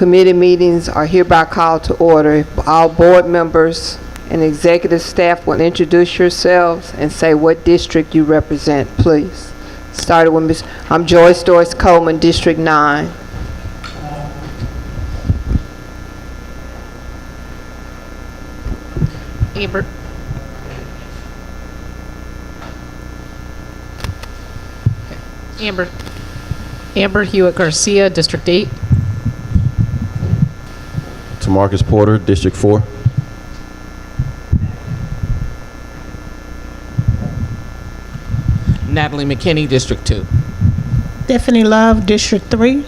committee meetings are hereby called to order. All board members and executive staff will introduce yourselves and say what district you represent, please. Started with I'm Joyce Doris Coleman, District 9. Amber Hewitt Garcia, District 8. Tamarcus Porter, District 4. Natalie McKinney, District 2. Stephanie Love, District 3.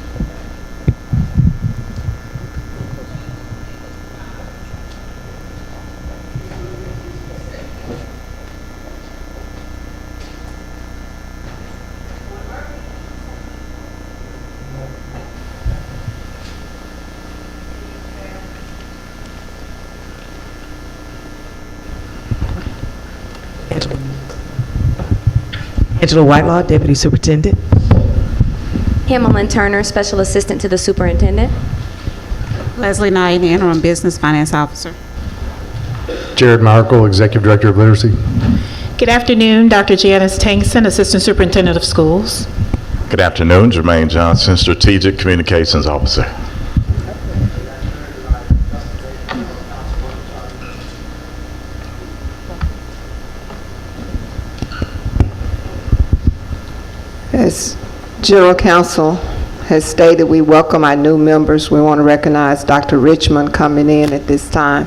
Angela Whitelaw, Deputy Superintendent. Hamilyn Turner, Special Assistant to the Superintendent. Leslie Knight, Interim Business Finance Officer. Jared Markle, Executive Director of Literacy. Good afternoon, Dr. Janice Tankson, Assistant Superintendent of Schools. Good afternoon, Jermaine Johnson, Strategic Communications Officer. As General Counsel has stated, we welcome our new members. We want to recognize Dr. Richmond coming in at this time.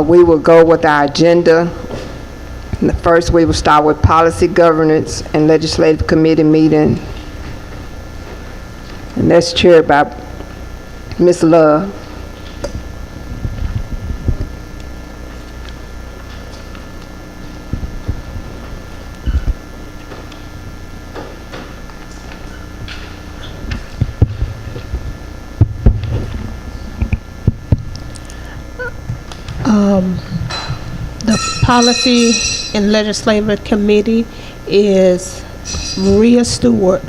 We will go with our agenda. First, we will start with policy, governance, and legislative committee meeting. And that's chaired by Ms. Love. The Policy and Legislative Committee is Maria Stewart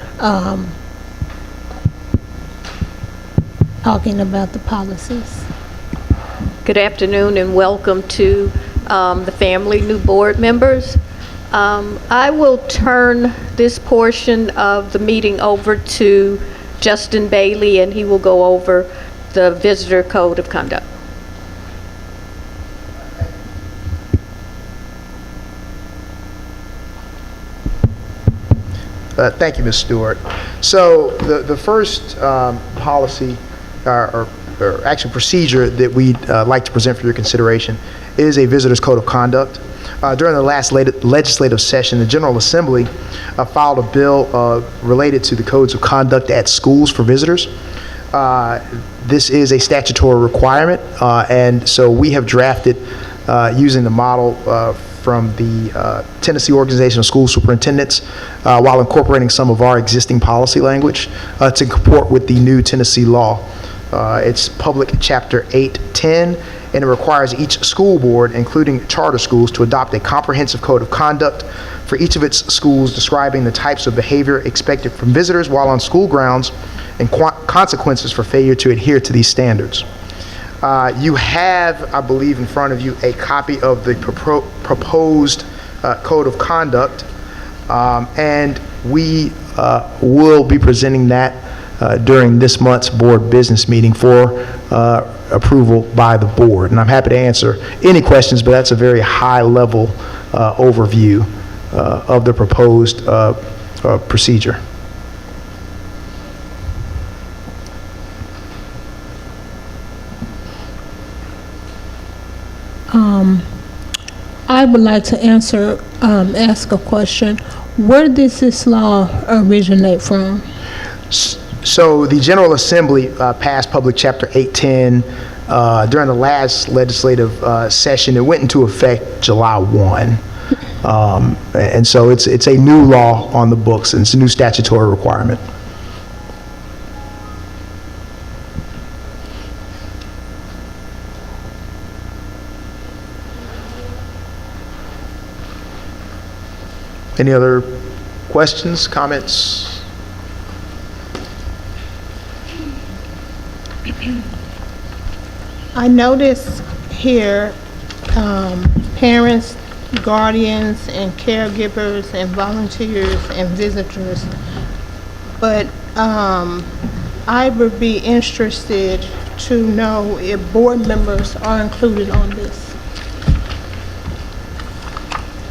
talking about the policies. Good afternoon and welcome to the family new board members. I will turn this portion of the meeting over to Justin Bailey, and he will go over the Visitor Code of Conduct. Thank you, Ms. Stewart. So the first policy or action procedure that we'd like to present for your consideration is a Visitor's Code of Conduct. During the last legislative session, the General Assembly filed a bill related to the codes of conduct at schools for visitors. This is a statutory requirement, and so we have drafted using the model from the Tennessee Organization of School Superintendents while incorporating some of our existing policy language to comport with the new Tennessee law. It's Public Chapter 810, and it requires each school board, including charter schools, to adopt a comprehensive code of conduct for each of its schools describing the types of behavior expected from visitors while on school grounds and consequences for failure to adhere to these standards. You have, I believe, in front of you a copy of the proposed code of conduct, and we will be presenting that during this month's board business meeting for approval by the board. And I'm happy to answer any questions, but that's a very high-level overview of the proposed procedure. I would like to ask a question. Where does this law originate from? So the General Assembly passed Public Chapter 810 during the last legislative session. It went into effect July 1. And so it's a new law on the books, and it's a new statutory requirement. Any other questions, comments? I notice here, parents, guardians, and caregivers, and volunteers, and visitors. But I would be interested to know if board members are included on this.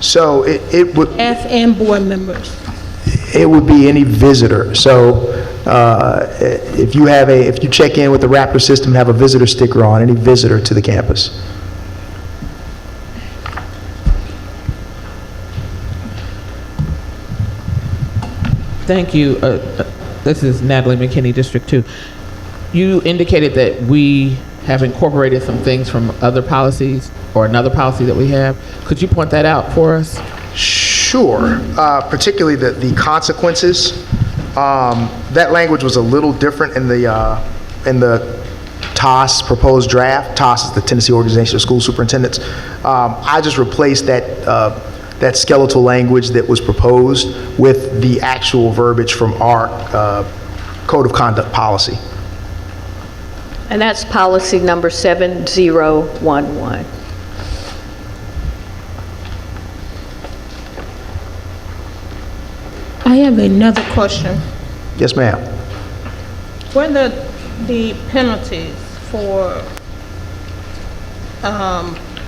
So it would, Staff and board members. it would be any visitor. So if you check in with the Raptor system and have a visitor sticker on, any visitor to the campus. Thank you. This is Natalie McKinney, District 2. You indicated that we have incorporated some things from other policies or another policy that we have. Could you point that out for us? Sure, particularly the consequences. That language was a little different in the TOS proposed draft. TOS is the Tennessee Organization of School Superintendents. I just replaced that skeletal language that was proposed with the actual verbiage from our Code of Conduct policy. And that's policy number 7011. I have another question. Yes, ma'am. What are the penalties for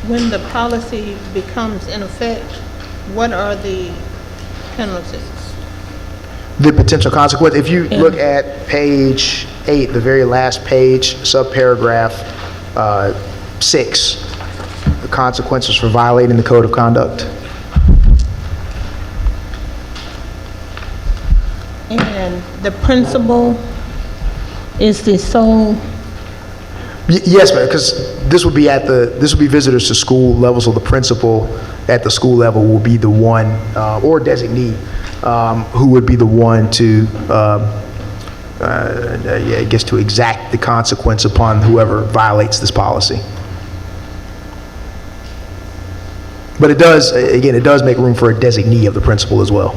when the policy becomes in effect? What are the penalties? The potential consequence, if you look at page 8, the very last page, subparagraph 6, the consequences for violating the Code of Conduct. And the principal is the sole, Yes, ma'am, because this would be visitors to school level, so the principal at the school level will be the one, or designee, who would be the one to, I guess, to exact the consequence upon whoever violates this policy. But it does, again, it does make room for a designee of the principal as well.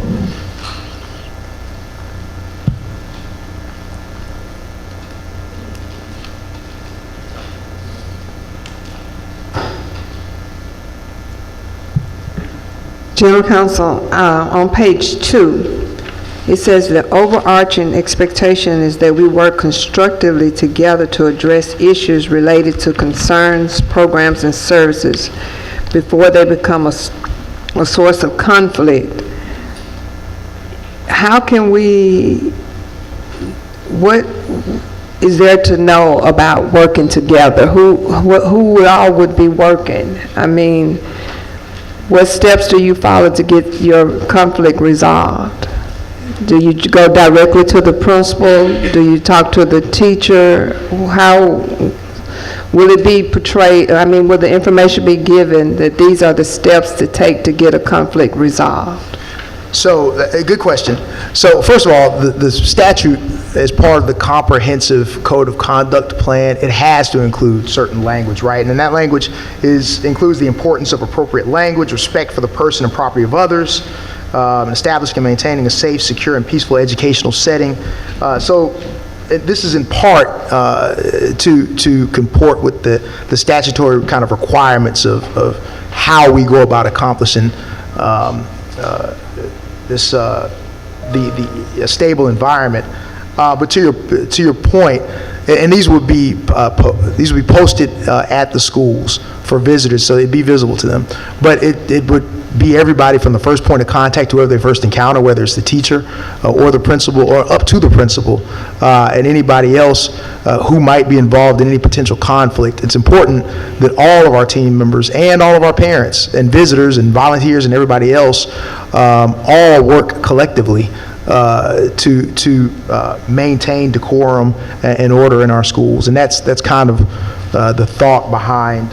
General Counsel, on page 2, it says the overarching expectation is that we work constructively together to address issues related to concerns, programs, and services before they become a source of conflict. How can what is there to know about working together? Who all would be working? I mean, what steps do you follow to get your conflict resolved? Do you go directly to the principal? Do you talk to the teacher? How will it be portrayed? I mean, will the information be given that these are the steps to take to get a conflict resolved? So, a good question. So, first of all, the statute, as part of the comprehensive Code of Conduct plan, it has to include certain language, right? And that language includes the importance of appropriate language, respect for the person and property of others, establishing and maintaining a safe, secure, and peaceful educational setting. So, this is in part to comport with the statutory kind of requirements of how we go about accomplishing this the stable environment. But to your point, and these would be posted at the schools for visitors, so it'd be visible to them. But it would be everybody from the first point of contact, whoever they first encounter, whether it's the teacher or the principal, or up to the principal, and anybody else who might be involved in any potential conflict. It's important that all of our team members and all of our parents and visitors and volunteers and everybody else all work collectively to maintain decorum and order in our schools. And that's kind of the thought behind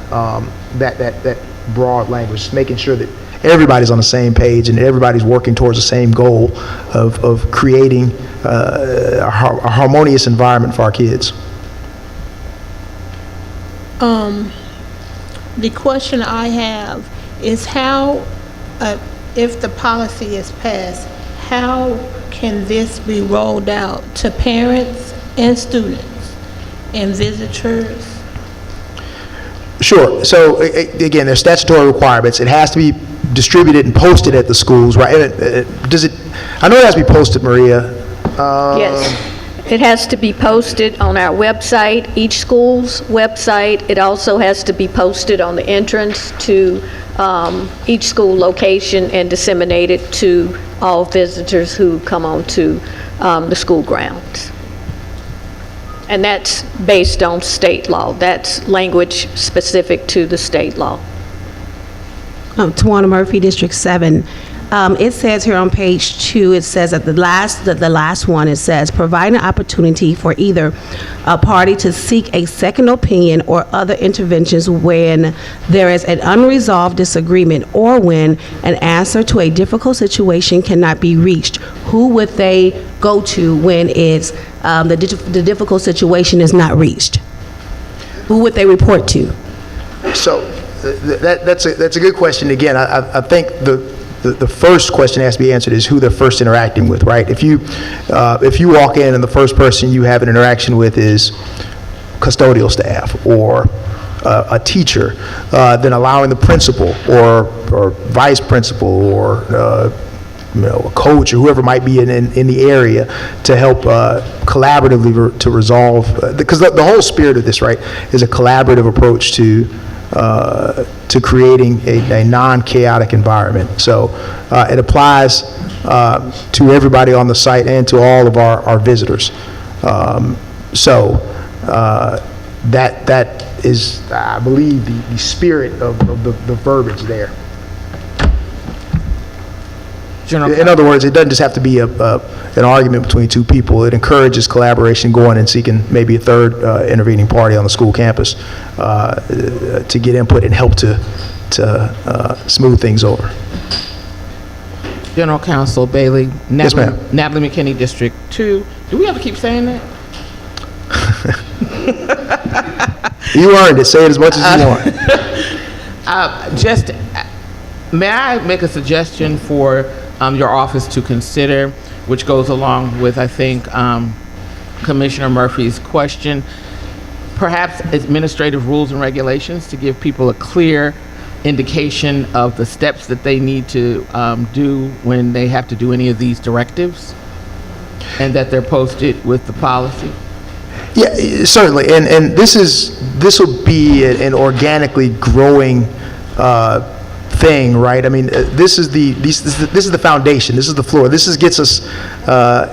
that broad language, making sure that everybody's on the same page and everybody's working towards the same goal of creating a harmonious environment for our kids. the question I have is how, if the policy is passed, how can this be rolled out to parents and students? and visitors? Sure. So again, there's statutory requirements. It has to be distributed and posted at the schools, right? Does it? I know it has to be posted, Maria. Yes. It has to be posted on our website, each school's website. It also has to be posted on the entrance to each school location and disseminated to all visitors who come onto the school grounds. And that's based on state law. That's language specific to the state law. Tawana Murphy, District 7. It says here on page 2, it says at the last one, it says, provide an opportunity for either a party to seek a second opinion or other interventions when there is an unresolved disagreement or when an answer to a difficult situation cannot be reached. Who would they go to when it's the difficult situation is not reached? Who would they report to? So that's a good question. Again, I think the first question has to be answered is who they're first interacting with, right? If you walk in and the first person you have an interaction with is custodial staff or a teacher, then allowing the principal or vice principal or a coach or whoever might be in the area to help collaboratively to resolve, because the whole spirit of this, right, is a collaborative approach to creating a non-chaotic environment. So it applies to everybody on the site and to all of our visitors. That is, I believe, the spirit of the verbiage there. In other words, it doesn't just have to be an argument between two people. It encourages collaboration, going and seeking maybe a third intervening party on the school campus to get input and help to smooth things over. General Counsel Bailey, Yes, ma'am. Natalie McKinney, District 2. Do we have to keep saying that? You earned it. Say it as much as you want. May I make a suggestion for your office to consider, which goes along with, I think, Commissioner Murphy's question, perhaps administrative rules and regulations to give people a clear indication of the steps that they need to do when they have to do any of these directives, and that they're posted with the policy? Yeah, certainly. And this will be an organically growing thing, right? I mean, this is the foundation. This is the floor. This gets us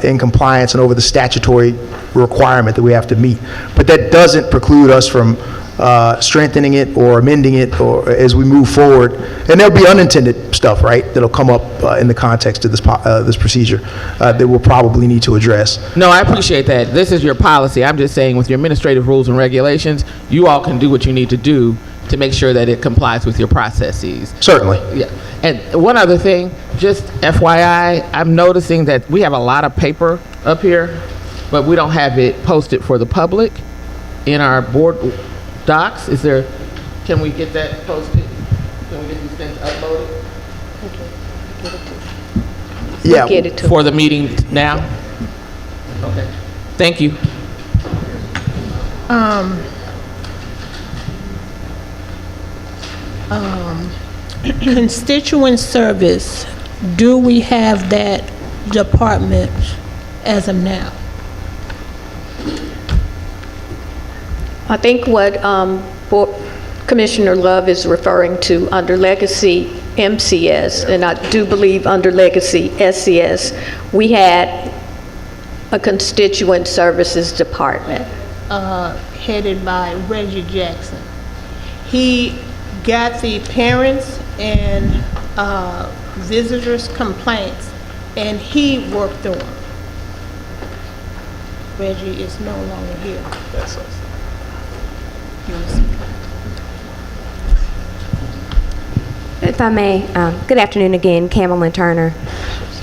in compliance and over the statutory requirement that we have to meet. But that doesn't preclude us from strengthening it or amending it or as we move forward. And there'll be unintended stuff, right, that'll come up in the context of this procedure that we'll probably need to address. No, I appreciate that. This is your policy. I'm just saying with your administrative rules and regulations, you all can do what you need to do to make sure that it complies with your processes. Certainly. Yeah. And one other thing, just FYI, I'm noticing that we have a lot of paper up here, but we don't have it posted for the public in our board docs. Can we get that posted? Can we get these things uploaded? Yeah. Get it to For the meeting now? Okay. Thank you. Constituent service, do we have that department as of now? I think what Commissioner Love is referring to under Legacy MCS, and I do believe under Legacy SCS, we had a constituent services department. Headed by Reggie Jackson. He got the parents and visitors' complaints, and he worked through them. Reggie is no longer here. That's us. If I may, good afternoon again, Camelin Turner.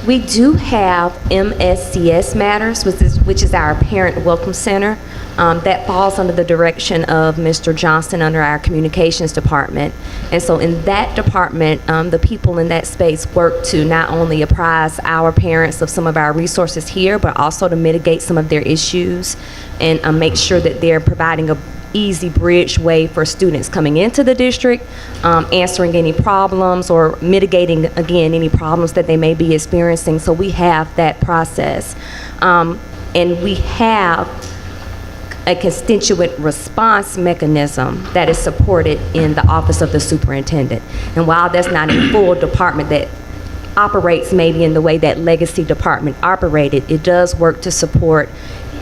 We do have Mscs Matters, which is our Parent Welcome Center. That falls under the direction of Mr. Johnston under our Communications Department. And so in that department, the people in that space work to not only apprise our parents of some of our resources here, but also to mitigate some of their issues and make sure that they're providing a easy bridge way for students coming into the district, answering any problems or mitigating, again, any problems that they may be experiencing. So we have that process. And we have a constituent response mechanism that is supported in the Office of the Superintendent. And while that's not a full department that operates maybe in the way that Legacy Department operated, it does work to support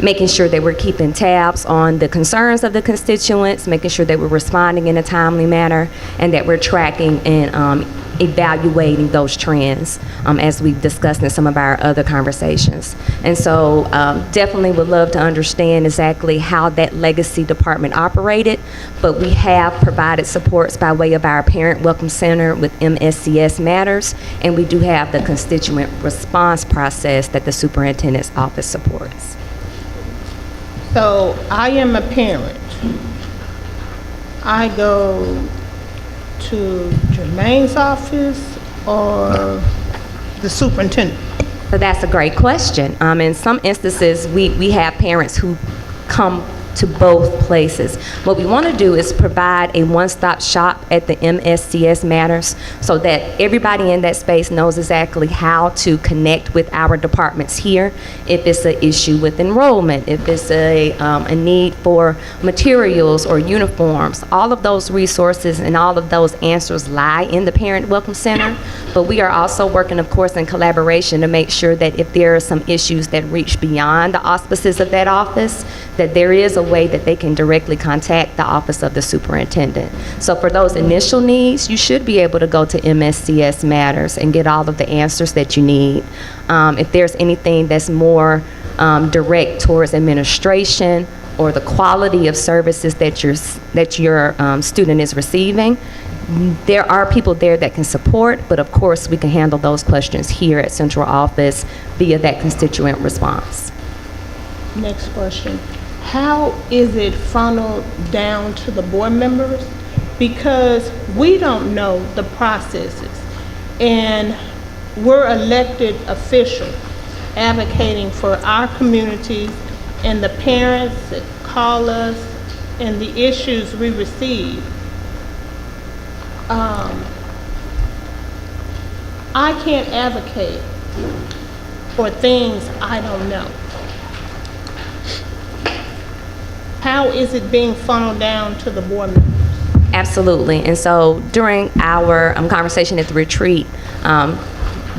making sure that we're keeping tabs on the concerns of the constituents, making sure that we're responding in a timely manner, and that we're tracking and evaluating those trends, as we've discussed in some of our other conversations. And so definitely would love to understand exactly how that Legacy Department operated, but we have provided supports by way of our Parent Welcome Center with Mscs Matters, and we do have the constituent response process that the Superintendent's Office supports. So I am a parent. I go to Jermaine's office or the superintendent? So that's a great question. In some instances, we have parents who come to both places. What we want to do is provide a one-stop shop at the Mscs Matters so that everybody in that space knows exactly how to connect with our departments here. If it's an issue with enrollment, if it's a need for materials or uniforms, all of those resources and all of those answers lie in the Parent Welcome Center. But we are also working, of course, in collaboration to make sure that if there are some issues that reach beyond the auspices of that office, that there is a way that they can directly contact the Office of the Superintendent. So for those initial needs, you should be able to go to Mscs Matters and get all of the answers that you need. If there's anything that's more direct towards administration or the quality of services that your student is receiving, there are people there that can support, but of course we can handle those questions here at Central Office via that constituent response. Next question. How is it funneled down to the board members? Because we don't know the processes, and we're elected officials advocating for our community and the parents that call us and the issues we receive. I can't advocate for things I don't know. How is it being funneled down to the board members? Absolutely. And so during our conversation at the retreat,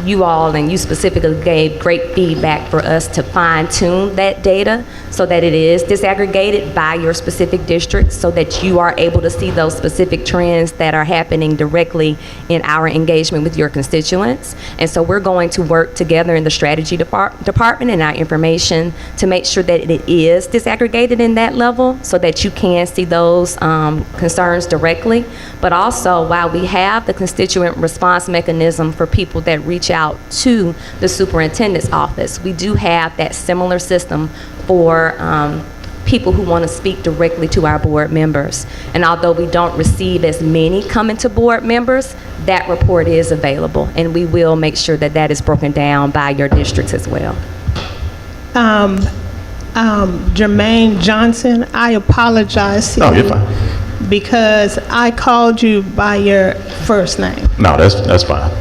you all and you specifically gave great feedback for us to fine-tune that data so that it is disaggregated by your specific district so that you are able to see those specific trends that are happening directly in our engagement with your constituents. And so we're going to work together in the strategy department and our information to make sure that it is disaggregated in that level so that you can see those concerns directly. But also, while we have the constituent response mechanism for people that reach out to the superintendent's office, we do have that similar system for people who want to speak directly to our board members. And although we don't receive as many coming to board members, that report is available, and we will make sure that that is broken down by your districts as well. Jermaine Johnson, I apologize to You're you fine. because I called you by your first name. No, that's fine.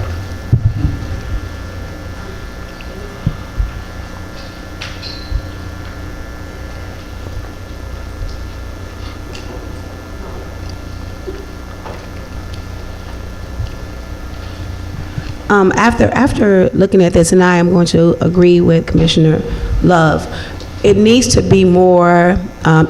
After looking at this, and I am going to agree with Commissioner Love, it needs to be more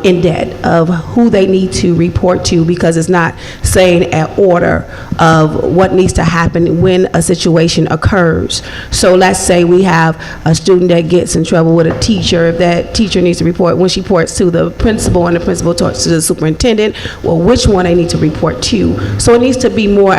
in depth of who they need to report to, because it's not saying an order of what needs to happen when a situation occurs. So let's say we have a student that gets in trouble with a teacher. If that teacher needs to report, when she reports to the principal and the principal talks to the superintendent, well, which one they need to report to. So it needs to be more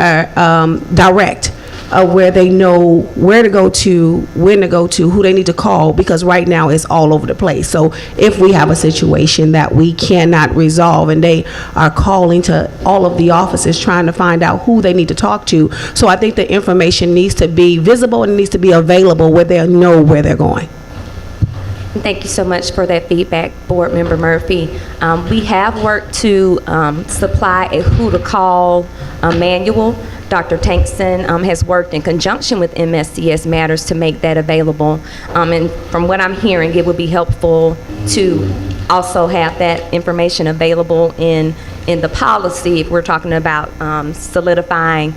direct where they know where to go to, when to go to, who they need to call, because right now it's all over the place. So if we have a situation that we cannot resolve and they are calling to all of the offices trying to find out who they need to talk to, so I think the information needs to be visible and it needs to be available where they'll know where they're going. Thank you so much for that feedback, Board Member Murphy. We have worked to supply a who to call manual. Dr. Tankson has worked in conjunction with Mscs Matters to make that available. And from what I'm hearing, it would be helpful to also have that information available in the policy if we're talking about solidifying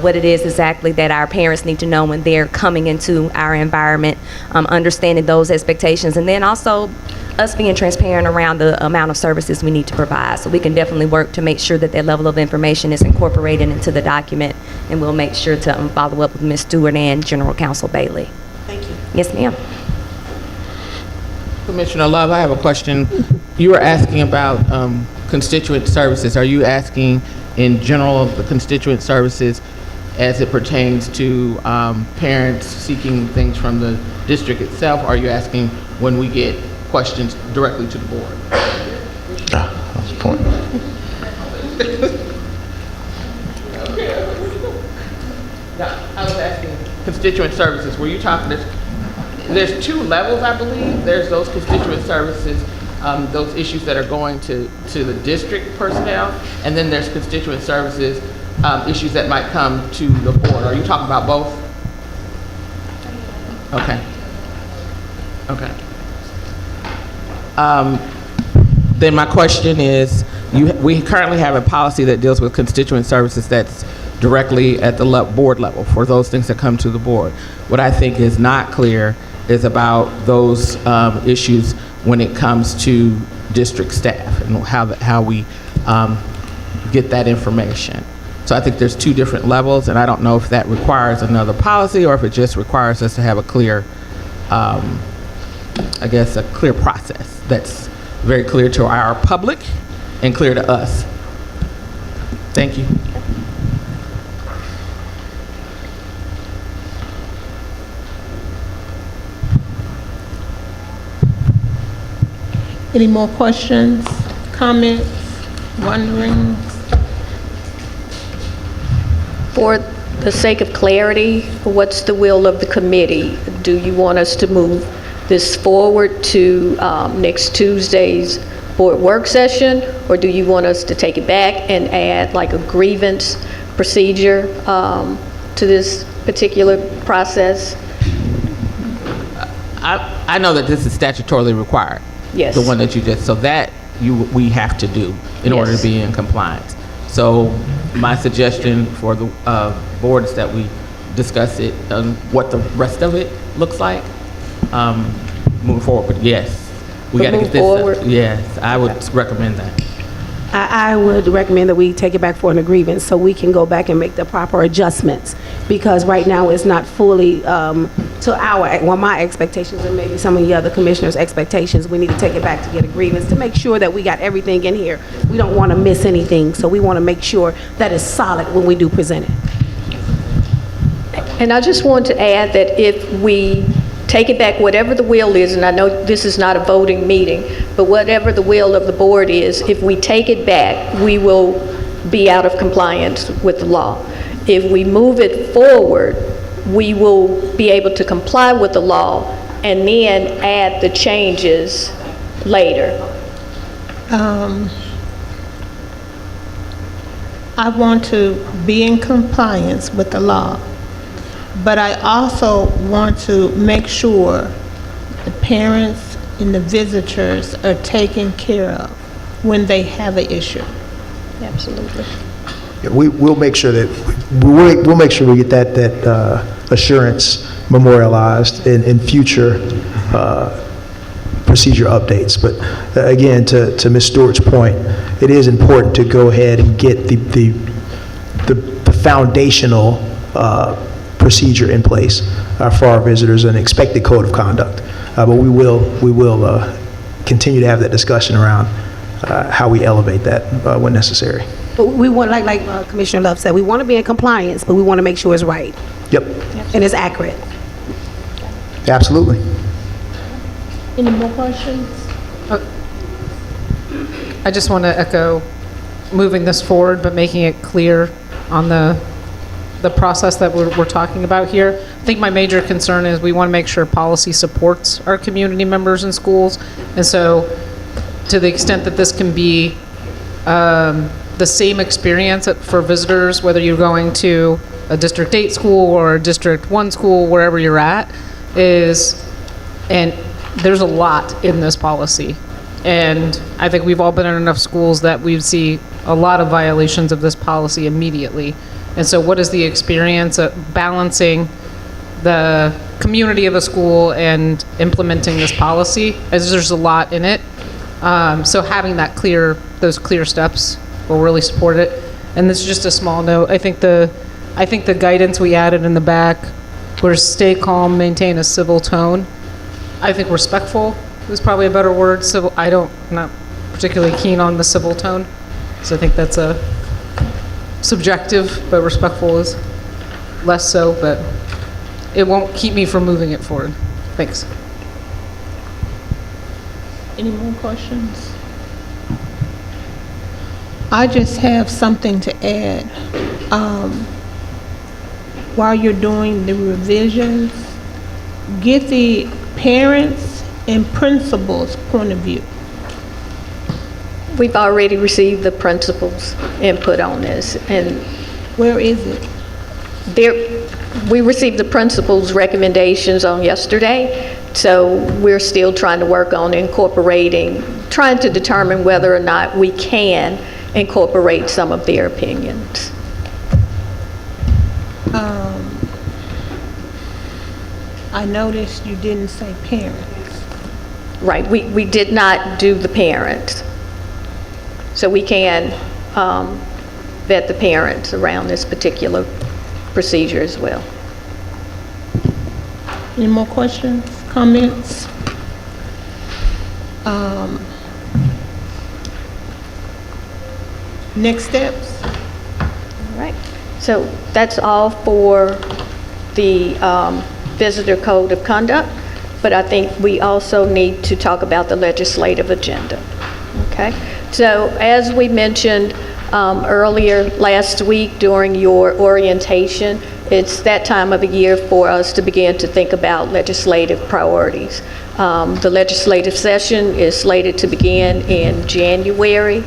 what it is exactly that our parents need to know when they're coming into our environment, understanding those expectations, and then also us being transparent around the amount of services we need to provide. So we can definitely work to make sure that that level of information is incorporated into the document, and we'll make sure to follow up with Ms. Stewart and General Counsel Bailey. Thank you. Yes, ma'am. Commissioner Love, I have a question. You were asking about constituent services. Are you asking in general of the constituent services as it pertains to parents seeking things from the district itself? Or are you asking when we get questions directly to the board? That's the point. Now, I was asking constituent services. Were you talking, there's two levels, I believe. There's those constituent services, those issues that are going to the district personnel, and then there's constituent services, issues that might come to the board. Are you talking about both? Okay. Okay. Then my question is, we currently have a policy that deals with constituent services that's directly at the board level for those things that come to the board. What I think is not clear is about those issues when it comes to district staff and how we get that information. So I think there's two different levels, and I don't know if that requires another policy or if it just requires us to have a clear, I guess, a clear process that's very clear to our public and clear to us. Thank you. Any more questions, comments, wonderings? For the sake of clarity, what's the will of the committee? Do you want us to move this forward to next Tuesday's board work session, or do you want us to take it back and add like a grievance procedure to this particular process? I know that this is statutorily required. Yes. The one that you just, so that we have to do in order to be in compliance. So my suggestion for the board is that we discuss it, what the rest of it looks like, moving forward. But yes, we got to get this forward. Yes, I would recommend that. I would recommend that we take it back for an grievance so we can go back and make the proper adjustments, because right now it's not fully to my expectations and maybe some of the other commissioners' expectations. We need to take it back to get a grievance to make sure that we got everything in here. We don't want to miss anything, so we want to make sure that it's solid when we do present it. And I just want to add that if we take it back, whatever the will is, and I know this is not a voting meeting, but whatever the will of the board is, if we take it back, we will be out of compliance with the law. If we move it forward, we will be able to comply with the law and then add the changes later. I want to be in compliance with the law, but I also want to make sure the parents and the visitors are taken care of when they have an issue. Absolutely. Yeah, we'll make sure that we'll make sure we get that assurance memorialized in future procedure updates. But again, to Ms. Stewart's point, it is important to go ahead and get the foundational procedure in place for our visitors, an expected code of conduct. But we will continue to have that discussion around how we elevate that when necessary. But we want, like Commissioner Love said, we want to be in compliance, but we want to make sure it's right. Yep, And it's accurate. absolutely. Any more questions? I just want to echo moving this forward, but making it clear on the process that we're talking about here. I think my major concern is we want to make sure policy supports our community members in schools. And so to the extent that this can be the same experience for visitors, whether you're going to a District 8 school or a District 1 school, wherever you're at, and there's a lot in this policy. And I think we've all been in enough schools that we see a lot of violations of this policy immediately. And so what is the experience of balancing the community of a school and implementing this policy, as there's a lot in it. So having those clear steps will really support it. And this is just a small note. I think the guidance we added in the back, where stay calm, maintain a civil tone. I think respectful is probably a better word. Civil, I'm not particularly keen on the civil tone. So I think that's a subjective, but respectful is less so, but it won't keep me from moving it forward. Thanks. Any more questions? I just have something to add. While you're doing the revisions, get the parents' and principals' point of view. We've already received the principal's input on this, and where is it? We received the principal's recommendations on yesterday, so we're still trying to work on trying to determine whether or not we can incorporate some of their opinions. I noticed you didn't say parents. Right, we did not do the parents. So we can vet the parents around this particular procedure as well. Any more questions, comments? Next steps? All right, so that's all for the Visitor Code of Conduct, but I think we also need to talk about the legislative agenda. Okay, so as we mentioned earlier last week during your orientation, it's that time of the year for us to begin to think about legislative priorities. The legislative session is slated to begin in January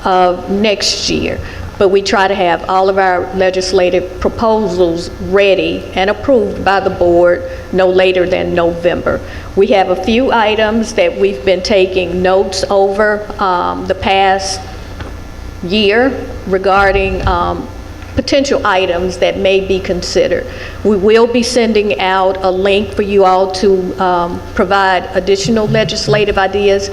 of next year, but we try to have all of our legislative proposals ready and approved by the board no later than November. We have a few items that we've been taking notes over the past year regarding potential items that may be considered. We will be sending out a link for you all to provide additional legislative ideas.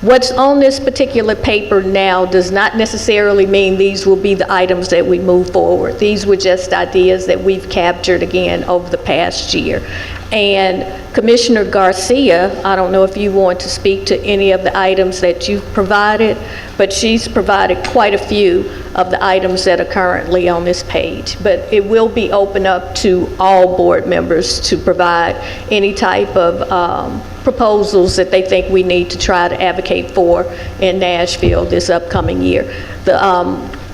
What's on this particular paper now does not necessarily mean these will be the items that we move forward. These were just ideas that we've captured again over the past year. And Commissioner Garcia, I don't know if you want to speak to any of the items that you've provided, but she's provided quite a few of the items that are currently on this page. But it will be open up to all board members to provide any type of proposals that they think we need to try to advocate for in Nashville this upcoming year. The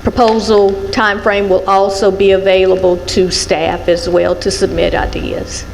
proposal timeframe will also be available to staff as well to submit ideas.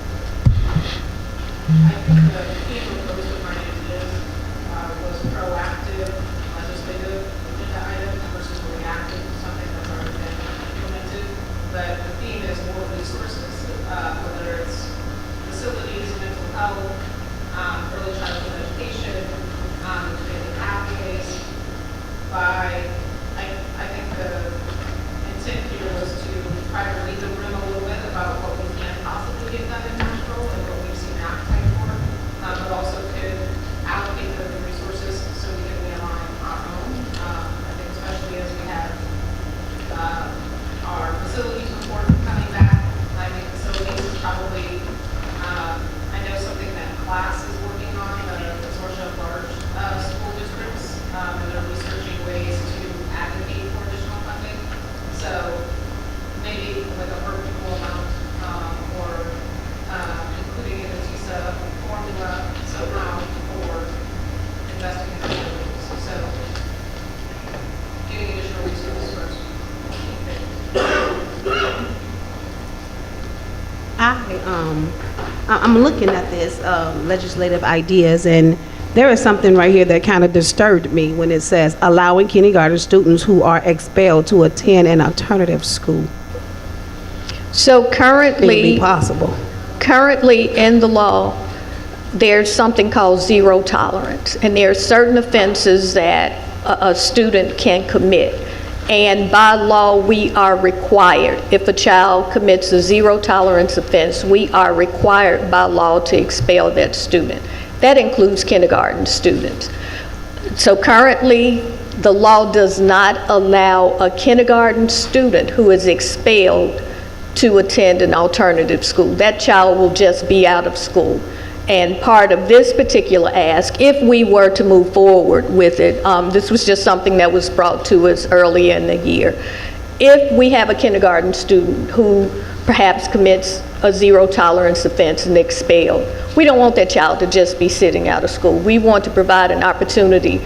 Okay, I'm looking at this legislative ideas, and there is something right here that kind of disturbed me when it says allowing kindergarten students who are expelled to attend an alternative school. So Can it be currently, possible? currently in the law, there's something called zero tolerance, and there are certain offenses that a student can commit. And by law, we are required, if a child commits a zero tolerance offense, we are required by law to expel that student. That includes kindergarten students. So currently, the law does not allow a kindergarten student who is expelled to attend an alternative school. That child will just be out of school. And part of this particular ask, if we were to move forward with it, this was just something that was brought to us early in the year. If we have a kindergarten student who perhaps commits a zero tolerance offense and expelled, we don't want that child to just be sitting out of school. We want to provide an opportunity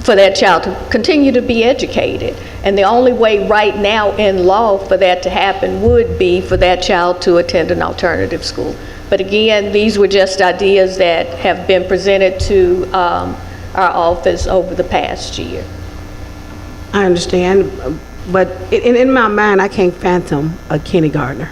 for that child to continue to be educated. And the only way right now in law for that to happen would be for that child to attend an alternative school. But again, these were just ideas that have been presented to our office over the past year. I understand, but in my mind, I can't fathom a kindergartner.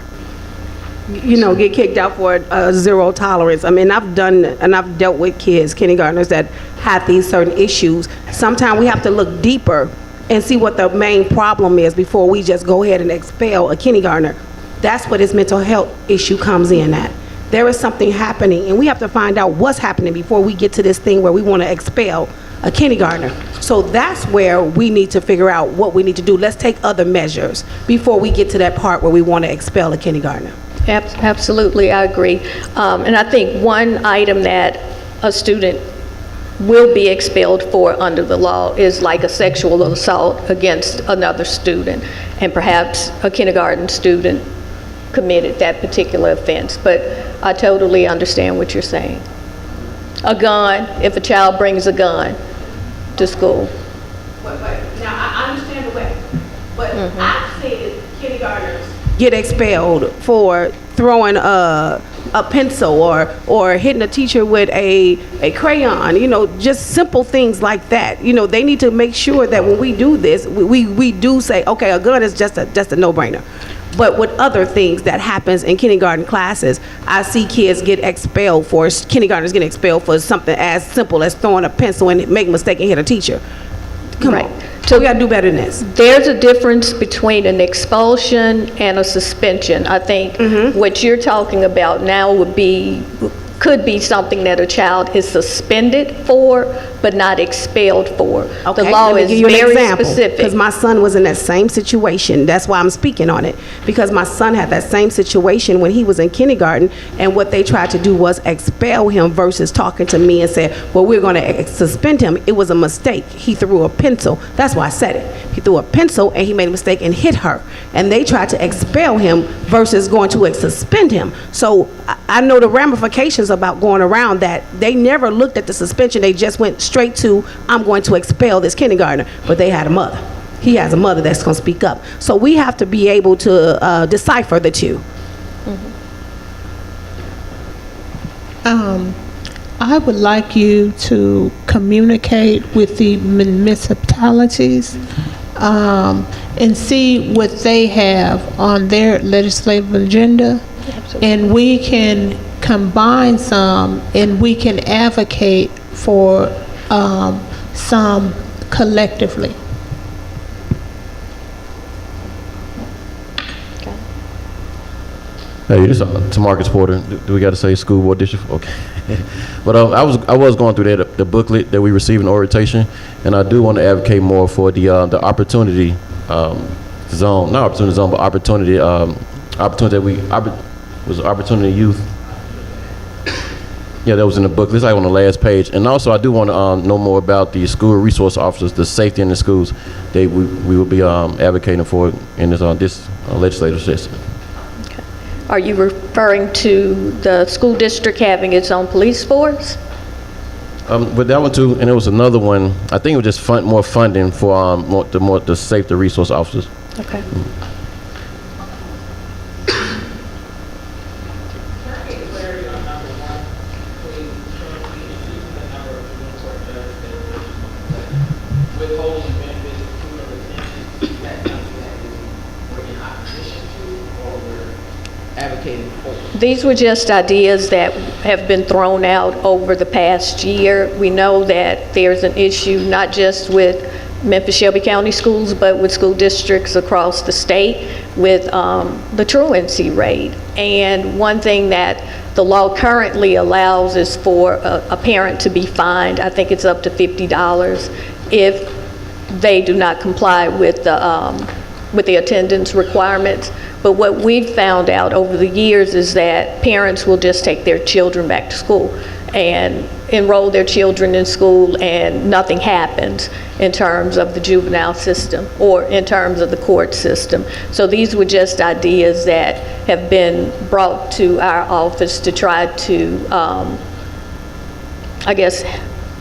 You know, get kicked out for a zero tolerance. I mean, I've done, and I've dealt with kids, kindergartners that have these certain issues. Sometimes we have to look deeper and see what the main problem is before we just go ahead and expel a kindergartner. That's what his mental health issue comes in at. There is something happening, and we have to find out what's happening before we get to this thing where we want to expel a kindergartner. So that's where we need to figure out what we need to do. Let's take other measures before we get to that part where we want to expel a kindergartner. Absolutely, I agree. And I think one item that a student will be expelled for under the law is like a sexual assault against another student, and perhaps a kindergarten student committed that particular offense. But I totally understand what you're saying. A gun, if a child brings a gun to school. Now, I understand the way, but I've seen kindergartners get expelled for throwing a pencil or hitting a teacher with a crayon, you know, just simple things like that. You know, they need to make sure that when we do this, we do say, okay, a gun is just a no-brainer. But with other things that happens in kindergarten classes, I see kids get expelled for, kindergartners get expelled for something as simple as throwing a pencil and make a mistake and hit a teacher. Come on. So we gotta do better than this. There's a difference between an expulsion and a suspension. I think what you're talking about now could be something that a child is suspended for, but not expelled for. Okay, the law let me is give you an very example, specific. because my son was in that same situation. That's why I'm speaking on it, because my son had that same situation when he was in kindergarten, and what they tried to do was expel him versus talking to me and said, well, we're going to suspend him. It was a mistake. He threw a pencil. That's why I said it. He threw a pencil and he made a mistake and hit her, and they tried to expel him versus going to suspend him. So I know the ramifications about going around that. They never looked at the suspension. They just went straight to, I'm going to expel this kindergartner. But they had a mother. He has a mother that's going to speak up. So we have to be able to decipher the two. I would like you to communicate with the municipalities and see what they have on their legislative agenda. Absolutely. And we can combine some, and we can advocate for some collectively. Hey, this is Tamarcus Porter. Do we got to say school board district? Okay. But I was going through the booklet that we received in orientation, and I do want to advocate more for the opportunity zone, not opportunity zone, but opportunity was opportunity youth. Yeah, that was in the book. This is like on the last page. And also, I do want to know more about the school resource officers, the safety in the schools. We will be advocating for in this legislative session. Okay. Are you referring to the school district having its own police force? But that one too, and there was another one. I think it was just more funding for the safety resource officers. Okay. These were just ideas that have been thrown out over the past year. We know that there's an issue not just with Memphis-Shelby County schools, but with school districts across the state with the truancy rate. And one thing that the law currently allows is for a parent to be fined, I think it's up to $50, if they do not comply with the attendance requirements. But what we've found out over the years is that parents will just take their children back to school and enroll their children in school, and nothing happens in terms of the juvenile system or in terms of the court system. So these were just ideas that have been brought to our office to try to, I guess,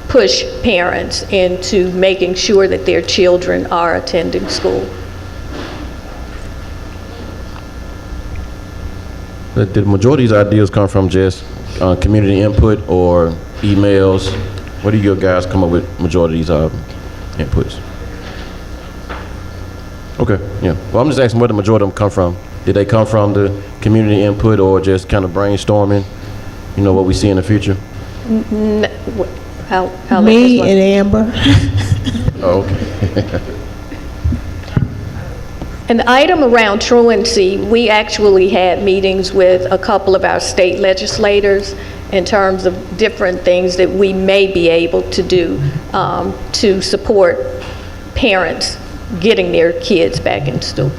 push parents into making sure that their children are attending school. Did the majority of these ideas come from just community input or emails? What do you guys come up with majority of these inputs? Okay, yeah. Well, I'm just asking where the majority of them come from. Did they come from the community input or just kind of brainstorming, you know, what we see in the future? Me and Amber. Oh, okay. An item around truancy, we actually had meetings with a couple of our state legislators in terms of different things that we may be able to do to support parents getting their kids back in school.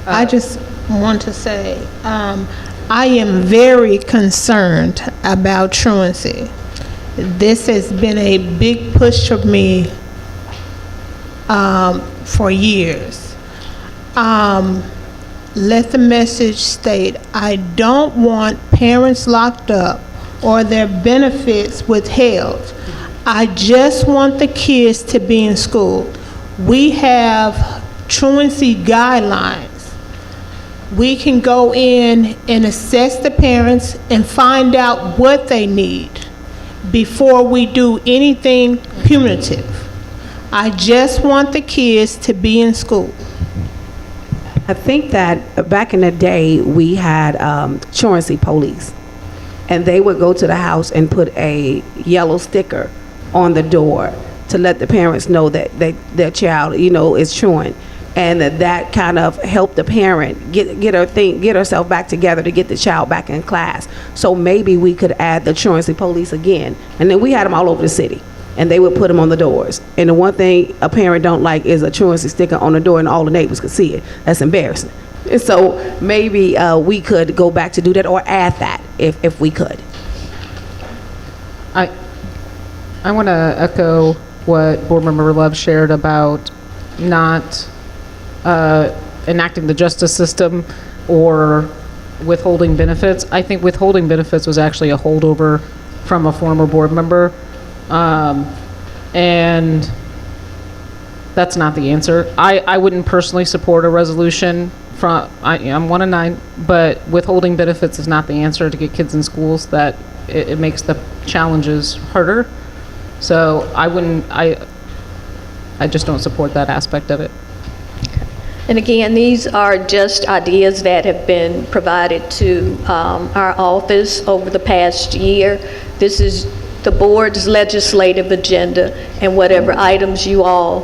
I just want to say, I am very concerned about truancy. This has been a big push for me for years. Let the message state, I don't want parents locked up or their benefits withheld. I just want the kids to be in school. We have truancy guidelines. We can go in and assess the parents and find out what they need before we do anything punitive. I just want the kids to be in school. I think that back in the day, we had truancy police, and they would go to the house and put a yellow sticker on the door to let the parents know that their child, you know, is truant, and that kind of helped the parent get herself back together to get the child back in class. So maybe we could add the truancy police again, and then we had them all over the city. And they would put them on the doors. And the one thing a parent don't like is a truancy sticker on the door and all the neighbors could see it. That's embarrassing. And so maybe we could go back to do that or add that if we could. I want to echo what Board Member Love shared about not enacting the justice system or withholding benefits. I think withholding benefits was actually a holdover from a former board member. And that's not the answer. I wouldn't personally support a resolution from, I'm 1 of 9, but withholding benefits is not the answer to get kids in schools. That it makes the challenges harder. So I just don't support that aspect of it. And again, these are just ideas that have been provided to our office over the past year. This is the board's legislative agenda, and whatever items you all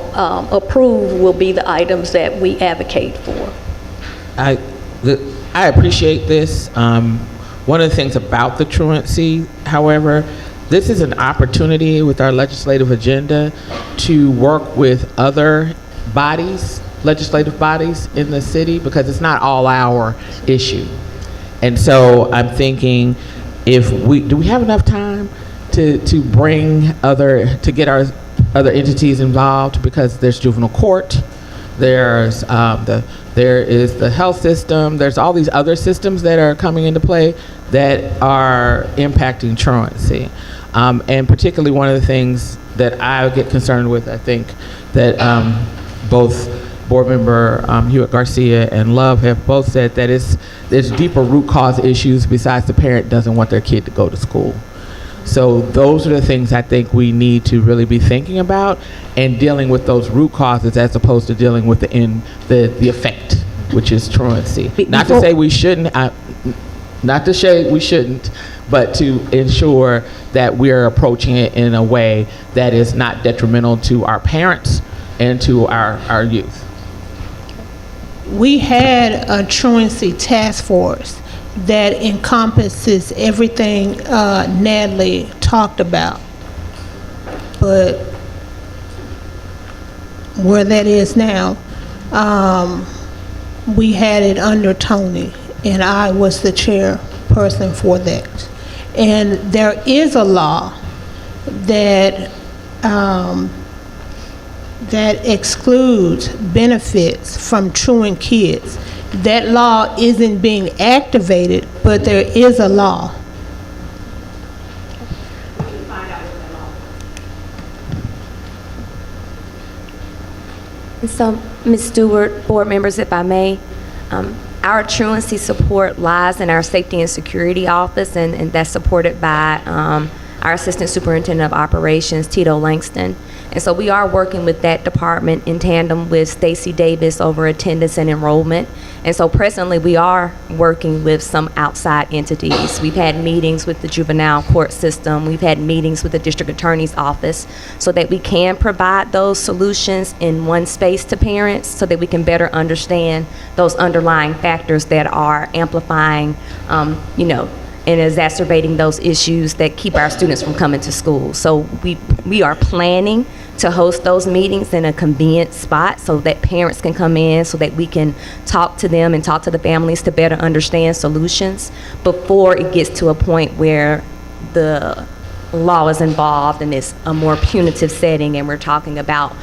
approve will be the items that we advocate for. I appreciate this. One of the things about the truancy, however, this is an opportunity with our legislative agenda to work with other bodies, legislative bodies in the city, because it's not all our issue. And so I'm thinking, do we have enough time to get our other entities involved? Because there's juvenile court, there is the health system, there's all these other systems that are coming into play that are impacting truancy. And particularly one of the things that I get concerned with, I think that both Board Member Hewitt Garcia and Love have both said that there's deeper root cause issues besides the parent doesn't want their kid to go to school. So those are the things I think we need to really be thinking about and dealing with those root causes as opposed to dealing with the effect, which is truancy. Not to say we shouldn't, not to say we shouldn't, but to ensure that we're approaching it in a way that is not detrimental to our parents and to our youth. We had a truancy task force that encompasses everything Natalie talked about. But where that is now, we had it under Tony, and I was the chairperson for that. And there is a law that that excludes benefits from truant kids. That law isn't being activated, but there is a law. And so, Ms. Stewart, board members, if I may, our truancy support lies in our safety and security office, and that's supported by our Assistant Superintendent of Operations, Tito Langston. And so we are working with that department in tandem with Stacy Davis over attendance and enrollment. And so presently we are working with some outside entities. We've had meetings with the juvenile court system. We've had meetings with the district attorney's office so that we can provide those solutions in one space to parents so that we can better understand those underlying factors that are amplifying, and exacerbating those issues that keep our students from coming to school. So we are planning to host those meetings in a convenient spot so that parents can come in, so that we can talk to them and talk to the families to better understand solutions before it gets to a point where the law is involved and it's a more punitive setting and we're talking about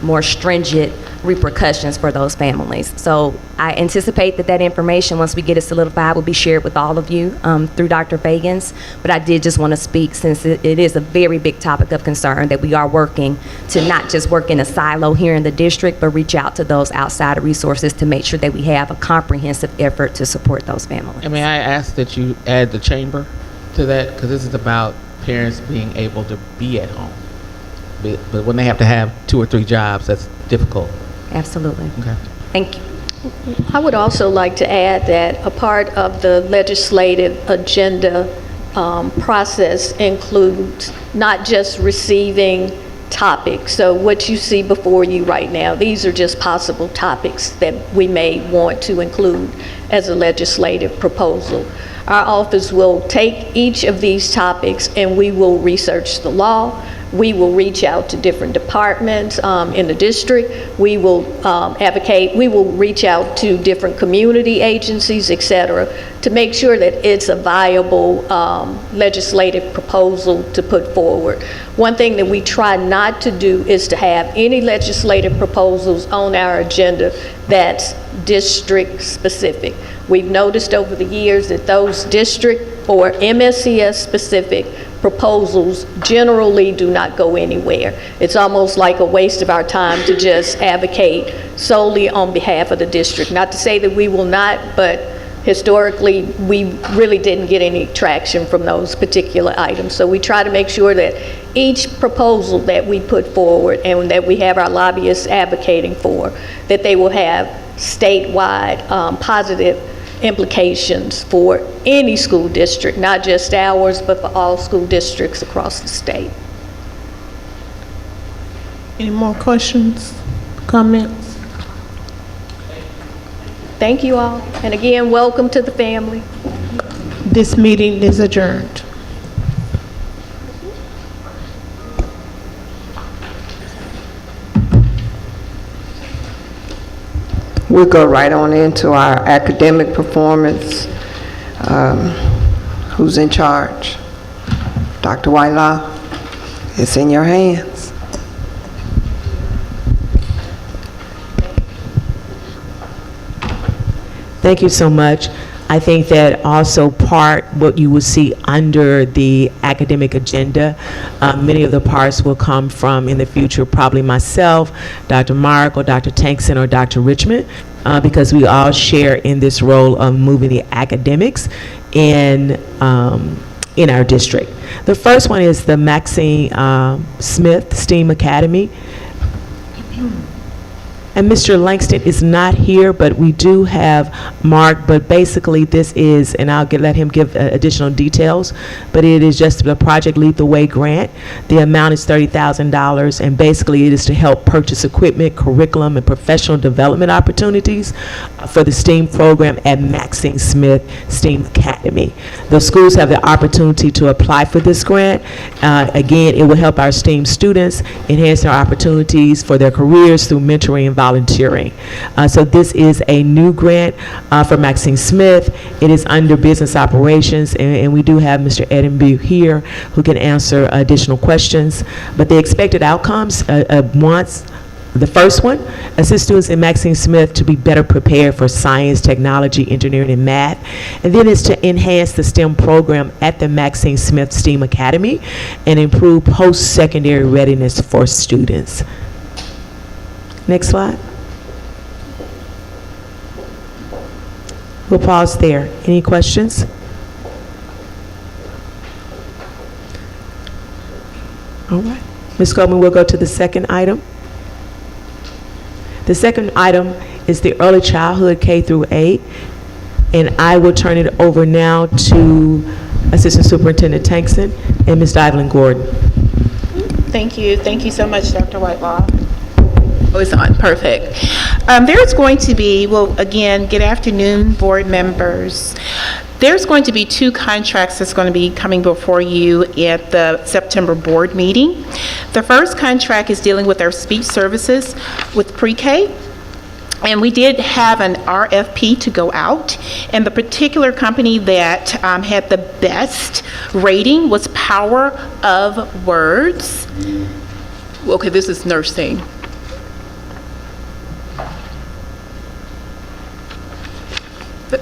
more stringent repercussions for those families. So I anticipate that information, once we get it solidified, will be shared with all of you through Dr. Fagans. But I did just want to speak, since it is a very big topic of concern, that we are working to not just work in a silo here in the district, but reach out to those outside resources to make sure that we have a comprehensive effort to support those families. And may I ask that you add the chamber to that, because this is about parents being able to be at home. But when they have to have 2 or 3 jobs, that's difficult. Absolutely. Okay. Thank you. I would also like to add that a part of the legislative agenda process includes not just receiving topics. So what you see before you right now, these are just possible topics that we may want to include as a legislative proposal. Our office will take each of these topics and we will research the law. We will reach out to different departments in the district. We will advocate. We will reach out to different community agencies, et cetera, to make sure that it's a viable legislative proposal to put forward. One thing that we try not to do is to have any legislative proposals on our agenda that's district specific. We've noticed over the years that those district or MSCS specific proposals generally do not go anywhere. It's almost like a waste of our time to just advocate solely on behalf of the district. Not to say that we will not, but historically we really didn't get any traction from those particular items. So we try to make sure that each proposal that we put forward and that we have our lobbyists advocating for, that they will have statewide positive implications for any school district, not just ours, but for all school districts across the state. Any more questions, comments? Thank you all. And again, welcome to the family. This meeting is adjourned. We'll go right on into our academic performance. Who's in charge? Dr. Whitelaw, it's in your hands. Thank you so much. I think that also what you will see under the academic agenda, many of the parts will come from in the future, probably myself, Dr. Mark, or Dr. Tankson, or Dr. Richmond, because we all share in this role of moving the academics in our district. The first one is the Maxine Smith STEAM Academy. And Mr. Langston is not here, but we do have Mark, but basically this is, and let him give additional details, but it is just the Project Lead the Way grant. The amount is $30,000, and basically it is to help purchase equipment, curriculum, and professional development opportunities for the STEAM program at Maxine Smith STEAM Academy. The schools have the opportunity to apply for this grant. Again, it will help our STEAM students enhance their opportunities for their careers through mentoring and volunteering. So this is a new grant for Maxine Smith. It is under business operations, and we do have Mr. Edinburgh here who can answer additional questions. But the expected outcomes, the first one, assist students in Maxine Smith to be better prepared for science, technology, engineering, and math. And then it's to enhance the STEM program at the Maxine Smith STEAM Academy and improve post-secondary readiness for students. Next slide. We'll pause there. Any questions? All right. Ms. Coleman, we'll go to the second item. The second item is the early childhood K through 8, and I will turn it over now to Assistant Superintendent Tankson and Ms. Evelyn Gordon. Thank you. Thank you so much, Dr. Whitelaw. Oh, it's on. Perfect. There's going to be, well, again, good afternoon, board members. There's going to be 2 contracts that's going to be coming before you at the September board meeting. The first contract is dealing with our speech services with pre-K. And we did have an RFP to go out, and the particular company that had the best rating was Power of Words. Okay, this is nursing.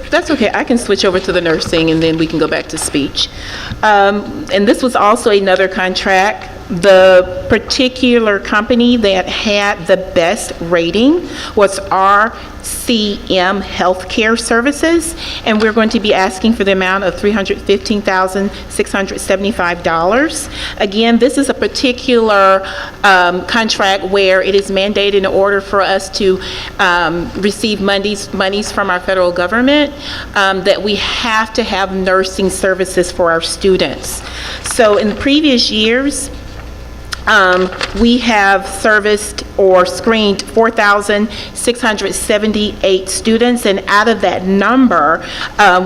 That's okay, I can switch over to the nursing and then we can go back to speech. And this was also another contract. The particular company that had the best rating was RCM Healthcare Services, and we're going to be asking for the amount of $315,675. Again, this is a particular contract where it is mandated in order for us to receive monies from our federal government that we have to have nursing services for our students. So in the previous years, we have serviced or screened 4,678 students, and out of that number,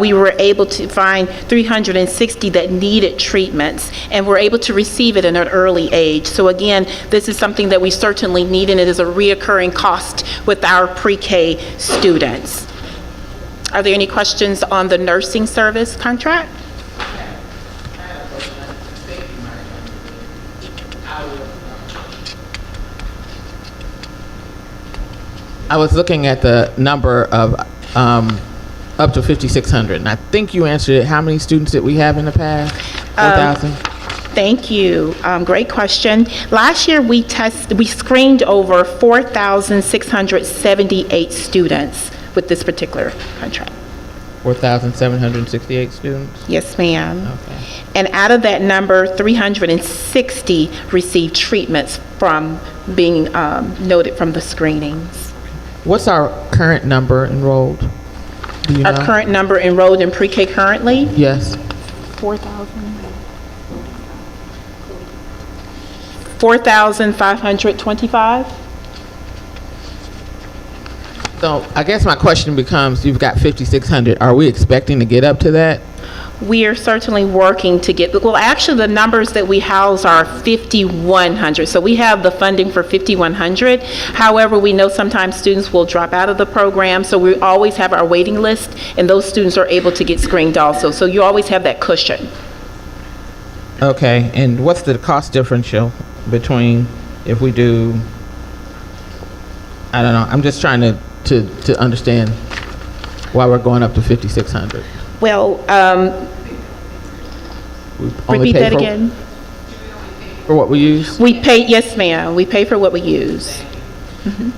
we were able to find 360 that needed treatments, and were able to receive it at an early age. So again, this is something that we certainly need, and it is a reoccurring cost with our pre-K students. Are there any questions on the nursing service contract? I was looking at the number of up to 5,600, and I think you answered it. How many students did we have in the past? 4,000? Thank you. Great question. Last year we screened over 4,678 students with this particular contract. 4,768 students? Yes, ma'am. Okay. And out of that number, 360 received treatments from being noted from the screenings. What's our current number enrolled? Do you know? Our current number enrolled in pre-K currently? Yes. 4,525. So I guess my question becomes, you've got 5,600. Are we expecting to get up to that? We are certainly working to get, well, actually the numbers that we house are 5,100. So we have the funding for 5,100. However, we know sometimes students will drop out of the program, so we always have our waiting list, and those students are able to get screened also. So you always have that cushion. Okay, and what's the cost differential between if we do, I don't know, I'm just trying to understand why we're going up to 5,600. Well, repeat that again. For what we use? We pay, yes ma'am, we pay for what we use. Mm-hmm.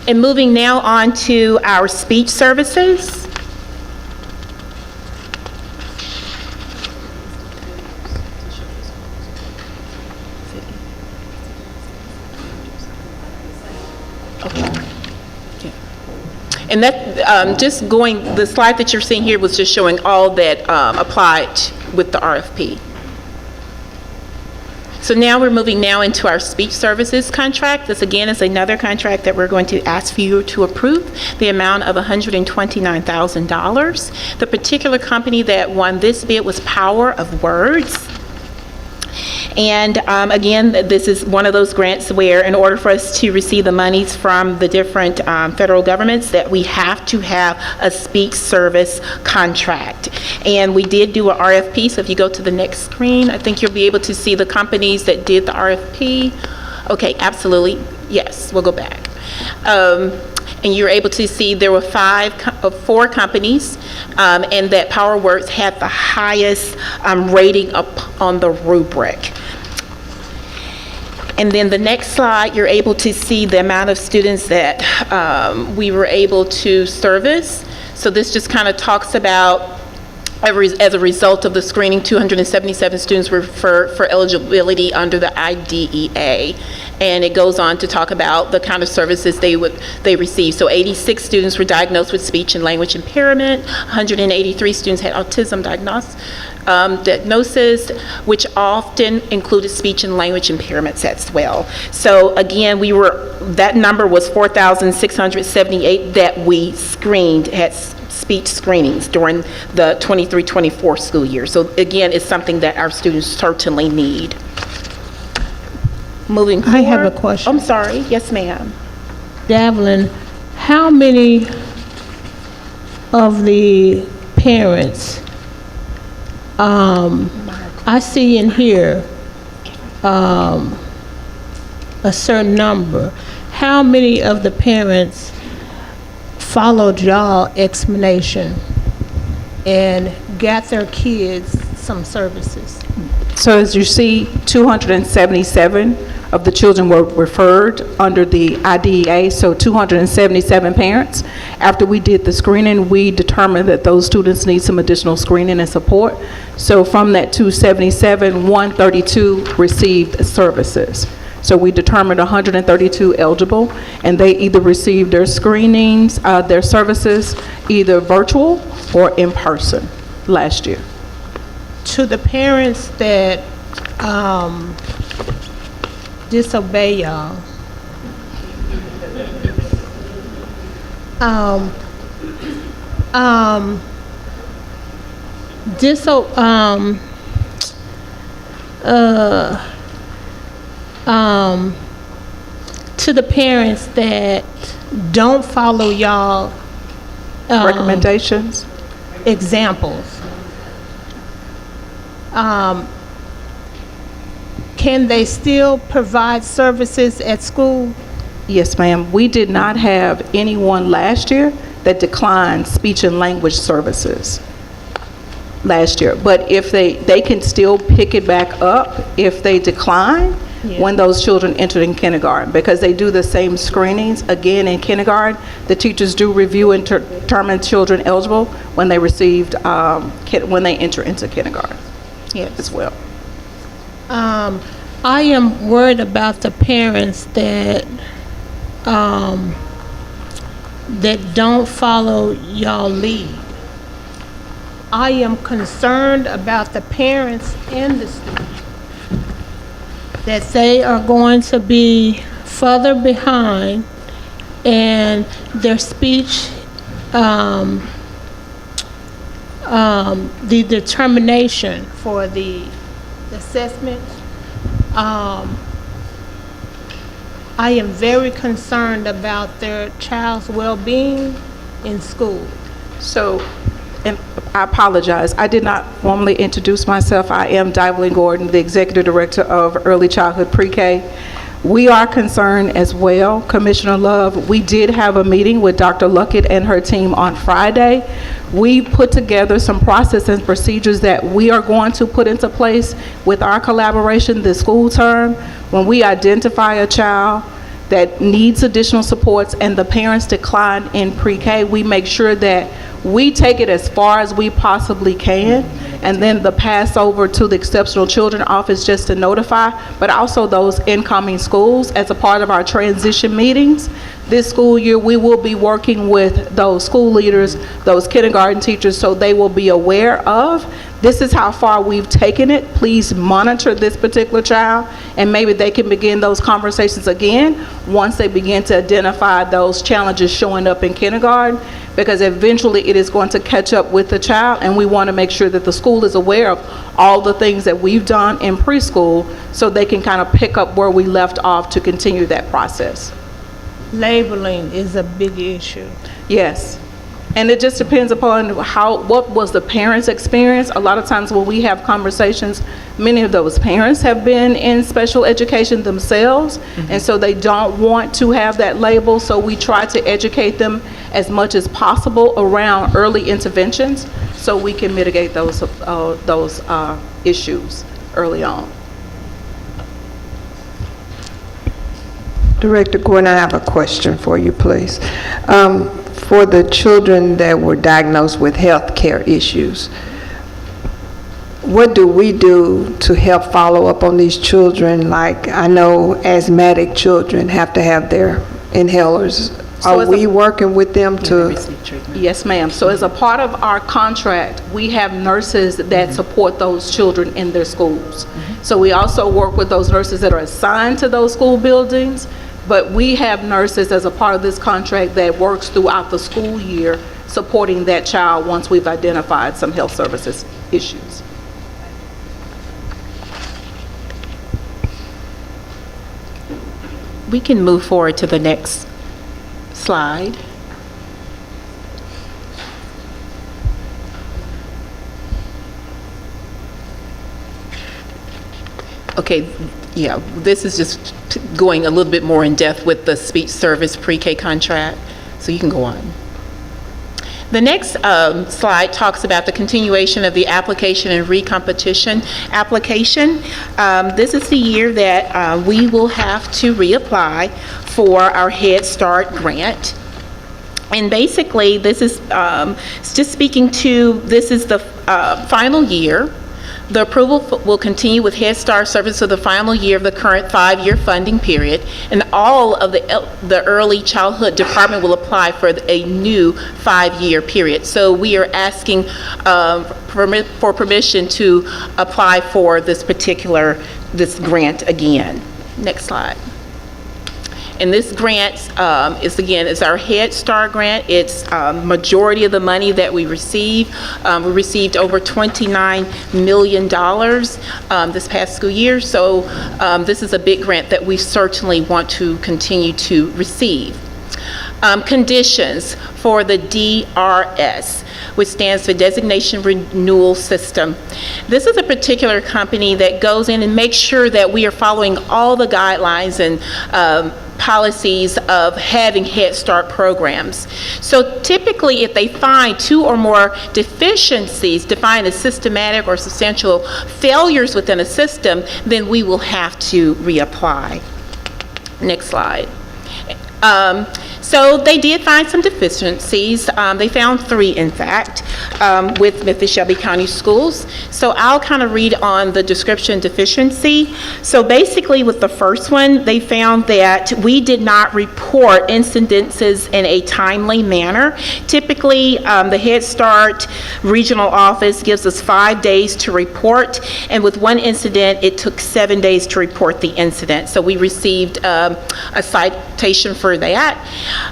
And moving now on to our speech services. And that, just going, the slide that you're seeing here was just showing all that applied with the RFP. So now we're moving now into our speech services contract. This again is another contract that we're going to ask for you to approve, the amount of $129,000. The particular company that won this bid was Power of Words. And again, this is one of those grants where in order for us to receive the monies from the different federal governments, that we have to have a speech service contract. And we did do an RFP, so if you go to the next screen, I think you'll be able to see the companies that did the RFP. Okay, absolutely, yes, we'll go back. And you're able to see there were four companies, and that PowerWorks had the highest rating up on the rubric. And then the next slide, you're able to see the amount of students that we were able to service. So this just kind of talks about, as a result of the screening, 277 students were for eligibility under the IDEA. And it goes on to talk about the kind of services they received. So 86 students were diagnosed with speech and language impairment, 183 students had autism diagnosis, which often included speech and language impairments as well. So again, that number was 4,678 that we screened, had speech screenings during the 23-24 school year. So again, it's something that our students certainly need. Moving forward. I have a question. I'm sorry. Yes, ma'am. Davlin, how many of the parents, I see in here a certain number, how many of the parents followed y'all explanation and got their kids some services? So as you see, 277 of the children were referred under the IDEA, so 277 parents. After we did the screening, we determined that those students need some additional screening and support. So from that 277, 132 received services. So we determined 132 eligible, and they either received their screenings, their services, either virtual or in person last year. To the parents that disobey y'all, to the parents that don't follow y'all recommendations, examples, can they still provide services at school? Yes, ma'am. We did not have anyone last year that declined speech and language services last year. But if they can still pick it back up if they decline when those children enter in kindergarten, because they do the same screenings again in kindergarten. The teachers do review and determine children eligible when they received when they enter into kindergarten. Yes, as well. I am worried about the parents that that don't follow y'all lead. I am concerned about the parents and the students, that they are going to be further behind, and their speech, the determination for the assessment, I am very concerned about their child's well-being in school. So, and I apologize, I did not formally introduce myself. I am Dyvalin Gordon, the Executive Director of Early Childhood Pre-K. We are concerned as well, Commissioner Love. We did have a meeting with Dr. Luckett and her team on Friday. We put together some process and procedures that we are going to put into place with our collaboration this school term. When we identify a child that needs additional supports and the parents decline in pre-K, we make sure that We take it as far as we possibly can, and then the pass over to the Exceptional Children Office just to notify, but also those incoming schools as a part of our transition meetings. This school year, we will be working with those school leaders, those kindergarten teachers, so they will be aware of, this is how far we've taken it. Please monitor this particular child, and maybe they can begin those conversations again once they begin to identify those challenges showing up in kindergarten, because eventually it is going to catch up with the child, and we want to make sure that the school is aware of all the things that we've done in preschool so they can kind of pick up where we left off to continue that process. Labeling is a big issue. Yes. And it just depends upon what was the parent's experience. A lot of times when we have conversations, many of those parents have been in special education themselves, and so they don't want to have that label, so we try to educate them as much as possible around early interventions so we can mitigate those issues early on. Director Gordon, I have a question for you, please. For the children that were diagnosed with health care issues, what do we do to help follow up on these children? Like, I know asthmatic children have to have their inhalers. Are we working with them to? Yes, ma'am. So as a part of our contract, we have nurses that support those children in their schools. So we also work with those nurses that are assigned to those school buildings, but we have nurses as a part of this contract that works throughout the school year supporting that child once we've identified some health services issues. We can move forward to the next slide. Okay, yeah, this is just going a little bit more in depth with the speech service pre-K contract, so you can go on. The next slide talks about the continuation of the application and recompetition application. This is the year that we will have to reapply for our Head Start grant. And basically, this is just speaking to, this is the final year. The approval will continue with Head Start service for the final year of the current 5-year funding period, and all of the early childhood department will apply for a new 5-year period. So we are asking for permission to apply for this grant again. Next slide. And this grant is our Head Start grant. It's majority of the money that we receive. We received over $29 million this past school year. So this is a big grant that we certainly want to continue to receive. Conditions for the DRS, which stands for Designation Renewal System. This is a particular company that goes in and makes sure that we are following all the guidelines and policies of having Head Start programs. So typically, if they find 2 or more deficiencies defined as systematic or substantial failures within a system, then we will have to reapply. Next slide. So they did find some deficiencies. They found 3, in fact, with Memphis-Shelby County Schools. So I'll kind of read on the description deficiency. So basically with the first one, they found that we did not report incidences in a timely manner. Typically, the Head Start regional office gives us 5 days to report, and with one incident, it took 7 days to report the incident. So we received a citation for that.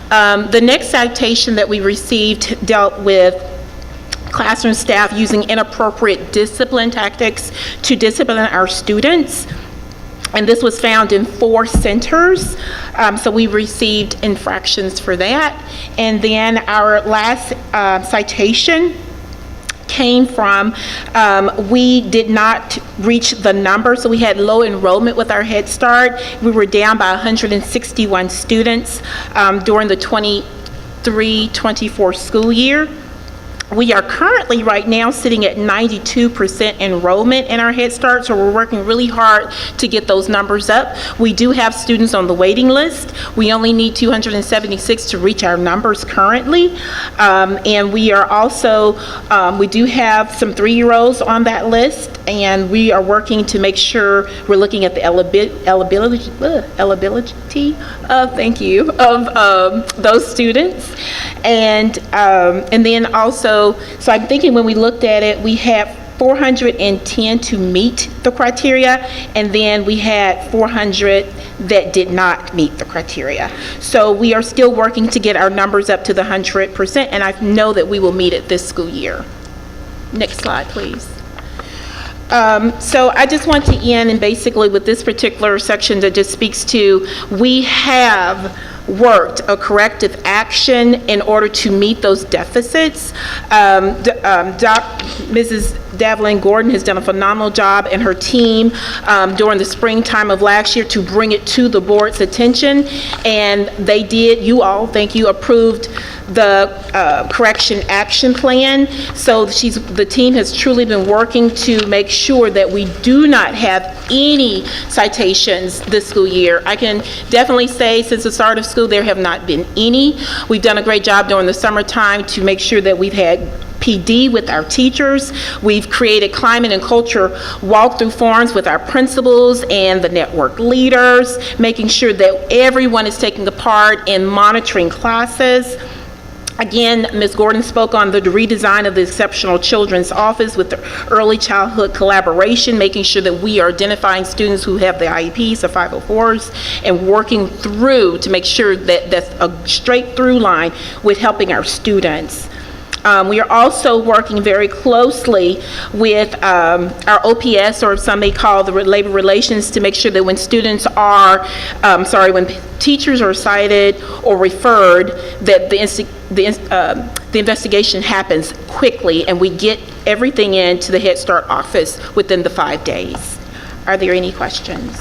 The next citation that we received dealt with classroom staff using inappropriate discipline tactics to discipline our students. And this was found in 4 centers. So we received infractions for that. And then our last citation came from, we did not reach the number, so we had low enrollment with our Head Start. We were down by 161 students during the 23-24 school year. We are currently right now sitting at 92% enrollment in our Head Start, so we're working really hard to get those numbers up. We do have students on the waiting list. We only need 276 to reach our numbers currently. And we are also, we do have some 3-year-olds on that list, and we are working to make sure we're looking at the eligibility of those students. And then also, so I'm thinking when we looked at it, we had 410 to meet the criteria, and then we had 400 that did not meet the criteria. So we are still working to get our numbers up to the 100%, and I know that we will meet it this school year. Next slide, please. So I just want to end, and basically with this particular section that just speaks to, we have worked a corrective action in order to meet those deficits. Mrs. Davlin Gordon has done a phenomenal job, and her team during the springtime of last year to bring it to the board's attention, and they did, you all, thank you, approved the correction action plan. So the team has truly been working to make sure that we do not have any citations this school year. I can definitely say since the start of school there have not been any. We've done a great job during the summertime to make sure that we've had PD with our teachers. We've created climate and culture walkthrough forums with our principals and the network leaders, making sure that everyone is taking a part in monitoring classes. Again, Ms. Gordon spoke on the redesign of the Exceptional Children's Office with the early childhood collaboration, making sure that we are identifying students who have the IEPs, the 504s, and working through to make sure that that's a straight through line with helping our students. We are also working very closely with our OPS, or some may call the labor relations, to make sure that when students are, when teachers are cited or referred, that the investigation happens quickly and we get everything into the Head Start office within the 5 days. Are there any questions?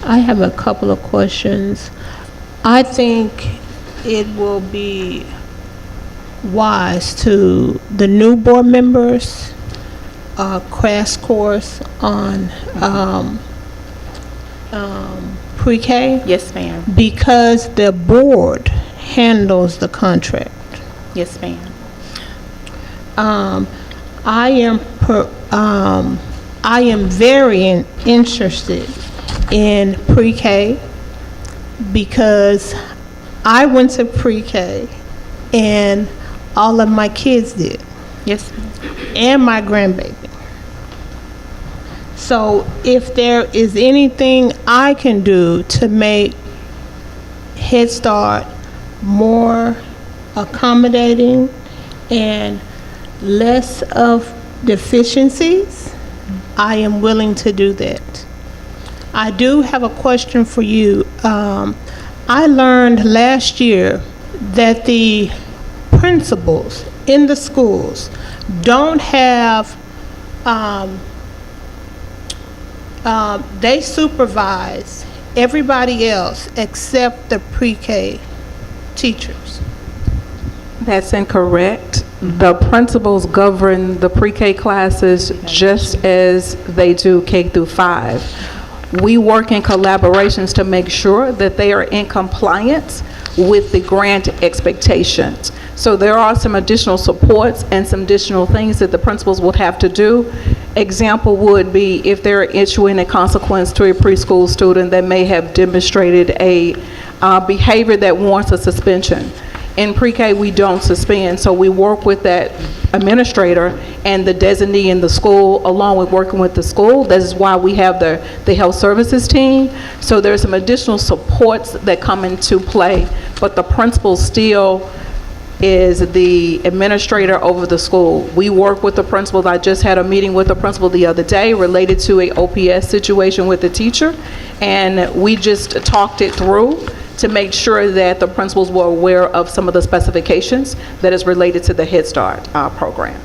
I have a couple of questions. I think it will be wise to the new board members, crash course on pre-K. Yes, ma'am. Because the board handles the contract. Yes, ma'am. I am very interested in pre-K because I went to pre-K and all of my kids did. Yes. And my grandbaby. So if there is anything I can do to make Head Start more accommodating and less of deficiencies, I am willing to do that. I do have a question for you. I learned last year that the principals in the schools don't have, they supervise everybody else except the pre-K teachers. That's incorrect. The principals govern the pre-K classes just as they do K through 5. We work in collaborations to make sure that they are in compliance with the grant expectations. So there are some additional supports and some additional things that the principals would have to do. Example would be if they're issuing a consequence to a preschool student that may have demonstrated a behavior that warrants a suspension. In pre-K, we don't suspend, so we work with that administrator and the designee in the school, along with working with the school. This is why we have the health services team. So there's some additional supports that come into play, but the principal still is the administrator over the school. We work with the principals. I just had a meeting with the principal the other day related to a OPS situation with the teacher, and we just talked it through to make sure that the principals were aware of some of the specifications that is related to the Head Start program.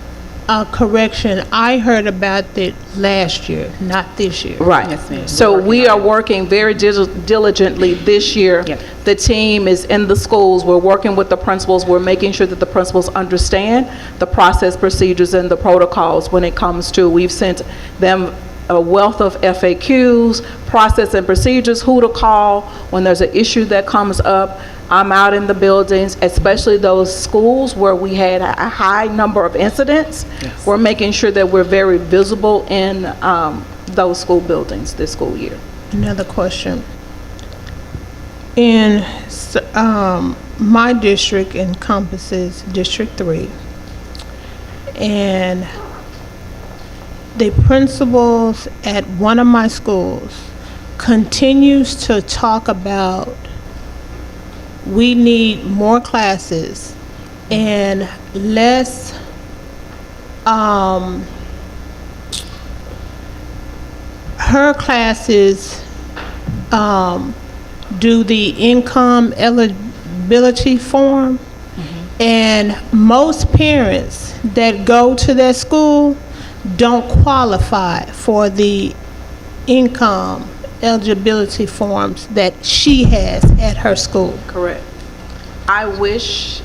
correction, I heard about it last year, not this year. Right. Yes, ma'am. So we are working very diligently this year. Yep. The team is in the schools. We're working with the principals. We're making sure that the principals understand the process, procedures, and the protocols when it comes to, we've sent them a wealth of FAQs, process and procedures, who to call when there's an issue that comes up. I'm out in the buildings, especially those schools where we had a high number of incidents. Yes. We're making sure that we're very visible in those school buildings this school year. Another question. In my district encompasses District 3, and the principals at one of my schools continues to talk about we need more classes and less her classes do the income eligibility form, and most parents that go to that school don't qualify for the income eligibility forms that she has at her school. Correct. I wish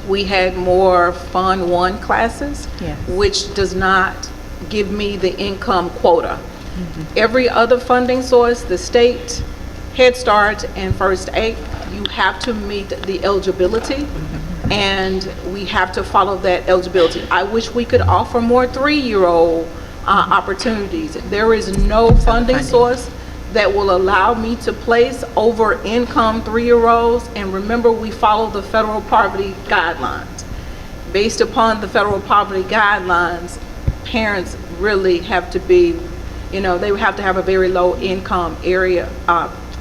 we had more Fund 1 classes, Yes. which does not give me the income quota. Every other funding source, the state, Head Start, and First Aid, you have to meet the eligibility, and we have to follow that eligibility. I wish we could offer more 3-year-old opportunities. There is no funding source that will allow me to place over income 3-year-olds, and remember, we follow the federal poverty guidelines. Based upon the federal poverty guidelines, parents really have to be, they would have to have a very low income area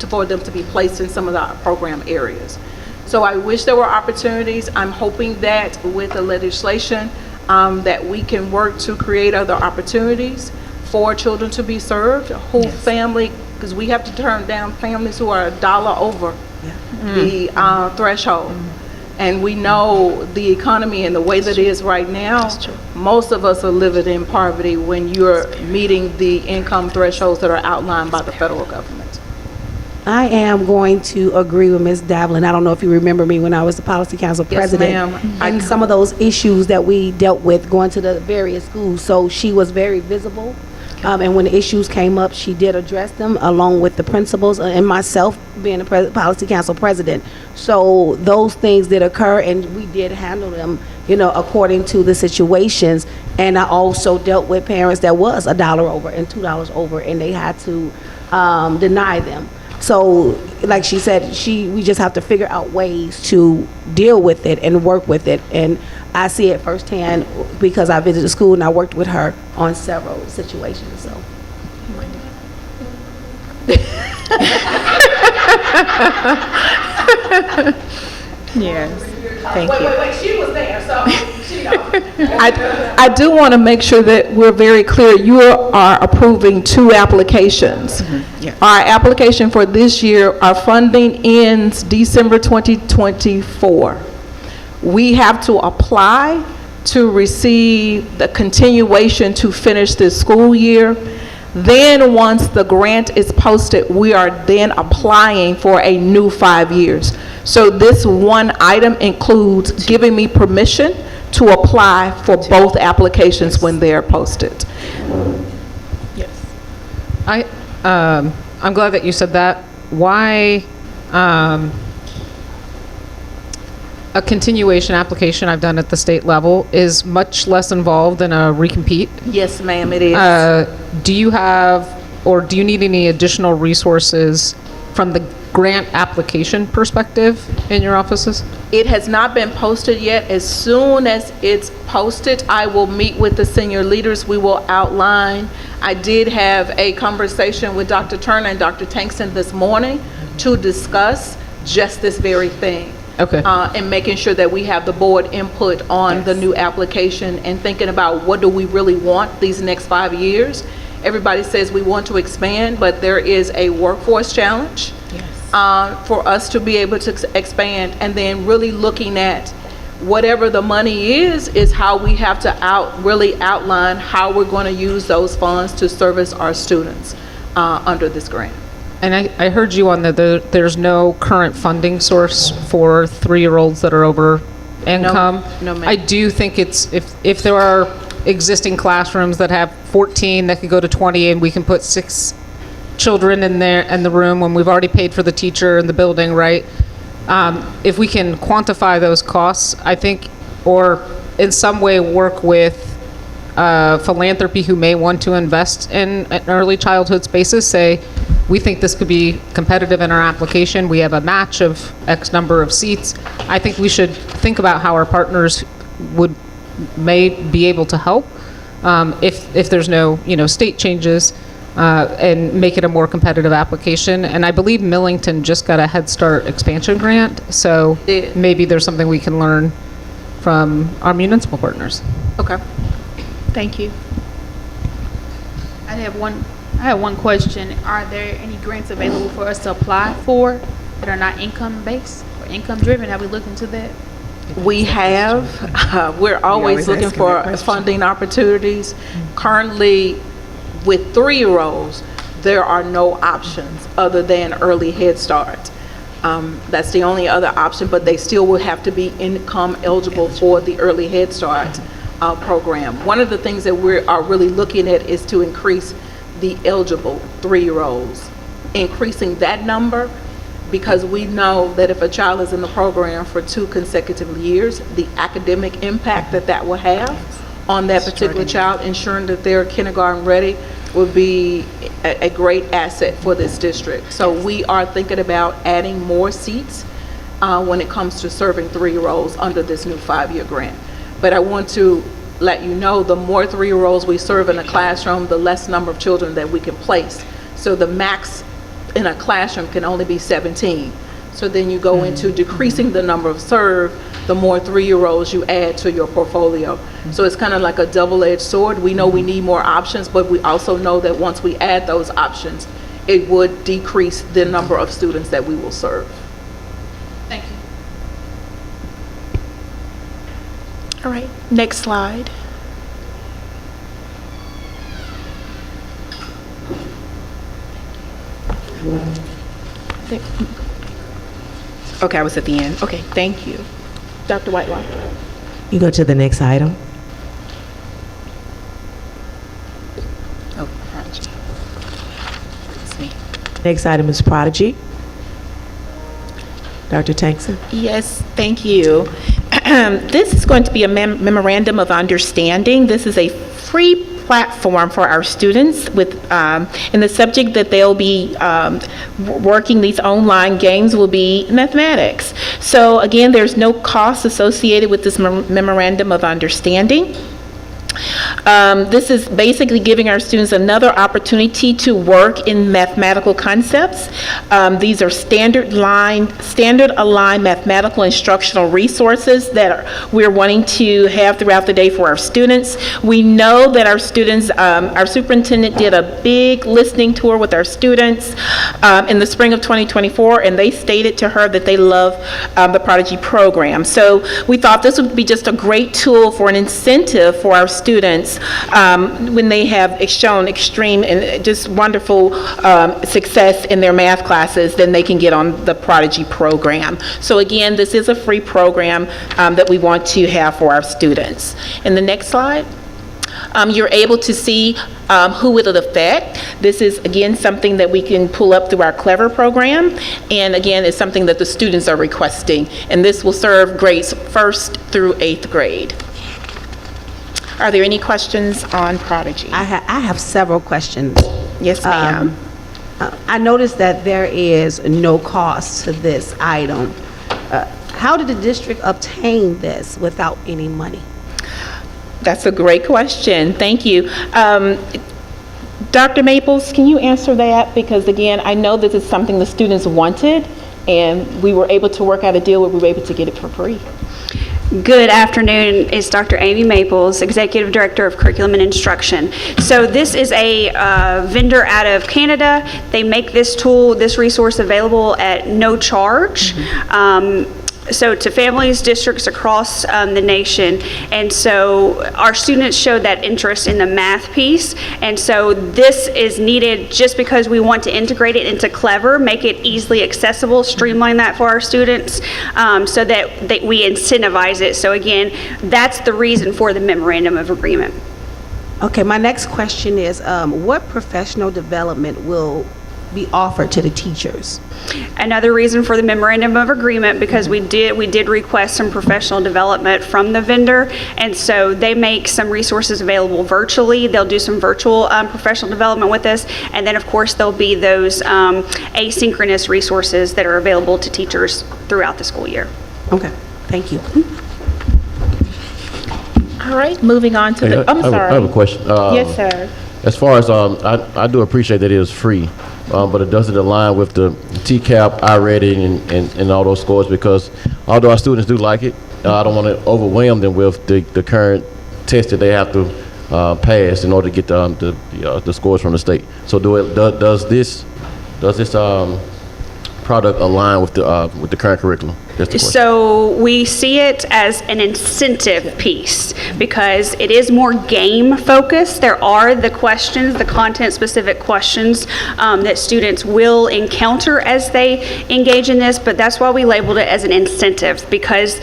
for them to be placed in some of the program areas. So I wish there were opportunities. I'm hoping that with the legislation that we can work to create other opportunities for children to be served, whole family, because we have to turn down families who are $1 over the threshold. And we know the economy and the way that it is right now, most of us are living in poverty when you're meeting the income thresholds that are outlined by the federal government. I am going to agree with Ms. Davlin. I don't know if you remember me when I was the Policy Council President. ma'am. And some of those issues that we dealt with going to the various schools. So she was very visible. And when the issues came up, she did address them along with the principals and myself being the Policy Council President. So those things did occur, and we did handle them, according to the situations. And I also dealt with parents that was $1 over and $2 over, and they had to deny them. So, like she said, we just have to figure out ways to deal with it and work with it. And I see it firsthand because I visited the school and I worked with her on several situations. So. Yes. Thank you. She was there, so she knows. I do want to make sure that we're very clear. You are approving 2 applications. Yeah. Our application for this year, our funding ends December 2024. We have to apply to receive the continuation to finish this school year. Then once the grant is posted, we are then applying for a new 5 years. So this one item includes giving me permission to apply for both applications when they're posted. Yes. I'm glad that you said that. Why a continuation application I've done at the state level is much less involved than a recompete. Yes, ma'am, it is. Do you have, or do you need any additional resources from the grant application perspective in your offices? It has not been posted yet. As soon as it's posted, I will meet with the senior leaders. We will outline. I did have a conversation with Dr. Turner and Dr. Tankson this morning to discuss just this very thing. Okay. And making sure that we have the board input on the new application and thinking about what do we really want these next 5 years. Everybody says we want to expand, but there is a workforce challenge for us to be able to expand, and then really looking at Whatever the money is how we have to really outline how we're going to use those funds to service our students under this grant. And I heard you on there's no current funding source for 3-year-olds that are over income. No, ma'am. I do think it's, if there are existing classrooms that have 14 that could go to 20 and we can put 6 children in there in the room when we've already paid for the teacher and the building, right? If we can quantify those costs, I think, or in some way work with philanthropy who may want to invest in an early childhood spaces, say, we think this could be competitive in our application, we have a match of X number of seats. I think we should think about how our partners may be able to help if there's no, state changes, and make it a more competitive application. And I believe Millington just got a Head Start expansion grant, so maybe there's something we can learn from our municipal partners. Okay. Thank you. I have one question. Are there any grants available for us to apply for that are not income-based or income-driven? Have we looked into that? We have. We're always looking for funding opportunities. Currently, with 3-year-olds, there are no options other than early Head Start. That's the only other option, but they still will have to be income eligible for the early Head Start program. One of the things that we are really looking at is to increase the eligible 3-year-olds, increasing that number, because we know that if a child is in the program for 2 consecutive years, the academic impact that will have on that particular child, ensuring that they're kindergarten ready, would be a great asset for this district. So we are thinking about adding more seats when it comes to serving 3-year-olds under this new 5-year grant. But I want to let you know, the more 3-year-olds we serve in a classroom, the less number of children that we can place. So the max in a classroom can only be 17. So then you go into decreasing the number of served, the more 3-year-olds you add to your portfolio. So it's kind of like a double-edged sword. We know we need more options, but we also know that once we add those options, it would decrease the number of students that we will serve. Thank you. All right, next slide. Okay, I was at the end. Okay, thank you. Dr. Whitelaw. You go to the next item. Oh, Prodigy. It's me. Next item is Prodigy. Dr. Tankson. Yes, thank you. This is going to be a memorandum of understanding. This is a free platform for our students with, and the subject that they'll be working these online games will be mathematics. So again, there's no cost associated with this memorandum of understanding. This is basically giving our students another opportunity to work in mathematical concepts. These are standard aligned mathematical instructional resources that we're wanting to have throughout the day for our students. We know that our students, our superintendent did a big listening tour with our students in the spring of 2024, and they stated to her that they love the Prodigy program. So we thought this would be just a great tool for an incentive for our students when they have shown extreme and just wonderful success in their math classes, then they can get on the Prodigy program. So again, this is a free program that we want to have for our students. In the next slide, you're able to see who it'll affect. This is, again, something that we can pull up through our Clever program. And again, it's something that the students are requesting. And this will serve grades 1st through 8th grade. Are there any questions on Prodigy? I have several questions. Yes, ma'am. I noticed that there is no cost to this item. How did the district obtain this without any money? That's a great question. Thank you. Dr. Maples, can you answer that? Because again, I know this is something the students wanted, and we were able to work out a deal where we were able to get it for free. Good afternoon. It's Dr. Amy Maples, Executive Director of Curriculum and Instruction. So this is a vendor out of Canada. They make this tool, this resource available at no charge. to families, districts across the nation. And so our students showed that interest in the math piece. And so this is needed just because we want to integrate it into Clever, make it easily accessible, streamline that for our students, so that we incentivize it. So again, that's the reason for the memorandum of agreement. Okay, my next question is, what professional development will be offered to the teachers? Another reason for the memorandum of agreement, because we did request some professional development from the vendor, and so they make some resources available virtually. They'll do some virtual professional development with us, and then of course there'll be those asynchronous resources that are available to teachers throughout the school year. Okay, thank you. All right, moving on to the, I'm sorry. I have a question. Yes, sir. As far as, I do appreciate that it is free, but it doesn't align with the TCAP, iReady, and all those scores, because although our students do like it, I don't want to overwhelm them with the current test that they have to pass in order to get the scores from the state. So does this product align with the current curriculum? That's the question. So we see it as an incentive piece because it is more game focused. There are the questions, the content specific questions that students will encounter as they engage in this, but that's why we labeled it as an incentive, because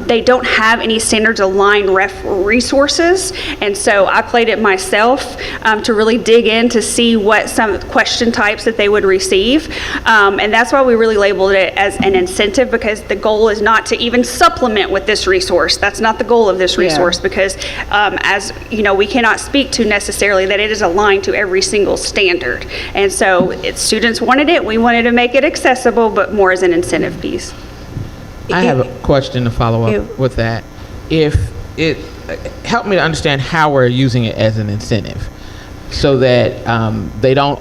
they don't have any standards aligned resources. And so I played it myself to really dig in to see what some question types that they would receive. And that's why we really labeled it as an incentive, because the goal is not to even supplement with this resource. That's not the goal of this resource, because as you know, we cannot speak to necessarily that it is aligned to every single standard. And so students wanted it, we wanted to make it accessible, but more as an incentive piece. I have a question to follow up with that. If it help me to understand how we're using it as an incentive, so that they don't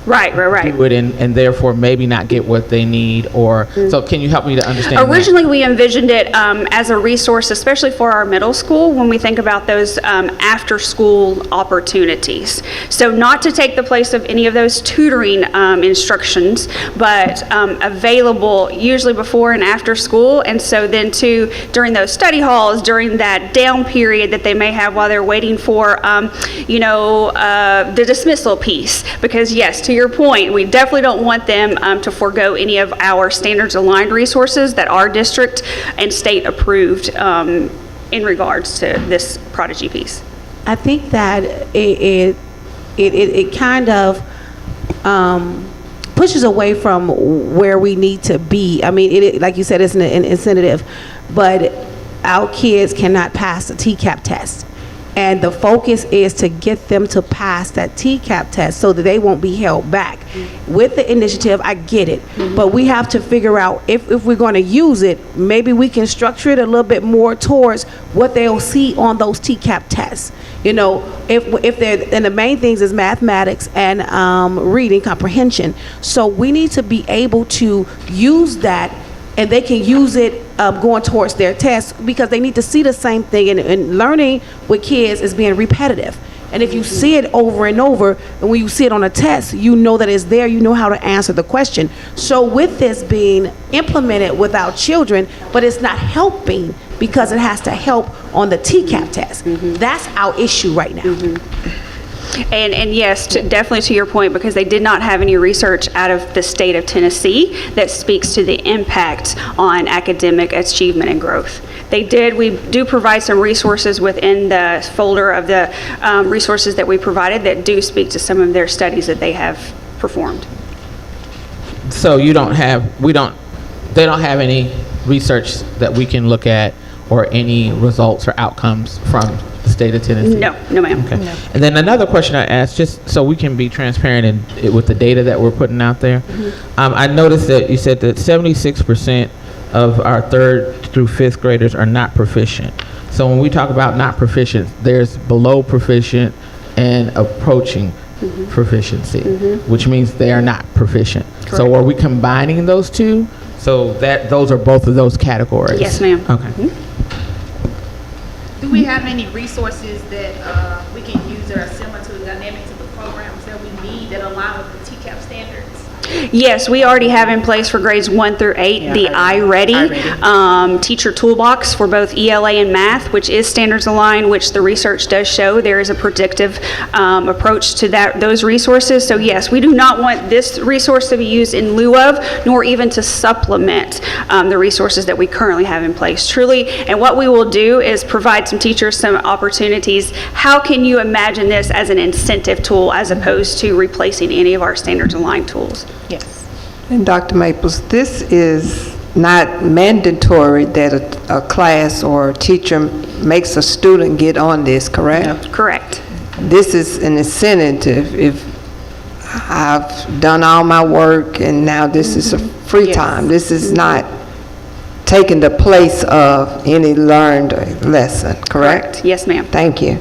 Right. do it and therefore maybe not get what they need, or so can you help me to understand Originally we envisioned it as a resource, especially for our middle school, when we think about those after school opportunities. So not to take the place of any of those tutoring instructions, but available usually before and after school. And so then too, during those study halls, during that down period that they may have while they're waiting for the dismissal piece. Because yes, to your point, we definitely don't want them to forego any of our standards aligned resources that are district and state approved in regards to this Prodigy piece. I think that it kind of pushes away from where we need to be. I mean, it like you said, it's an incentive, but our kids cannot pass the TCAP test. And the focus is to get them to pass that TCAP test so that they won't be held back. With the initiative, I get it, but we have to figure out if we're going to use it, maybe we can structure it a little bit more towards what they'll see on those TCAP tests. You know, if they're, and the main things is mathematics and reading comprehension. So we need to be able to use that, and they can use it going towards their tests, because they need to see the same thing, and learning with kids is being repetitive. And if you see it over and over, and when you see it on a test, you know that it's there, you know how to answer the question. So with this being implemented with our children, but it's not helping because it has to help on the TCAP test. That's our issue right now. And yes, definitely to your point, because they did not have any research out of the state of Tennessee that speaks to the impact on academic achievement and growth. We do provide some resources within the folder of the resources that we provided that do speak to some of their studies that they have performed. So they don't have any research that we can look at, or any results or outcomes from the state of Tennessee? No, ma'am. Okay. No. And then another question I asked, just so we can be transparent with the data that we're putting out there. I noticed that you said that 76% of our 3rd through 5th graders are not proficient. So when we talk about not proficient, there's below proficient and approaching proficiency, which means they are not proficient. Correct. So are we combining those two? So that those are both of those categories? Yes, ma'am. Okay. Do we have any resources that we can use that are similar to the dynamics of the programs that we need that align with the TCAP standards? Yes, we already have in place for grades 1 through 8, the iReady teacher toolbox for both ELA and math, which is standards aligned, which the research does show there is a predictive approach to those resources. So yes, we do not want this resource to be used in lieu of, nor even to supplement the resources that we currently have in place, truly. And what we will do is provide some teachers some opportunities. How can you imagine this as an incentive tool as opposed to replacing any of our standards aligned tools? Yes. And Dr. Maples, this is not mandatory that a class or a teacher makes a student get on this, correct? Correct. This is an incentive. If I've done all my work and now this is a free time, this is not taking the place of any learned lesson, correct? Yes, ma'am. Thank you.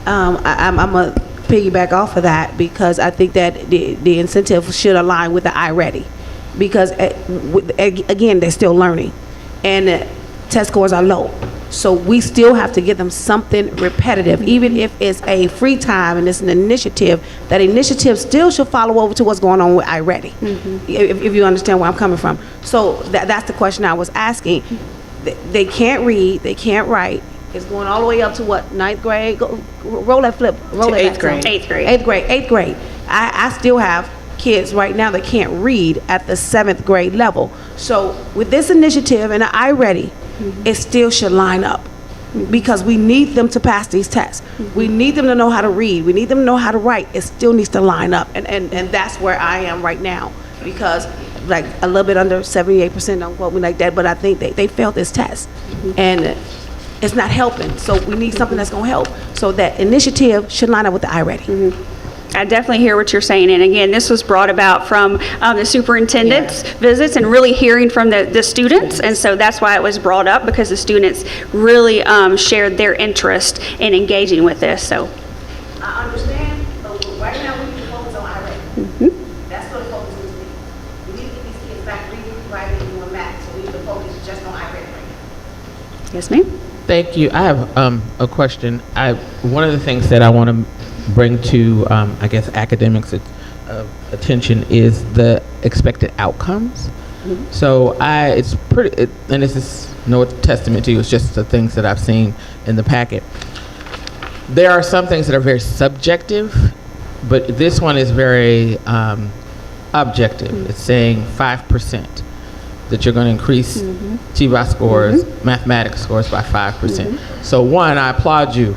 I'm going to piggyback off of that because I think that the incentive should align with the iReady because, again, they're still learning and test scores are low. So we still have to give them something repetitive, even if it's a free time and it's an initiative. That initiative still should follow over to what's going on with iReady, if you understand where I'm coming from. So that's the question I was asking. They can't read, they can't write. It's going all the way up to what, 9th grade? Roll that flip. Roll that 8th grade. 8th grade. I still have kids right now that can't read at the 7th grade level. So with this initiative and the iReady, it still should line up because we need them to pass these tests. We need them to know how to read. We need them to know how to write. It still needs to line up. And that's where I am right now because like a little bit under 78%, don't quote me like that, but I think they failed this test. And it's not helping. So we need something that's going to help. So that initiative should line up with the iReady. I definitely hear what you're saying. And again, this was brought about from the superintendent's visits and really hearing from the students. And so that's why it was brought up because the students really shared their interest in engaging with this. So I understand, but right now we need to focus on iReady. That's what the focus needs to be. We need to get these kids back reading, writing, and doing math. So we need to focus just on iReady right now. yes, ma'am. Thank you. I have a question. One of the things that I want to bring to, I guess, academics' attention is the expected outcomes. So it's pretty, and this is no testament to you, it's just the things that I've seen in the packet. There are some things that are very subjective, but this one is very objective. It's saying 5%. That you're going to increase TVOS scores, mathematics scores by 5%. So one, I applaud you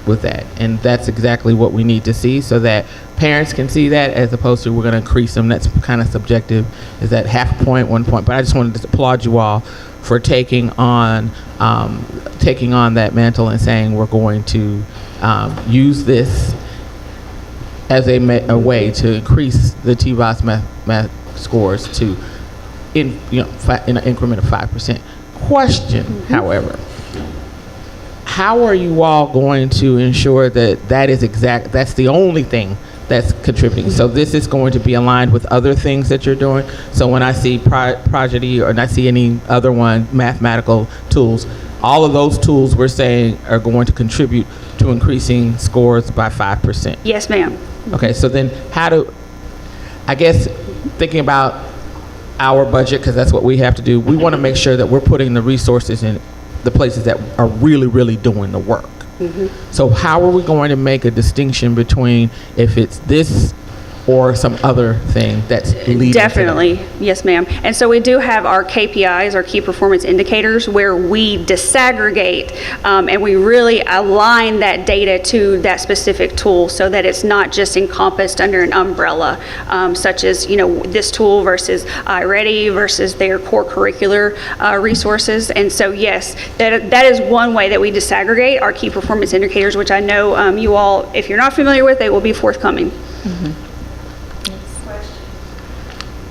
with that. And that's exactly what we need to see so that parents can see that as opposed to we're going to increase them. That's kind of subjective. Is that half a point, 1 point? But I just wanted to applaud you all for taking on that mantle and saying we're going to use this as a way to increase the TVOS math scores to in an increment of 5%. Question, however, how are you all going to ensure that that's the only thing that's contributing? So this is going to be aligned with other things that you're doing. So when I see Prodigy or I see any other one, mathematical tools, all of those tools we're saying are going to contribute to increasing scores by 5%. Yes, ma'am. Okay, so then I guess thinking about our budget, because that's what we have to do, we want to make sure that we're putting the resources in the places that are really, really doing the work. So how are we going to make a distinction between if it's this or some other thing that's leading Definitely, to that? yes, ma'am. And so we do have our KPIs, our key performance indicators, where we disaggregate and we really align that data to that specific tool so that it's not just encompassed under an umbrella, such as this tool versus iReady versus their core curricular resources. And so yes, that is one way that we disaggregate our key performance indicators, which I know you all, if you're not familiar with, they will be forthcoming.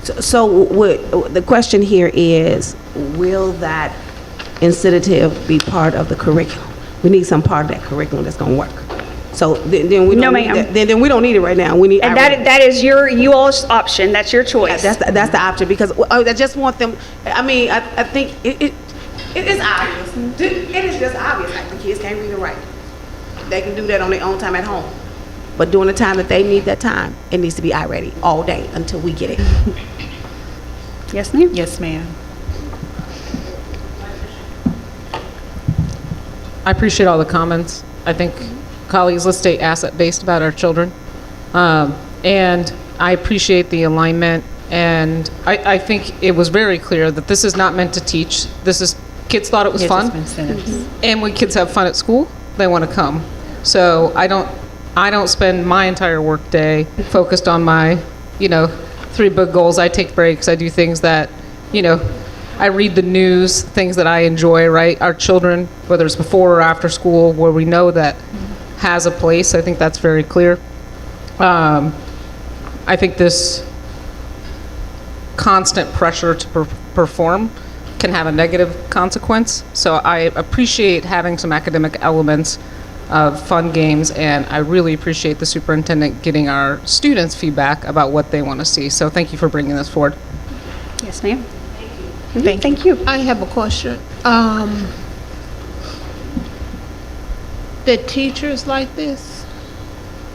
So the question here is, will that incentive be part of the curriculum? We need some part of that curriculum that's going to work. So then we don't need that. Then we don't need it right now. We need. And that is you all's option. That's your choice. That's the option because I just want them. I mean, I think it is obvious. It is just obvious. Like the kids can't read and write. They can do that on their own time at home. But during the time that they need that time, it needs to be iReady all day until we get it. Yes, ma'am? Yes, ma'am. I appreciate all the comments. I think, colleagues, let's stay asset-based about our children. And I appreciate the alignment, and I think it was very clear that this is not meant to teach. This is, kids thought it was fun. And when kids have fun at school, they want to come. So I don't spend my entire work day focused on my, 3 big goals. I take breaks. I do things that, I read the news, things that I enjoy, right? Our children, whether it's before or after school, where we know that has a place. I think that's very clear. I think this constant pressure to perform can have a negative consequence. So I appreciate having some academic elements of fun games, and I really appreciate the superintendent getting our students' feedback about what they want to see. So thank you for bringing this forward. Yes, ma'am. Thank you. I have a question. The teachers like this?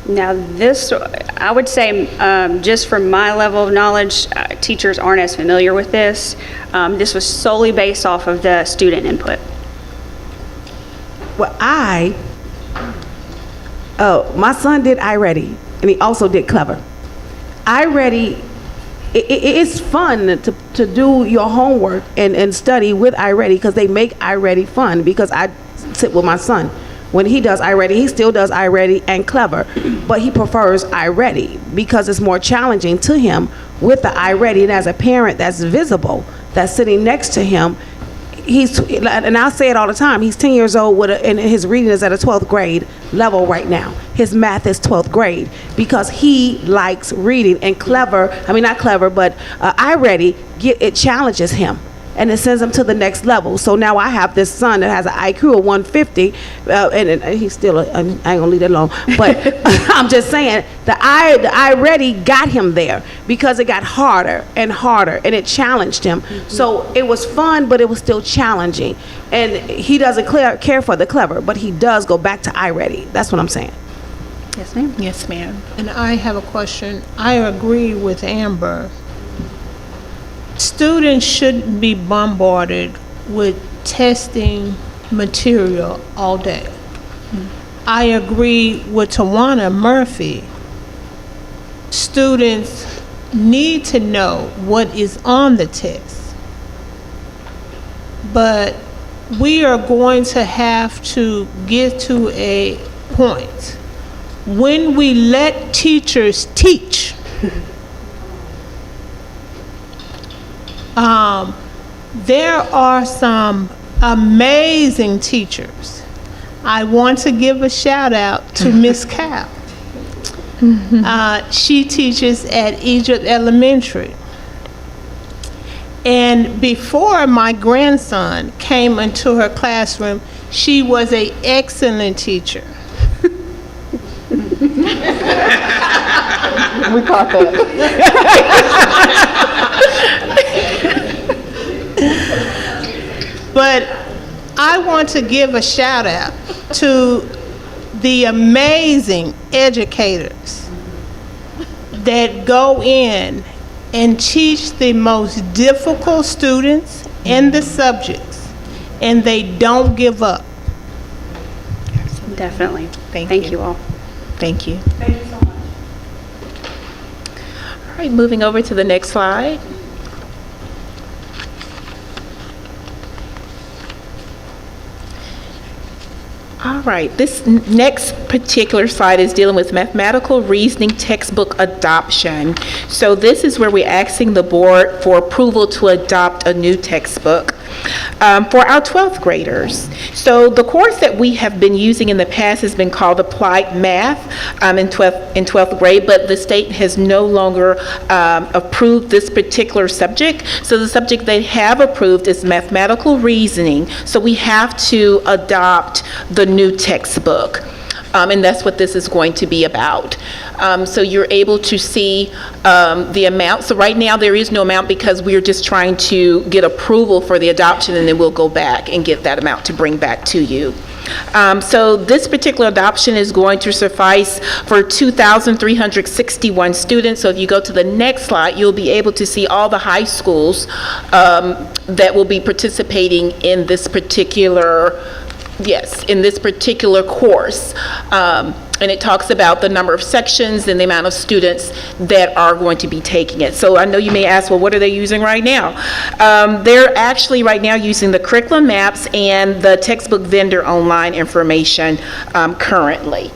Now, this, I would say, just from my level of knowledge, teachers aren't as familiar with this. This was solely based off of the student input. Well, my son did iReady, and he also did Clever. iReady, it's fun to do your homework and study with iReady, because they make iReady fun, because I sit with my son. When he does iReady, he still does iReady and Clever, but he prefers iReady because it's more challenging to him with the iReady. And as a parent that's visible, that's sitting next to him, and I'll say it all the time, he's 10 years old and his reading is at a 12th grade level right now. His math is 12th grade because he likes reading, and iReady, it challenges him. And it sends him to the next level. So now I have this son that has an IQ of 150, and he's still, I ain't gonna leave that alone. But I'm just saying, the iReady got him there because it got harder and harder, and it challenged him. So it was fun, but it was still challenging. And he doesn't care for the Clever, but he does go back to iReady. That's what I'm saying. Yes, ma'am. Yes, ma'am. And I have a question. I agree with Amber. Students shouldn't be bombarded with testing material all day. I agree with Tawana Murphy. Students need to know what is on the test. But we are going to have to get to a point when we let teachers teach. There are some amazing teachers. I want to give a shout out to Miss Cal. She teaches at Egypt Elementary. And before my grandson came into her classroom, she was an excellent teacher. We caught that. But I want to give a shout out to the amazing educators that go in and teach the most difficult students in the subjects, and they don't give up. Definitely. Thank you all. Thank you. Thank you so much. All right, moving over to the next slide. All right, this next particular slide is dealing with mathematical reasoning textbook adoption. So this is where we're asking the board for approval to adopt a new textbook for our 12th graders. So the course that we have been using in the past has been called Applied Math in 12th grade, but the state has no longer approved this particular subject. So the subject they have approved is mathematical reasoning. So we have to adopt the new textbook. And that's what this is going to be about. So you're able to see the amount. So right now there is no amount because we're just trying to get approval for the adoption, and then we'll go back and get that amount to bring back to you. So this particular adoption is going to suffice for 2,361 students. So if you go to the next slide, you'll be able to see all the high schools that will be participating in this particular, in this particular course. And it talks about the number of sections and the amount of students that are going to be taking it. So I know you may ask, well, what are they using right now? They're actually right now using the curriculum maps and the textbook vendor online information currently.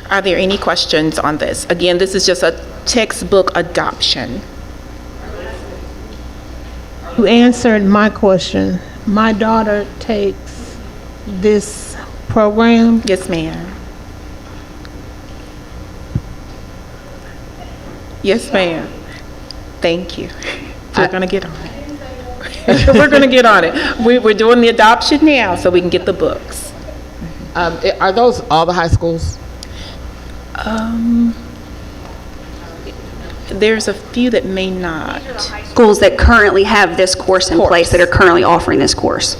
Are there any questions on this? Again, this is just a textbook adoption. You answered my question. My daughter takes this program. Yes, ma'am. Yes, ma'am. Thank you. We're going to get on it. We're going to get on it. We're doing the adoption now so we can get the books. Are those all the high schools? There's a few that may not. Schools that currently have this course in place that are currently offering this course.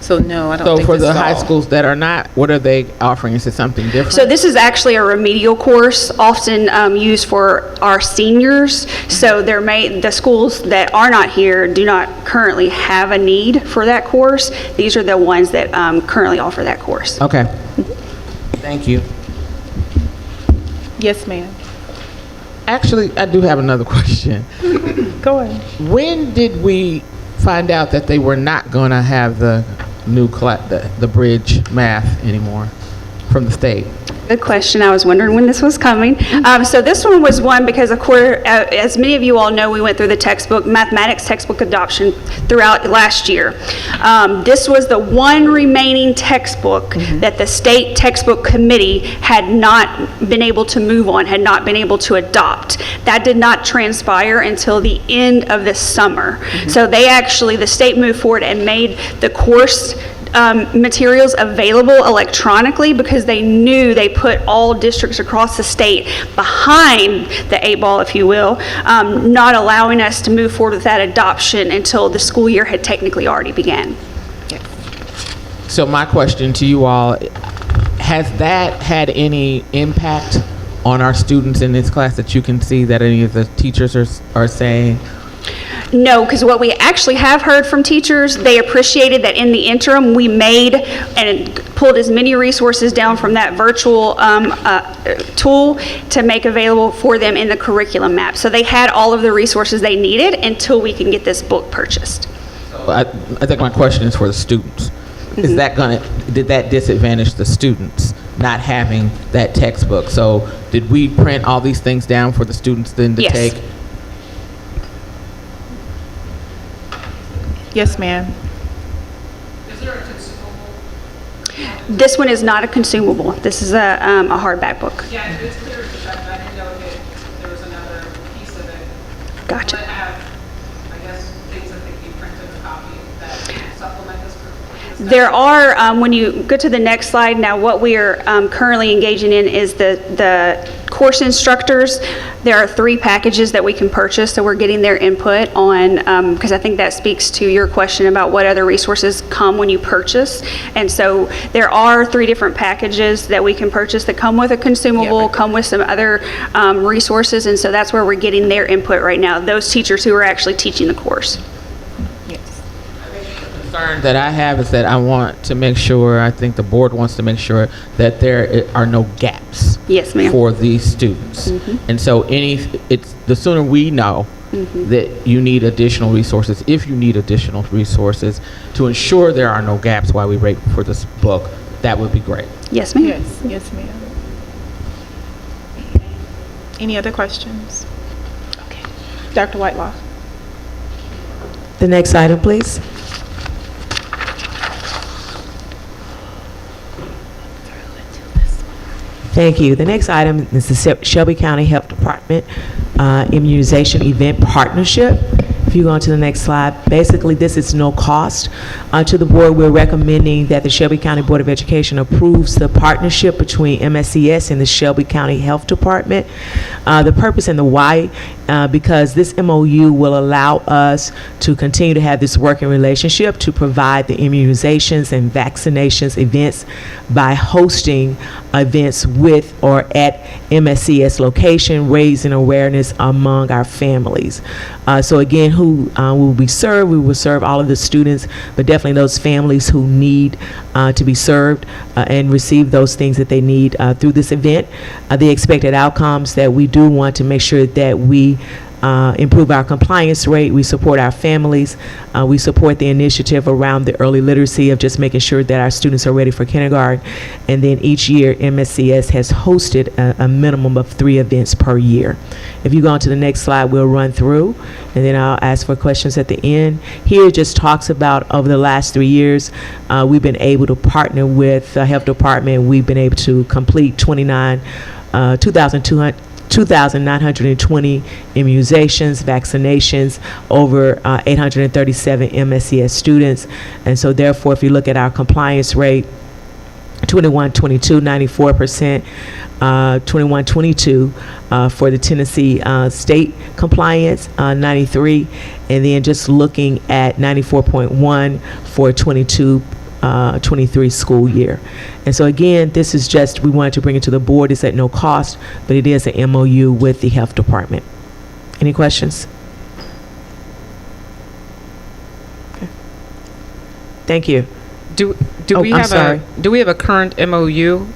So no, I don't So think for this the is high all. schools that are not, what are they offering? Is it something different? So this is actually a remedial course, often used for our seniors. So the schools that are not here do not currently have a need for that course. These are the ones that currently offer that course. Okay. Thank you. Yes, ma'am. Actually, I do have another question. Go ahead. When did we find out that they were not going to have the new the bridge math anymore from the state? Good question. I was wondering when this was coming. So this one was one because, of course, as many of you all know, we went through the mathematics textbook adoption throughout last year. This was the one remaining textbook that the state textbook committee had not been able to move on, had not been able to adopt. That did not transpire until the end of the summer. So the state moved forward and made the course materials available electronically because they knew they put all districts across the state behind the 8-ball, if you will, not allowing us to move forward with that adoption until the school year had technically already began. So my question to you all, has that had any impact on our students in this class that you can see that any of the teachers are saying? No, because what we actually have heard from teachers, they appreciated that in the interim, we made and pulled as many resources down from that virtual tool to make available for them in the curriculum map. So they had all of the resources they needed until we can get this book purchased. I think my question is for the students. Is that did that disadvantage the students not having that textbook? So did we print all these things down for the students then to take? Yes, ma'am. Is there a consumable? This one is not a consumable. This is a hardback book. Yeah, it's clear, but I didn't know if there was another piece of it. Gotcha. Will it have, I guess, things that could be printed a copy that supplement this? There are, when you go to the next slide, now what we are currently engaging in is the course instructors. There are 3 packages that we can purchase, so we're getting their input on, because I think that speaks to your question about what other resources come when you purchase. And so there are 3 different packages that we can purchase that come with a consumable, come with some other resources, and so that's where we're getting their input right now, those teachers who are actually teaching the course. Concern that I have is that I want to make sure, I think the board wants to make sure that there are no gaps. Yes, ma'am. For these students. And so it's the sooner we know that you need additional resources, if you need additional resources to ensure there are no gaps while we wait for this book, that would be great. Yes, ma'am. Yes, ma'am. Any other questions? Okay. Dr. Whitelaw. The next item, please. Thank you. The next item is the Shelby County Health Department Immunization Event Partnership. If you go on to the next slide, basically this is no cost to the board. We're recommending that the Shelby County Board of Education approves the partnership between MSCS and the Shelby County Health Department. The purpose and the why, because this MOU will allow us to continue to have this working relationship to provide the immunizations and vaccinations events by hosting events with or at MSCS location, raising awareness among our families. So again, who will we serve? We will serve all of the students, but definitely those families who need to be served and receive those things that they need through this event. The expected outcomes that we do want to make sure that we improve our compliance rate. We support our families. We support the initiative around the early literacy of just making sure that our students are ready for kindergarten. And then each year, MSCS has hosted a minimum of 3 events per year. If you go on to the next slide, we'll run through, and then I'll ask for questions at the end. Here it just talks about over the last 3 years, we've been able to partner with the health department. We've been able to complete 2,920 immunizations, vaccinations, over 837 MSCS students. And so therefore, if you look at our compliance rate, 21-22, 94%, 21-22 for the Tennessee state compliance, 93, and then just looking at 94.1 for 22-23 school year. And so again, this is just, we wanted to bring it to the board. It's at no cost, but it is an MOU with the health department. Any questions? Okay. Thank you. Do we have a current MOU?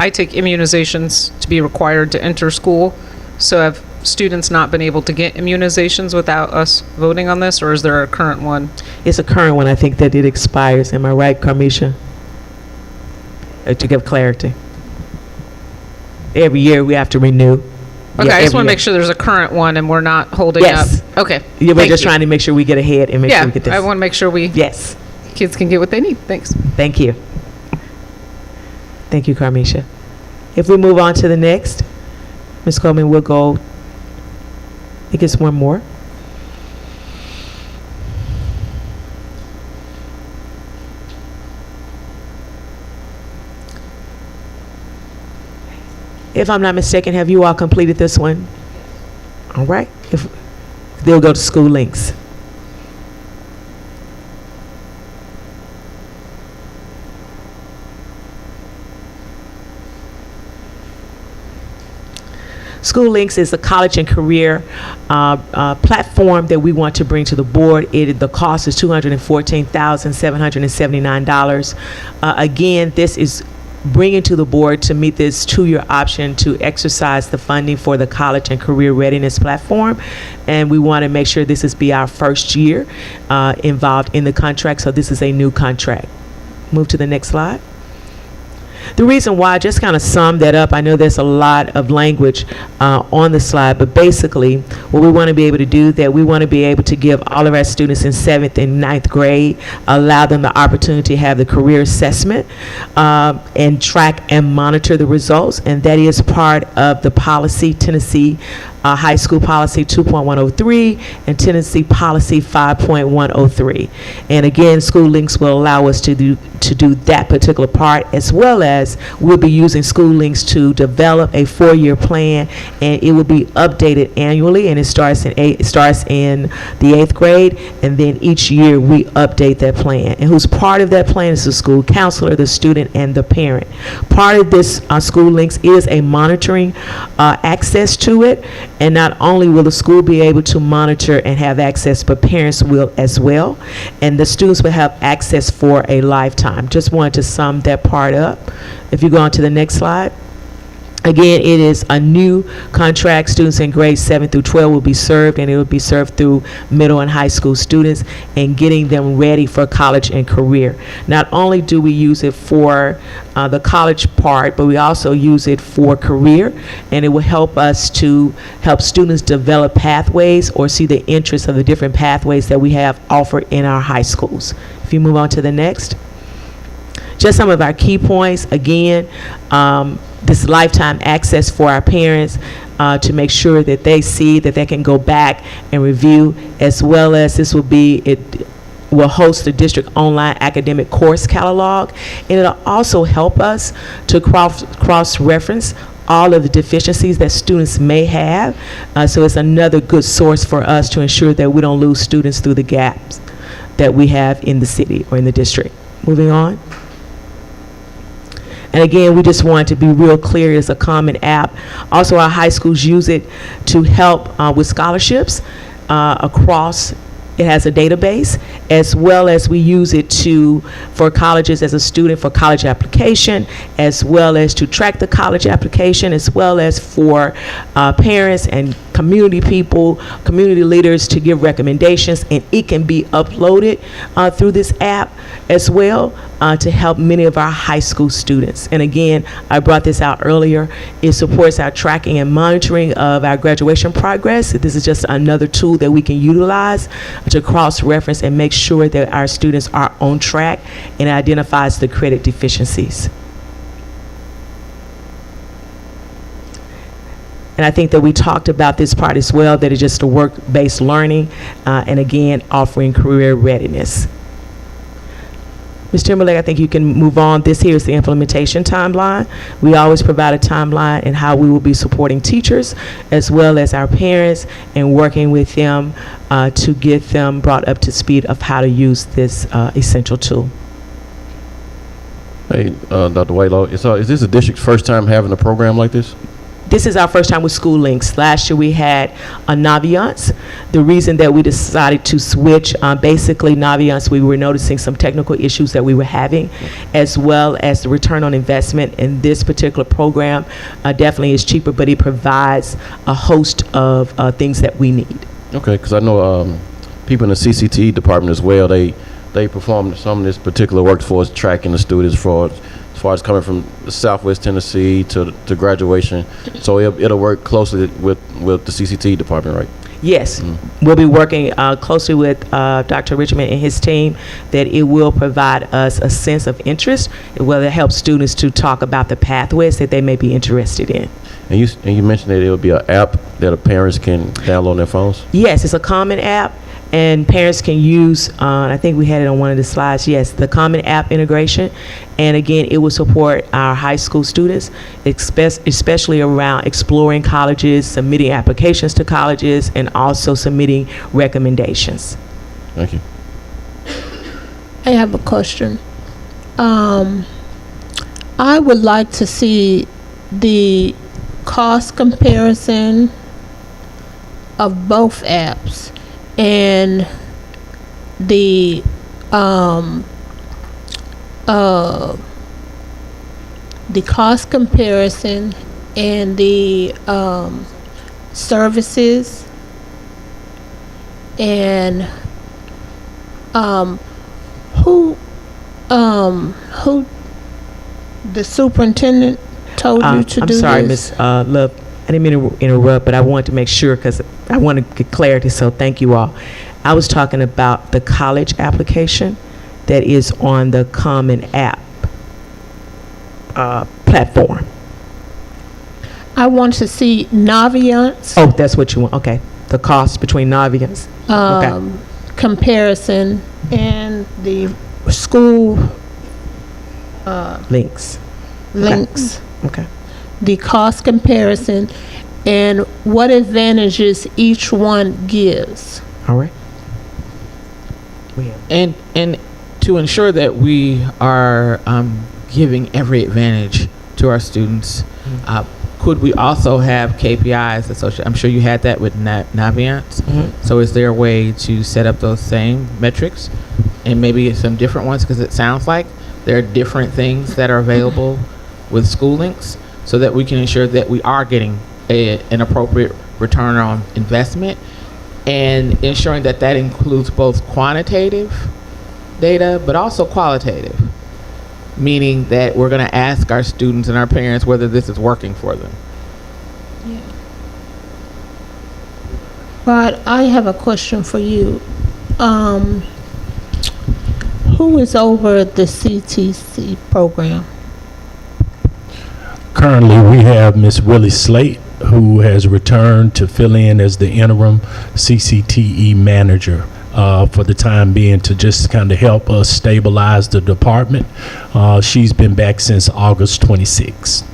I take immunizations to be required to enter school. So have students not been able to get immunizations without us voting on this, or is there a current one? It's a current one. I think that it expires. Am I right, Carmisha? To give clarity. Every year we have to renew. Okay, I just want to make sure there's a current one and we're not holding up. Okay. Yeah, we're just trying to make sure we get ahead and make sure we get this. I want to make sure kids can get what they need. Thanks. Thank you. Thank you, Carmisha. If we move on to the next, Ms. Coleman, we'll go, I think it's one more. If I'm not mistaken, have you all completed this one? All right. If they'll go to school links. School Links is a college and career platform that we want to bring to the board. The cost is $214,779. Again, this is bringing to the board to meet this 2-year option to exercise the funding for the college and career readiness platform. And we want to make sure this is be our first year involved in the contract. So this is a new contract. Move to the next slide. The reason why, I just kind of sum that up, I know there's a lot of language on the slide, but basically what we want to be able to do, that we want to be able to give all of our students in 7th and 9th grade, allow them the opportunity to have the career assessment and track and monitor the results, and that is part of the policy, Tennessee High School Policy 2.103 and Tennessee Policy 5.103. And again, School Links will allow us to do that particular part, as well as we'll be using School Links to develop a 4-year plan, and it will be updated annually, and it starts in the 8th grade, and then each year we update that plan. And who's part of that plan is the school counselor, the student, and the parent. Part of this School Links is a monitoring access to it. And not only will the school be able to monitor and have access, but parents will as well. And the students will have access for a lifetime. Just wanted to sum that part up. If you go on to the next slide. Again, it is a new contract. Students in grades 7 through 12 will be served, and it will be served through middle and high school students and getting them ready for college and career. Not only do we use it for the college part, but we also use it for career, and it will help us to help students develop pathways or see the interests of the different pathways that we have offered in our high schools. If you move on to the next. Just some of our key points. Again, this lifetime access for our parents. to make sure that they see that they can go back and review, as well as this will be, it will host the district online academic course catalog, and it'll also help us to cross-reference all of the deficiencies that students may have. So it's another good source for us to ensure that we don't lose students through the gaps that we have in the city or in the district. Moving on. And again, we just want to be real clear, it's a common app. Also, our high schools use it to help with scholarships across. It has a database, as well as we use it for colleges as a student for college application, as well as to track the college application, as well as for parents and community people, community leaders to give recommendations, and it can be uploaded through this app as well to help many of our high school students. And again, I brought this out earlier, it supports our tracking and monitoring of our graduation progress. This is just another tool that we can utilize to cross-reference and make sure that our students are on track, and identifies the credit deficiencies. And I think that we talked about this part as well, that it's just a work-based learning, and again, offering career readiness. Ms. Timberlake, I think you can move on. This here is the implementation timeline. We always provide a timeline and how we will be supporting teachers as well as our parents, and working with them to get them brought up to speed of how to use this essential tool. Hey, Dr. Whitelaw, is this the district's first time having a program like this? This is our first time with School Links. Last year we had a Naviance. The reason that we decided to switch, basically Naviance, we were noticing some technical issues that we were having, as well as the return on investment in this particular program definitely is cheaper, but it provides a host of things that we need. Okay, because I know people in the CCTE department as well, they perform some of this particular work for us, tracking the students as far as coming from Southwest Tennessee to graduation. So it'll work closely with the CCTE department, right? Yes, we'll be working closely with Dr. Richmond and his team, that it will provide us a sense of interest. It will help students to talk about the pathways that they may be interested in. And you mentioned that it will be an app that parents can download on their phones? Yes, it's a common app, and parents can use, I think we had it on one of the slides, yes, the common app integration. And again, it will support our high school students, especially around exploring colleges, submitting applications to colleges, and also submitting recommendations. Thank you. I have a question. I would like to see the cost comparison of both apps, and the cost comparison and the services, and who the superintendent told you to do this? I'm sorry, Ms. Love. I didn't mean to interrupt, but I wanted to make sure, because I want to get clarity, so thank you all. I was talking about the college application that is on the Common App platform. I want to see Naviance. Oh, that's what you want, okay. The cost between Naviance. Okay. Comparison, and the school Links. Okay. The cost comparison, and what advantages each one gives. All right. And to ensure that we are giving every advantage to our students, could we also have KPIs associated? I'm sure you had that with Naviance. So is there a way to set up those same metrics, and maybe some different ones, because it sounds like there are different things that are available with School Links, so that we can ensure that we are getting an appropriate return on investment, and ensuring that that includes both quantitative data but also qualitative, meaning that we're going to ask our students and our parents whether this is working for them. But I have a question for you. Who is over the CTC program? Currently, we have Ms. Willie Slate, who has returned to fill in as the interim CCTE manager for the time being, to just kind of help us stabilize the department. She's been back since August 26.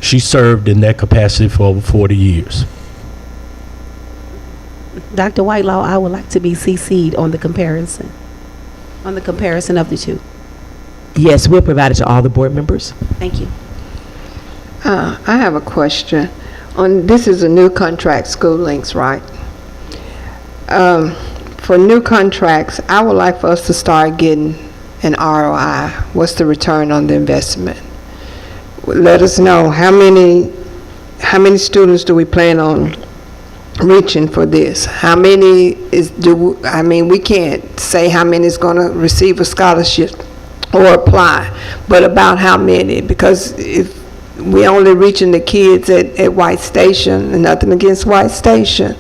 She served in that capacity for over 40 years. Dr. Whitelaw, I would like to be CC'd on the comparison of the two. Yes, we'll provide it to all the board members. Thank you. I have a question. This is a new contract, School Links, right? For new contracts, I would like for us to start getting an ROI. What's the return on the investment? Let us know how many students do we plan on reaching for this? How many we can't say how many is going to receive a scholarship or apply, but about how many, because if we only reaching the kids at White Station, and nothing against White Station,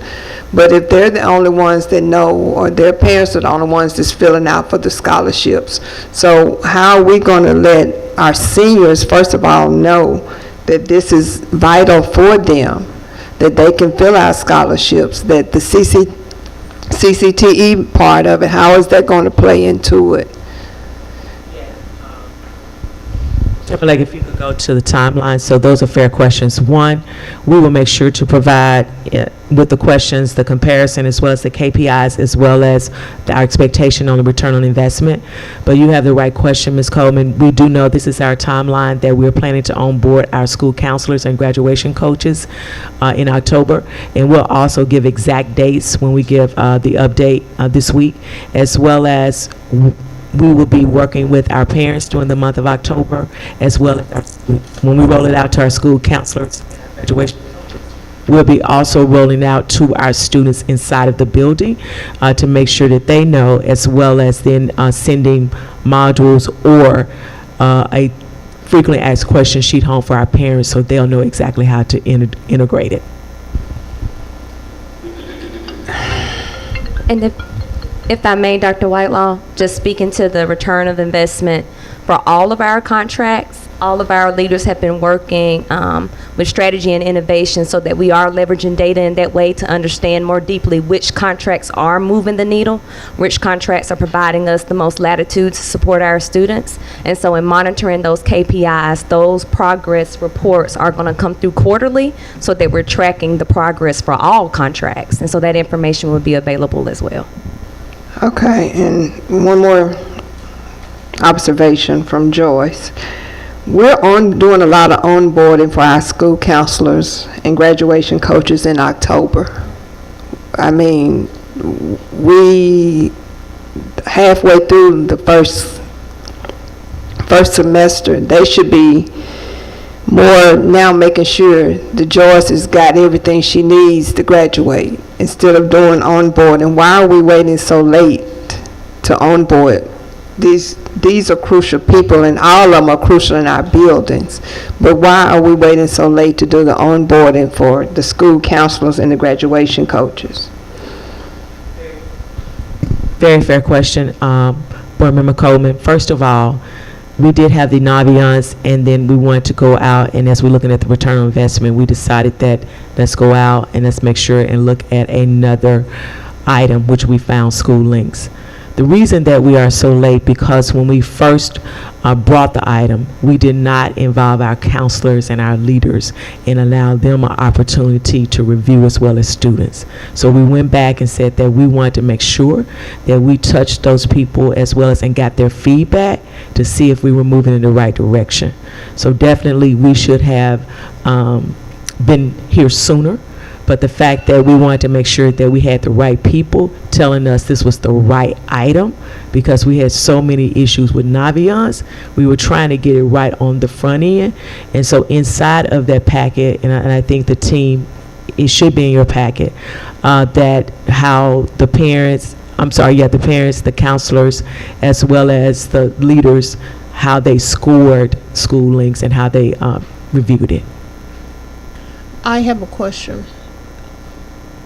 but if they're the only ones that know, or their parents are the only ones that's filling out for the scholarships, so how are we going to let our seniors, first of all, know that this is vital for them, that they can fill out scholarships, that the CCTE part of it, how is that going to play into it? Like if you could go to the timeline. So those are fair questions. One, we will make sure to provide with the questions, the comparison, as well as the KPIs, as well as our expectation on the return on investment. But you have the right question, Ms. Coleman. We do know this is our timeline, that we're planning to onboard our school counselors and graduation coaches in October. And we'll also give exact dates when we give the update this week, as well as we will be working with our parents during the month of October, as well as when we roll it out to our school counselors, graduation. We'll be also rolling out to our students inside of the building to make sure that they know, as well as then sending modules or a frequently asked question sheet home for our parents, so they'll know exactly how to integrate it. And if I may, Dr. Whitelaw, just speaking to the return of investment for all of our contracts, all of our leaders have been working with strategy and innovation so that we are leveraging data in that way to understand more deeply which contracts are moving the needle, which contracts are providing us the most latitude to support our students. And so in monitoring those KPIs, those progress reports are going to come through quarterly so that we're tracking the progress for all contracts. And so that information will be available as well. Okay, and one more observation from Joyce. We're doing a lot of onboarding for our school counselors and graduation coaches in October. I mean, we halfway through the first semester, they should be more now making sure that Joyce has got everything she needs to graduate instead of doing onboarding. Why are we waiting so late to onboard? These are crucial people, and all of them are crucial in our buildings. But why are we waiting so late to do the onboarding for the school counselors and the graduation coaches? Very fair question, Board Member Coleman. First of all, we did have the Naviance, and then we wanted to go out, and as we're looking at the return on investment, we decided that let's go out and let's make sure and look at another item, which we found, School Links. The reason that we are so late, because when we first brought the item, we did not involve our counselors and our leaders and allow them an opportunity to review as well as students. So we went back and said that we wanted to make sure that we touched those people as well as and got their feedback to see if we were moving in the right direction. So definitely we should have been here sooner. But the fact that we wanted to make sure that we had the right people telling us this was the right item, because we had so many issues with Naviance, we were trying to get it right on the front end. And so inside of that packet, and I think the team, it should be in your packet, that how the parents, the counselors, as well as the leaders, how they scored School Links and how they reviewed it. I have a question.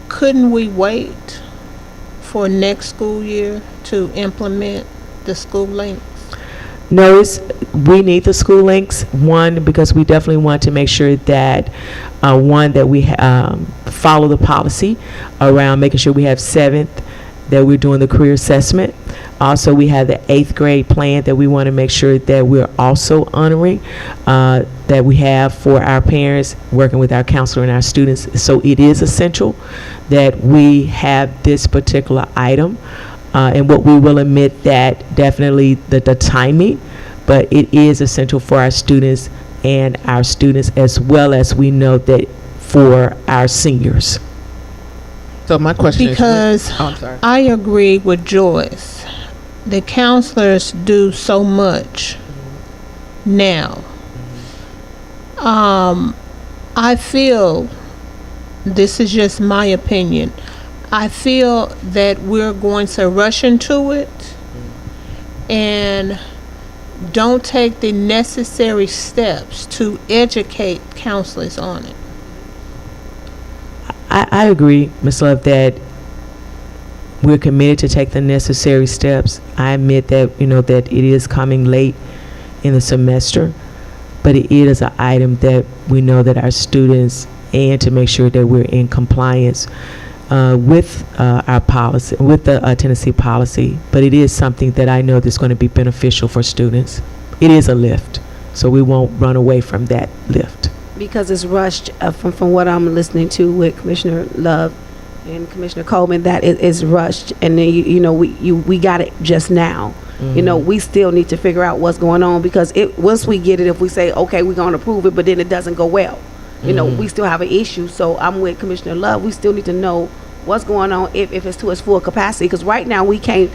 Couldn't we wait for next school year to implement the School Links? No, we need the school links, one, because we definitely want to make sure that, one, that we follow the policy around making sure we have 7th, that we're doing the career assessment. Also, we have the 8th grade plan that we want to make sure that we're also honoring, that we have for our parents, working with our counselor and our students. So it is essential that we have this particular item. And what we will admit that definitely the timing, but it is essential for our students and our students, as well as we know that for our seniors. So my question Because is, oh, I'm sorry. I agree with Joyce. The counselors do so much now. I feel, this is just my opinion, I feel that we're going to rush into it and don't take the necessary steps to educate counselors on it. I agree, Ms. Love, that we're committed to take the necessary steps. I admit that, that it is coming late in the semester, but it is an item that we know that our students, and to make sure that we're in compliance with our policy, with the Tennessee policy, but it is something that I know that's going to be beneficial for students. It is a lift, so we won't run away from that lift. Because it's rushed, from what I'm listening to with Commissioner Love and Commissioner Coleman, that it is rushed, and then we got it just now. We still need to figure out what's going on, because once we get it, if we say, okay, we're going to approve it, but then it doesn't go well, we still have an issue. So I'm with Commissioner Love. We still need to know what's going on if it's to its full capacity, because right now we can't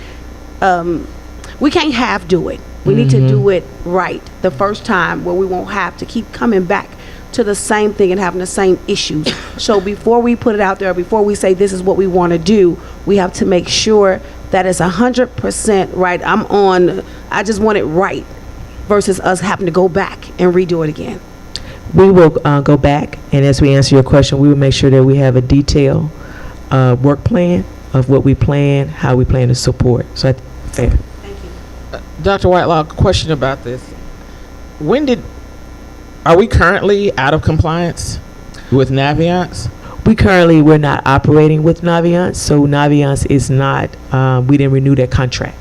half do it. We need to do it right the first time, where we won't have to keep coming back to the same thing and having the same issues. So before we put it out there, before we say this is what we want to do, we have to make sure that it's 100% right. I just want it right, versus us having to go back and redo it again. We will go back, and as we answer your question, we will make sure that we have a detailed work plan of what we plan, how we plan to support. So, fair. Thank you. Dr. Whitelaw, question about this. Are we currently out of compliance with Naviance? We're not operating with Naviance, so Naviance is not, we didn't renew that contract.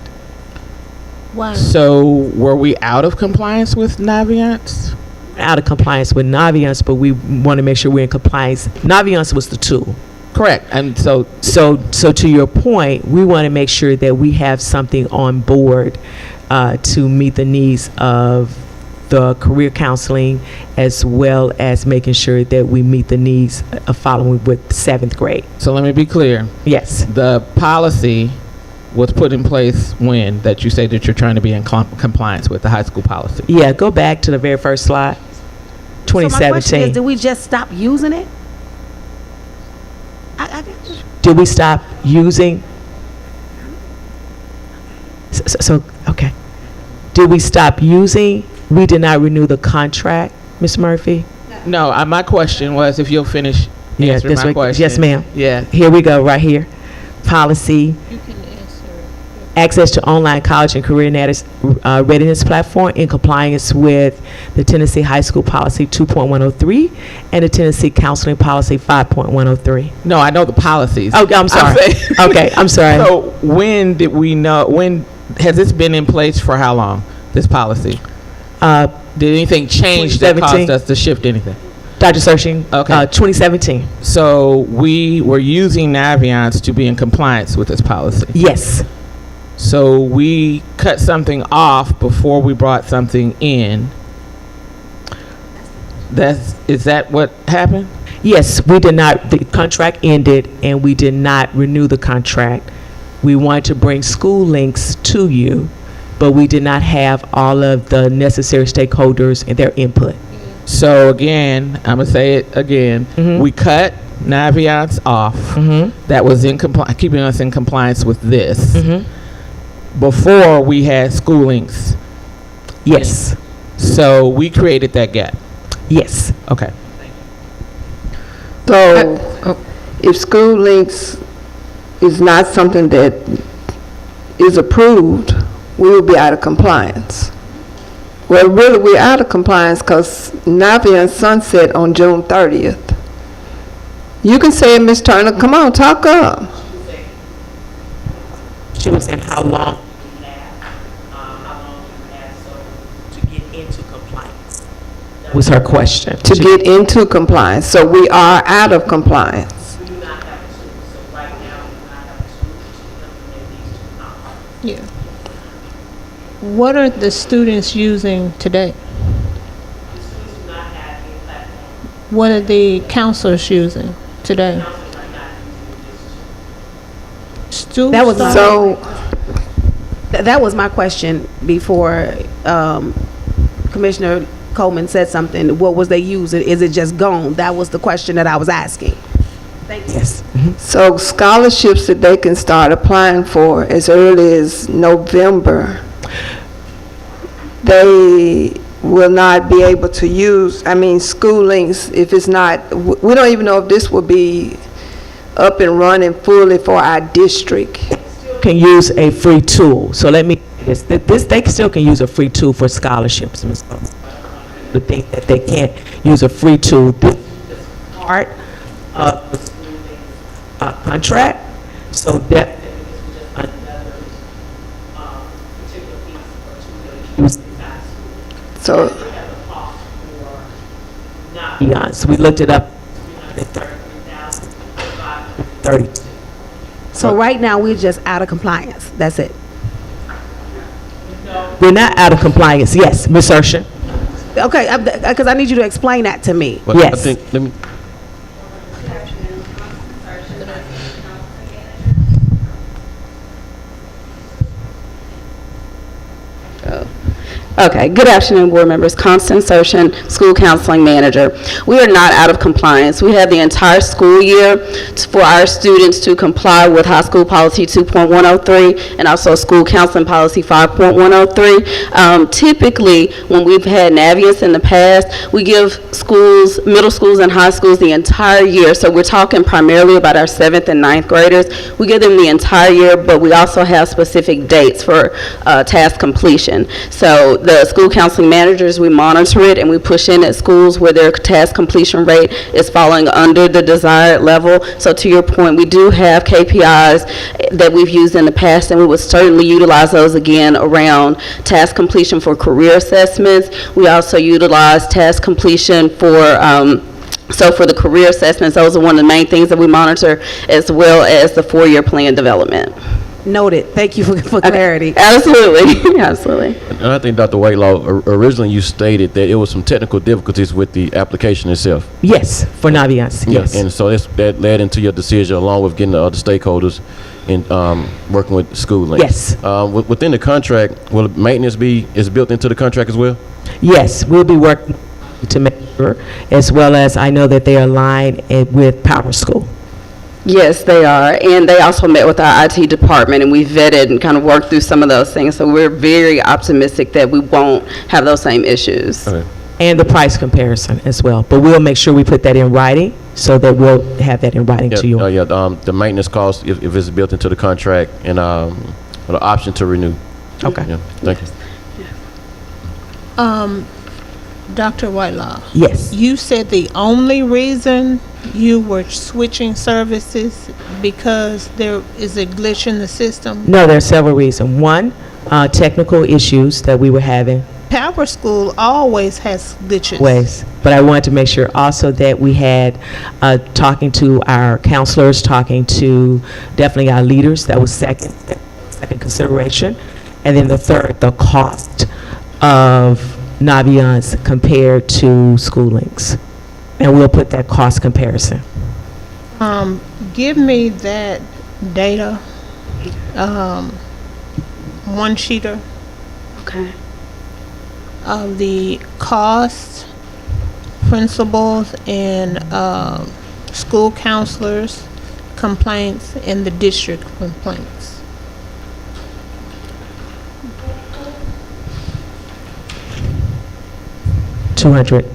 Wow. So were we out of compliance with Naviance? Out of compliance with Naviance, but we want to make sure we're in compliance. Naviance was the tool. Correct. And so to your point, we want to make sure that we have something on board to meet the needs of the career counseling, as well as making sure that we meet the needs of following with 7th grade. So let me be clear. Yes. The policy was put in place when, that you say that you're trying to be in compliance with the high school policy? Yeah, go back to the very first slide. 2017. So my question is, did we just stop using it? Did we stop using? So okay. Did we stop using? We did not renew the contract, Ms. Murphy? No, my question was, if you'll finish answering my question. Yes, ma'am. Yeah. Here we go, right here. Policy. You can answer. Access to online college and career readiness platform in compliance with the Tennessee High School Policy 2.103 and the Tennessee Counseling Policy 5.103. No, I know the policies. Okay, I'm sorry. Okay, I'm sorry. So when did we know, when has this been in place for how long, this policy? Did anything change that caused us to shift anything? Dr. Searching, okay. 2017. So we were using Naviance to be in compliance with this policy? Yes. So we cut something off before we brought something in. Is that what happened? Yes, we did not, the contract ended and we did not renew the contract. We wanted to bring school links to you, but we did not have all of the necessary stakeholders and their input. So again, I'm gonna say it again. We cut Naviance off. That was in keeping us in compliance with this. Before we had school links. Yes. So we created that gap. Yes. Okay. So if school links is not something that is approved, we will be out of compliance. Well, really, we're out of compliance because Navient sunset on June 30th. You can say it, Ms. Turner. Come on, talk up. She was saying how long to get into compliance. That was her question. To get into compliance. So we are out of compliance. We do not have a tool, so right now we do not have a tool to implement these two compliance. Yeah. What are the students using today? The students do not have a platform. What are the counselors using today? Counselors are not using this tool. That was So, that was my question before Commissioner Coleman said something. What was they using? Is it just gone? That was the question that I was asking. Thank you. Yes. so scholarships that they can start applying for as early as November, they will not be able to use, school links, if it's not, we don't even know if this will be up and running fully for our district. Can use a free tool. So let me, this, they still can use a free tool for scholarships, Ms. Coleman. The thing that they can't use a free tool, this is part of the school contract, so that another particular piece or tool use inside school. So, They have a cost for not beyond. So we looked it up, 333,532. So right now, we're just out of compliance. That's it. We're not out of compliance, yes, Ms. Urshan. Okay, because I need you to explain that to me. But Yes. I think, let me, Okay, good afternoon, board members. Constance Urshan, School Counseling Manager. We are not out of compliance. We have the entire school year for our students to comply with High School Policy 2.103 and also School Counseling Policy 5.103. Typically, when we've had Navients in the past, we give schools, middle schools and high schools the entire year. So we're talking primarily about our 7th and 9th graders. We give them the entire year, but we also have specific dates for task completion. So the school counseling managers, we monitor it and we push in at schools where their task completion rate is falling under the desired level. So to your point, we do have KPIs that we've used in the past, and we would certainly utilize those again around task completion for career assessments. We also utilize task completion for so for the career assessments, those are one of the main things that we monitor, as well as the 4-year plan development. Noted. Thank you for clarity. Absolutely, absolutely. and I think Dr. Whitelaw, originally you stated that it was some technical difficulties with the application itself. Yes, for Naviance, yes. And so that led into your decision, along with getting the other stakeholders in working with school links. Yes. Within the contract, will maintenance is built into the contract as well? Yes, we'll be working to make sure, as well as I know that they are aligned with Power School. Yes, they are, and they also met with our IT department, and we vetted and kind of worked through some of those things, so we're very optimistic that we won't have those same issues. Okay. And the price comparison as well, but we'll make sure we put that in writing, so that we'll have that in writing to you. The maintenance cost, if it's built into the contract, and the option to renew. Okay. Yeah, thank you. Dr. Whitelaw. Yes. You said the only reason you were switching services because there is a glitch in the system? No, there are several reasons. One, technical issues that we were having. Power School always has glitches. But I wanted to make sure also that we had, talking to our counselors, talking to definitely our leaders, that was second consideration. And then the third, the cost of Naviance compared to School Links. And we'll put that cost comparison. Give me that data, one sheeter. Okay. Of the cost, principals, and school counselors' complaints and the district complaints. $200.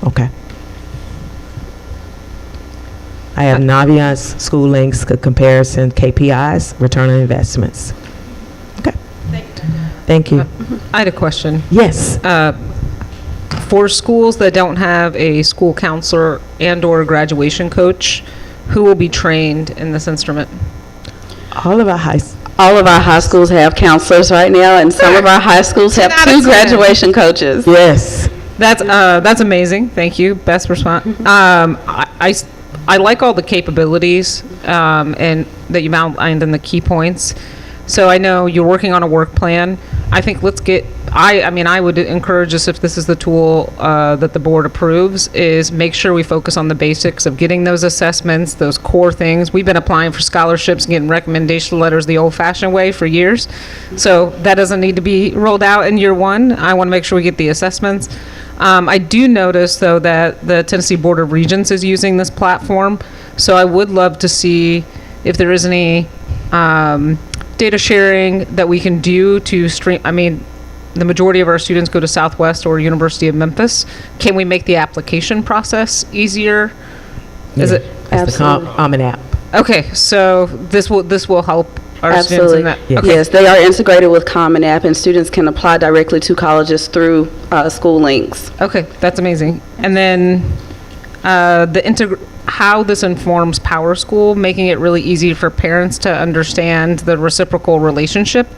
Okay. I have Naviance, School Links, comparison, KPIs, return on investments. Okay. Thank you. I had a question. Yes. For schools that don't have a school counselor and/or graduation coach, who will be trained in this instrument? All of our high schools have counselors right now, and some of our high schools have 2 graduation coaches. Yes. That's amazing. Thank you. Best response. I like all the capabilities and that you've outlined in the key points. So I know you're working on a work plan. I think I would encourage us, if this is the tool that the board approves, is make sure we focus on the basics of getting those assessments, those core things. We've been applying for scholarships and getting recommendation letters the old-fashioned way for years. So that doesn't need to be rolled out in year one. I want to make sure we get the assessments. I do notice, though, that the Tennessee Board of Regents is using this platform. So I would love to see if there is any data sharing that we can do to stream. I mean, the majority of our students go to Southwest or University of Memphis. Can we make the application process easier? Is it? It's the Common App. Okay, so this will help our students in that. Yes. Yes, they are integrated with Common App, and students can apply directly to colleges through school links. Okay, that's amazing. And then how this informs Power School, making it really easy for parents to understand the reciprocal relationship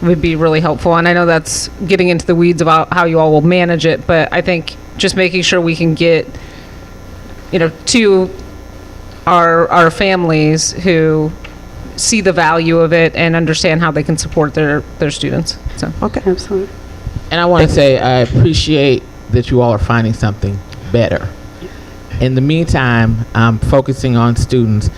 would be really helpful. And I know that's getting into the weeds about how you all will manage it, but I think just making sure we can get, to our families who see the value of it and understand how they can support their students. So okay, absolutely. And I want to say I appreciate that you all are finding something better. In the meantime, I'm focusing on students.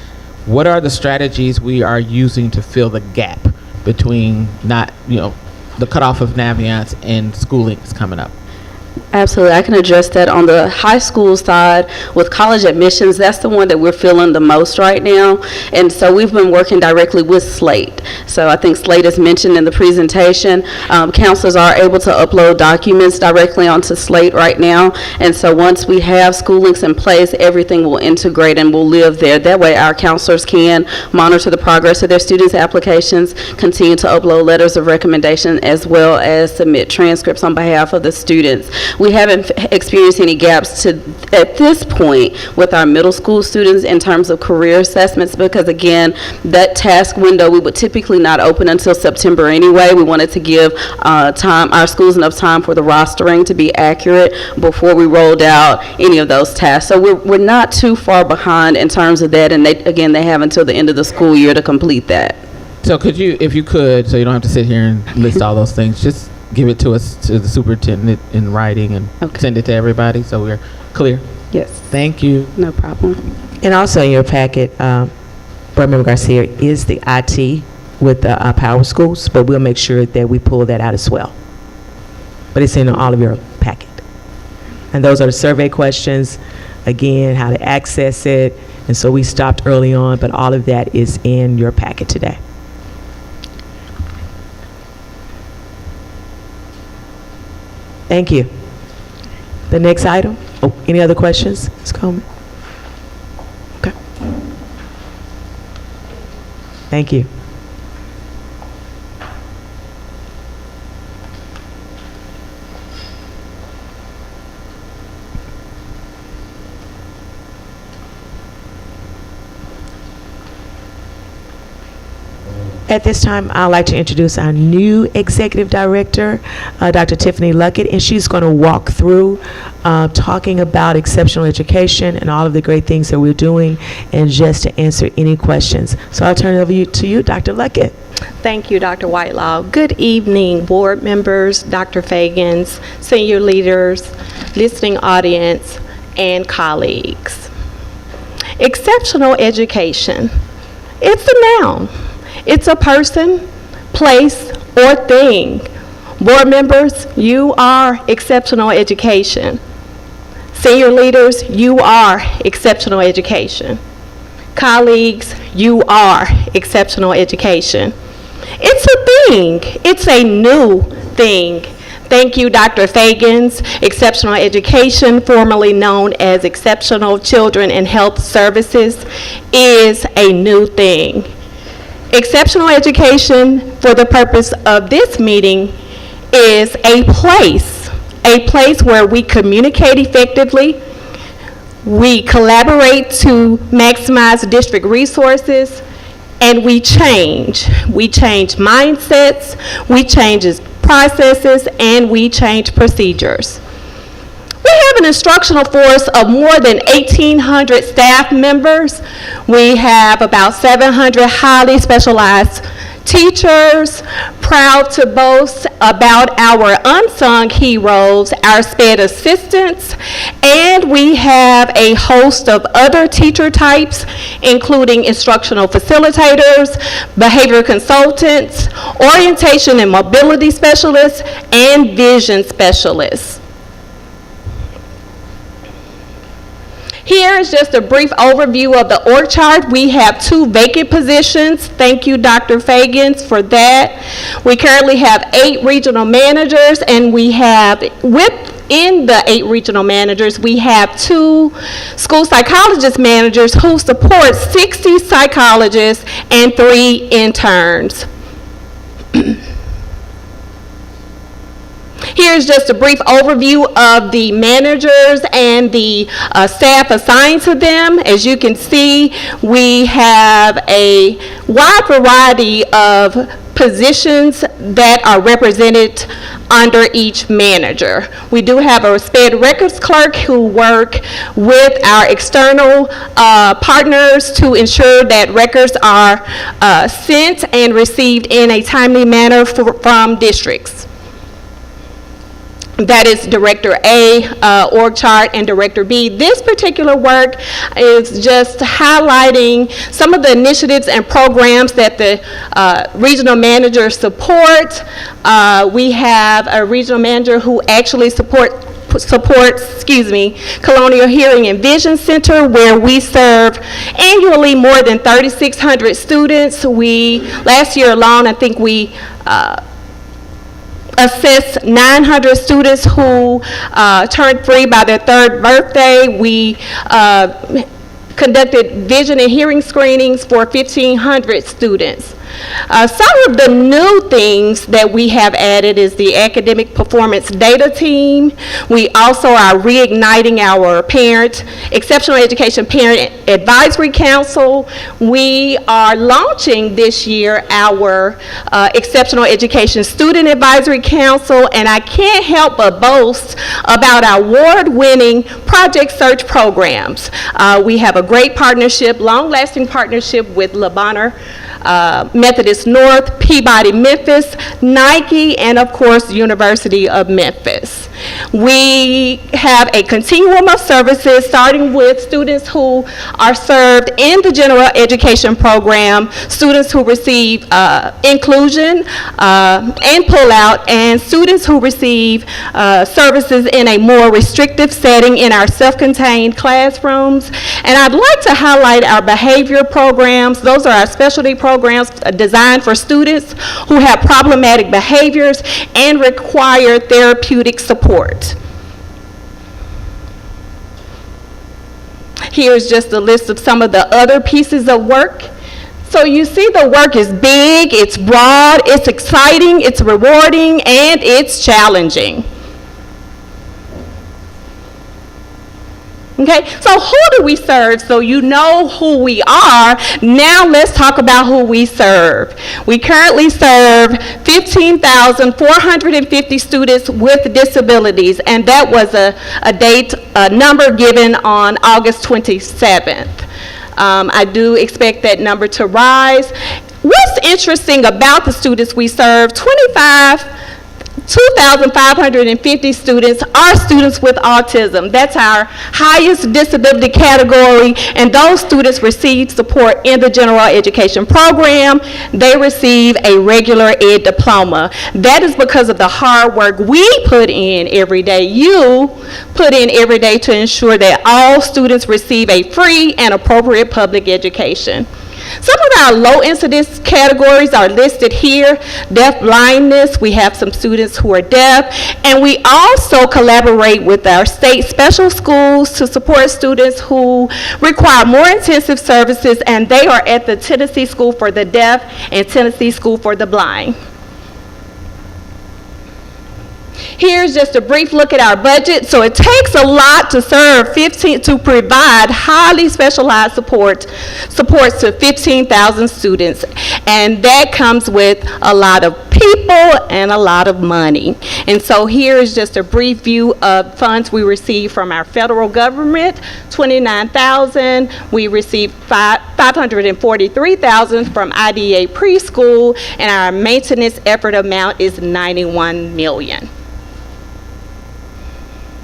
What are the strategies we are using to fill the gap between the cutoff of Navient and schooling is coming up? Absolutely. I can address that on the high school side. With college admissions, that's the one that we're feeling the most right now. And so we've been working directly with Slate. So I think Slate is mentioned in the presentation. Counselors are able to upload documents directly onto Slate right now. And so once we have school links in place, everything will integrate and will live there. That way our counselors can monitor the progress of their students' applications, continue to upload letters of recommendation, as well as submit transcripts on behalf of the students. We haven't experienced any gaps at this point with our middle school students in terms of career assessments, because again, that task window we would typically not open until September anyway. We wanted to give our schools enough time for the rostering to be accurate before we rolled out any of those tasks. So we're not too far behind in terms of that, and they have until the end of the school year to complete that. So if you could, so you don't have to sit here and list all those things, just give it to us, to the superintendent in writing, and send it to everybody so we're clear. Yes. Thank you. No problem. And also in your packet, Board Member Garcia, is the IT with the Power Schools, but we'll make sure that we pull that out as well. But it's in all of your packet. And those are the survey questions, again, how to access it. And so we stopped early on, but all of that is in your packet today. Thank you. The next item. Oh, any other questions, Ms. Coleman? Okay. Thank you. At this time, I'd like to introduce our new Executive Director, Dr. Tiffany Luckett, and she's going to walk through talking about exceptional education and all of the great things that we're doing, and just to answer any questions. So I'll turn it over to you, Dr. Luckett. Thank you, Dr. Whitelaw. Good evening, board members, Dr. Fagans, senior leaders, listening audience, and colleagues. Exceptional education. It's a noun. It's a person, place, or thing. Board members, you are exceptional education. Senior leaders, you are exceptional education. Colleagues, you are exceptional education. It's a thing. It's a new thing. Thank you, Dr. Fagans. Exceptional education, formerly known as Exceptional Children and Health Services, is a new thing. Exceptional education, for the purpose of this meeting, is a place where we communicate effectively, we collaborate to maximize district resources, and we change. We change mindsets, we change processes, and we change procedures. We have an instructional force of more than 1,800 staff members. We have about 700 highly specialized teachers. Proud to boast about our unsung heroes, our SPED assistants, and we have a host of other teacher types, including instructional facilitators, behavior consultants, orientation and mobility specialists, and vision specialists. Here is just a brief overview of the org chart. We have 2 vacant positions. Thank you, Dr. Fagans, for that. We currently have 8 regional managers, and we have, within the 8 regional managers, we have 2 school psychologist managers who support 60 psychologists and 3 interns. Here's just a brief overview of the managers and the staff assigned to them. As you can see, we have a wide variety of positions that are represented under each manager. We do have a SPED records clerk who work with our external partners to ensure that records are sent and received in a timely manner from districts. That is Director A org chart and Director B. This particular work is just highlighting some of the initiatives and programs that the regional managers support. We have a regional manager who actually supports Colonial Hearing and Vision Center, where we serve annually more than 3,600 students. Last year alone, I think we assessed 900 students who turned 3 by their 3rd birthday. We conducted vision and hearing screenings for 1,500 students. Some of the new things that we have added is the academic performance data team. We also are reigniting our exceptional education parent advisory council. We are launching this year our exceptional education student advisory council, and I can't help but boast about our award-winning project search programs. We have a great partnership, long-lasting partnership with Le Bonheur Methodist North, Peabody Memphis, Nike, and of course, University of Memphis. We have a continuum of services starting with students who are served in the general education program, students who receive inclusion and pull-out, and students who receive services in a more restrictive setting in our self-contained classrooms. And I'd like to highlight our behavior programs. Those are our specialty programs designed for students who have problematic behaviors and require therapeutic support. Here's just a list of some of the other pieces of work. So you see the work is big, it's broad, it's exciting, it's rewarding, and it's challenging. Okay, so who do we serve? So you know who we are. Now let's talk about who we serve. We currently serve 15,450 students with disabilities, and that was a number given on August 27th. I do expect that number to rise. What's interesting about the students we serve, 2,550 students are students with autism. That's our highest disability category, and those students receive support in the general education program. They receive a regular ed diploma. That is because of the hard work we put in every day, you put in every day, to ensure that all students receive a free and appropriate public education. Some of our low incidence categories are listed here. Deaf blindness, we have some students who are deaf, and we also collaborate with our state special schools to support students who require more intensive services, and they are at the Tennessee School for the Deaf and Tennessee School for the Blind. Here's just a brief look at our budget. So it takes a lot to provide highly specialized supports to 15,000 students, and that comes with a lot of people and a lot of money. And so here is just a brief view of funds we receive from our federal government, $29,000. We received $543,000 from IDEA preschool, and our maintenance effort amount is $91 million.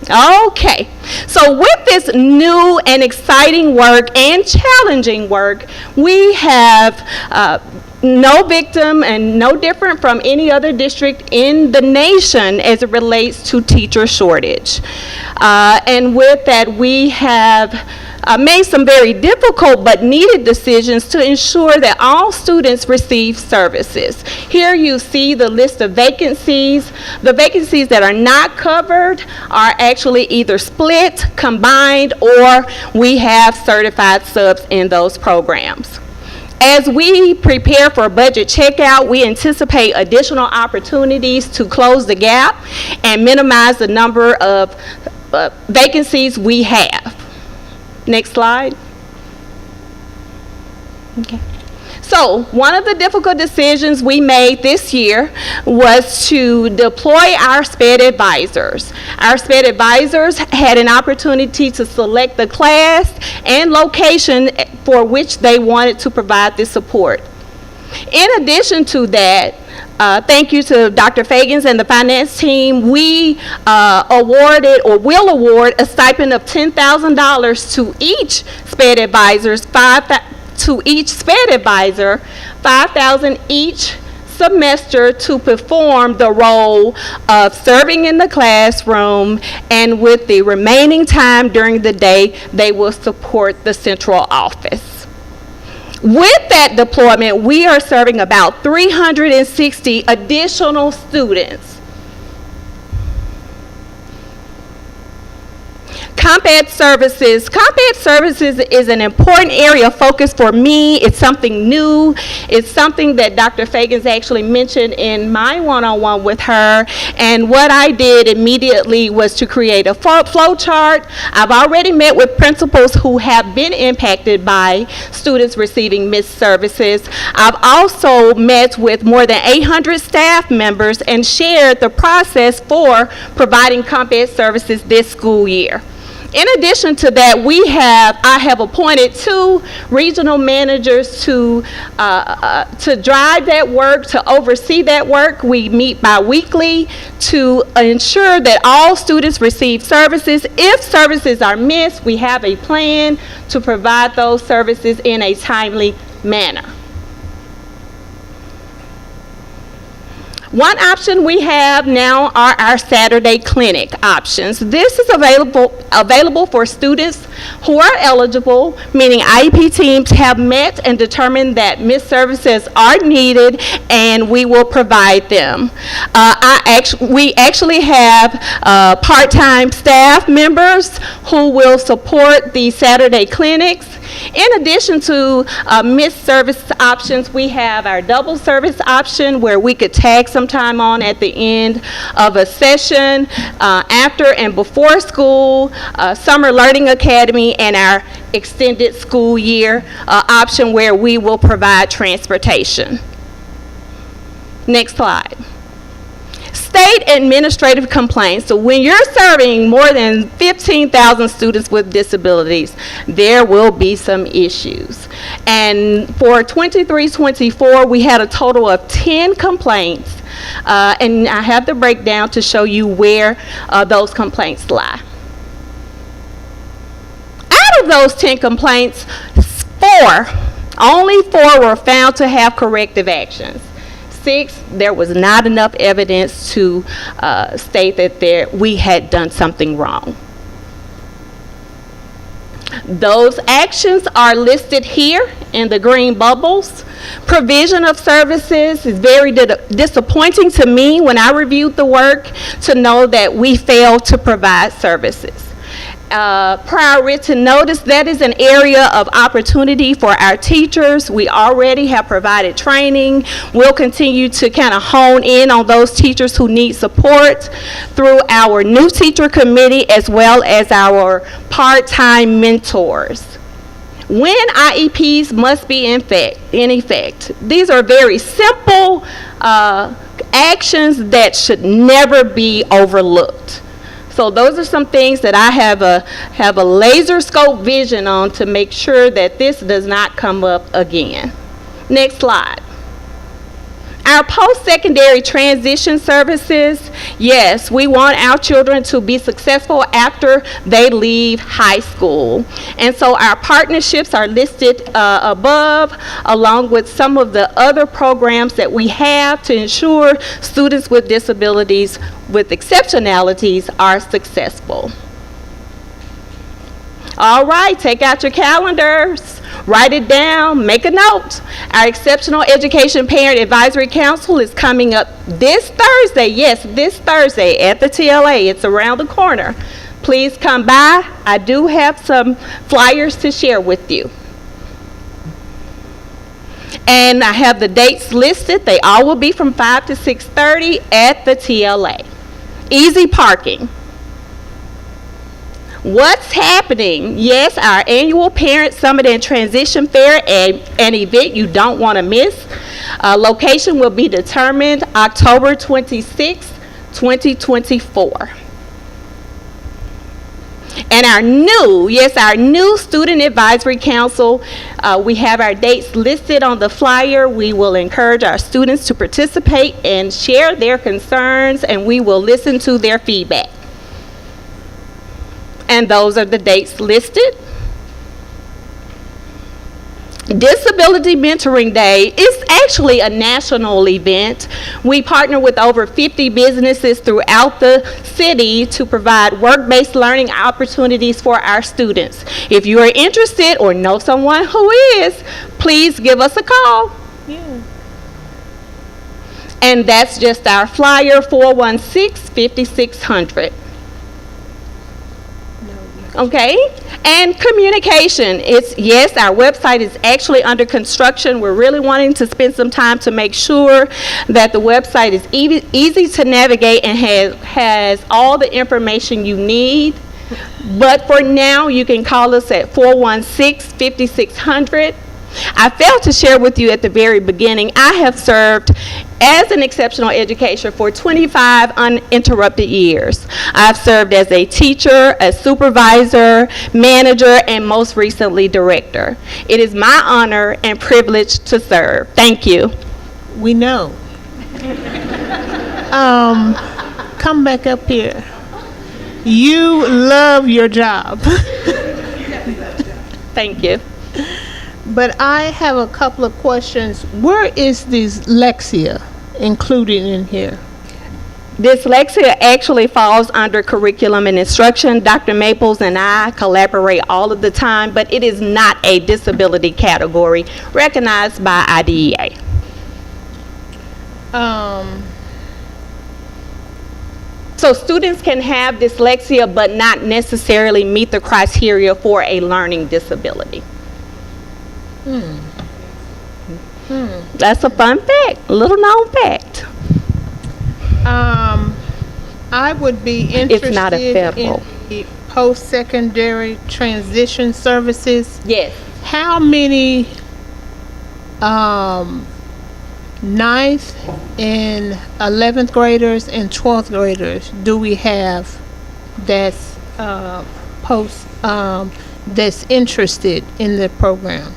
Okay, so with this new and exciting work and challenging work, we have no victim and no different from any other district in the nation as it relates to teacher shortage. And with that, we have made some very difficult but needed decisions to ensure that all students receive services. Here you see the list of vacancies. The vacancies that are not covered are actually either split, combined, or we have certified subs in those programs. As we prepare for budget checkout, we anticipate additional opportunities to close the gap and minimize the number of vacancies we have. Next slide. Okay. So one of the difficult decisions we made this year was to deploy our SPED advisors. Our SPED advisors had an opportunity to select the class and location for which they wanted to provide this support. In addition to that, thank you to Dr. Fagans and the finance team, we awarded or will award a stipend of $10,000 to each SPED advisors, $5,000 each semester to perform the role of serving in the classroom, and with the remaining time during the day, they will support the central office. With that deployment, we are serving about 360 additional students. Comp Ed services. Comp Ed services is an important area of focus for me. It's something new. It's something that Dr. Fagans actually mentioned in my one-on-one with her. And what I did immediately was to create a flow chart. I've already met with principals who have been impacted by students receiving missed services. I've also met with more than 800 staff members and shared the process for providing Comp Ed services this school year. In addition to that, I have appointed 2 regional managers to drive that work, to oversee that work. We meet bi-weekly to ensure that all students receive services. If services are missed, we have a plan to provide those services in a timely manner. One option we have now are our Saturday clinic options. This is available for students who are eligible, meaning IEP teams have met and determined that missed services are needed, and we will provide them. We actually have part-time staff members who will support the Saturday clinics. In addition to missed service options, we have our double service option where we could tag some time on at the end of a session, after and before school, Summer Learning Academy, and our extended school year option where we will provide transportation. Next slide. State administrative complaints. So when you're serving more than 15,000 students with disabilities, there will be some issues. And for 23-24, we had a total of 10 complaints. And I have the breakdown to show you where those complaints lie. Out of those 10 complaints, only 4 were found to have corrective actions. 6, there was not enough evidence to state that we had done something wrong. Those actions are listed here in the green bubbles. Provision of services is very disappointing to me when I reviewed the work to know that we failed to provide services. prior written notice, that is an area of opportunity for our teachers. We already have provided training. We'll continue to kind of hone in on those teachers who need support through our new teacher committee as well as our part-time mentors. When IEPs must be in effect. These are very simple actions that should never be overlooked. So those are some things that I have a laser scope vision on to make sure that this does not come up again. Next slide. Our post-secondary transition services, yes, we want our children to be successful after they leave high school. And so our partnerships are listed above, along with some of the other programs that we have to ensure students with disabilities with exceptionalities are successful. All right, take out your calendars, write it down, make a note. Our Exceptional Education Parent Advisory Council is coming up this Thursday. Yes, this Thursday at the TLA. It's around the corner. Please come by. I do have some flyers to share with you. And I have the dates listed. They all will be from 5 to 6:30 at the TLA. Easy parking. What's happening? Yes, our annual Parent Summit and Transition Fair, an event you don't want to miss. Location will be determined October 26, 2024. And our new Student Advisory Council, we have our dates listed on the flyer. We will encourage our students to participate and share their concerns, and we will listen to their feedback. And those are the dates listed. Disability Mentoring Day is actually a national event. We partner with over 50 businesses throughout the city to provide work-based learning opportunities for our students. If you are interested or know someone who is, please give us a call. Yeah. And that's just our flyer, 416-5600. Okay, and communication. Yes, our website is actually under construction. We're really wanting to spend some time to make sure that the website is easy to navigate and has all the information you need. But for now, you can call us at 416-5600. I failed to share with you at the very beginning, I have served as an exceptional educator for 25 uninterrupted years. I've served as a teacher, a supervisor, manager, and most recently, director. It is my honor and privilege to serve. Thank you. We know. Come back up here. You love your job. Thank you. But I have a couple of questions. Where is dyslexia included in here? Dyslexia actually falls under curriculum and instruction. Dr. Maples and I collaborate all of the time, but it is not a disability category recognized by IDEA. So students can have dyslexia but not necessarily meet the criteria for a learning disability. That's a fun fact, a little known fact. I would be interested It's not a federal. in the post-secondary transition services. Yes. How many 9th and 11th graders and 12th graders do we have that's that's interested in the program?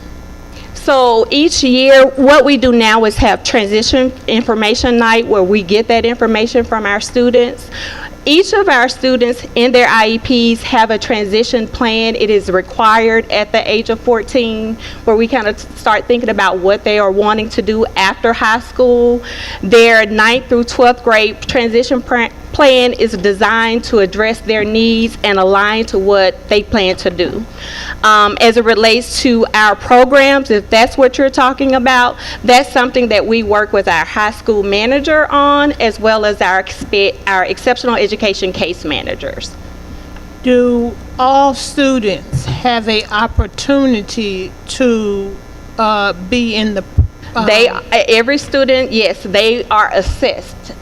So each year, what we do now is have transition information night where we get that information from our students. Each of our students in their IEPs have a transition plan. It is required at the age of 14, where we kind of start thinking about what they are wanting to do after high school. Their 9th through 12th grade transition plan is designed to address their needs and align to what they plan to do. As it relates to our programs, if that's what you're talking about, that's something that we work with our high school manager on, as well as our exceptional education case managers. Do all students have a opportunity to be in the? Every student, yes, they are assessed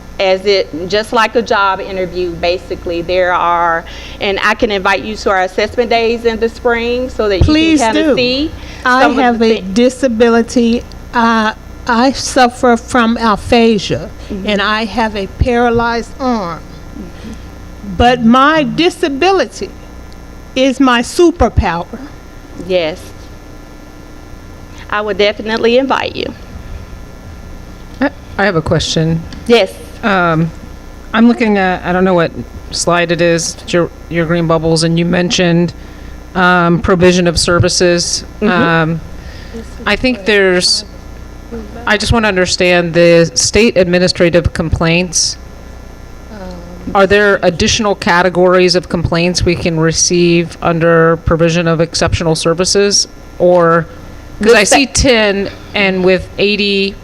just like a job interview. Basically, and I can invite you to our assessment days in the spring so that Please you can kind of see. I have a disability. I suffer from aphasia, and I have a paralyzed arm. But my disability is my superpower. Yes. I would definitely invite you. I have a question. Yes. I'm looking at, I don't know what slide it is, your green bubbles, and you mentioned provision of services. I think I just want to understand the state administrative complaints. Are there additional categories of complaints we can receive under provision of exceptional services? Or, because I see 10 and with 80,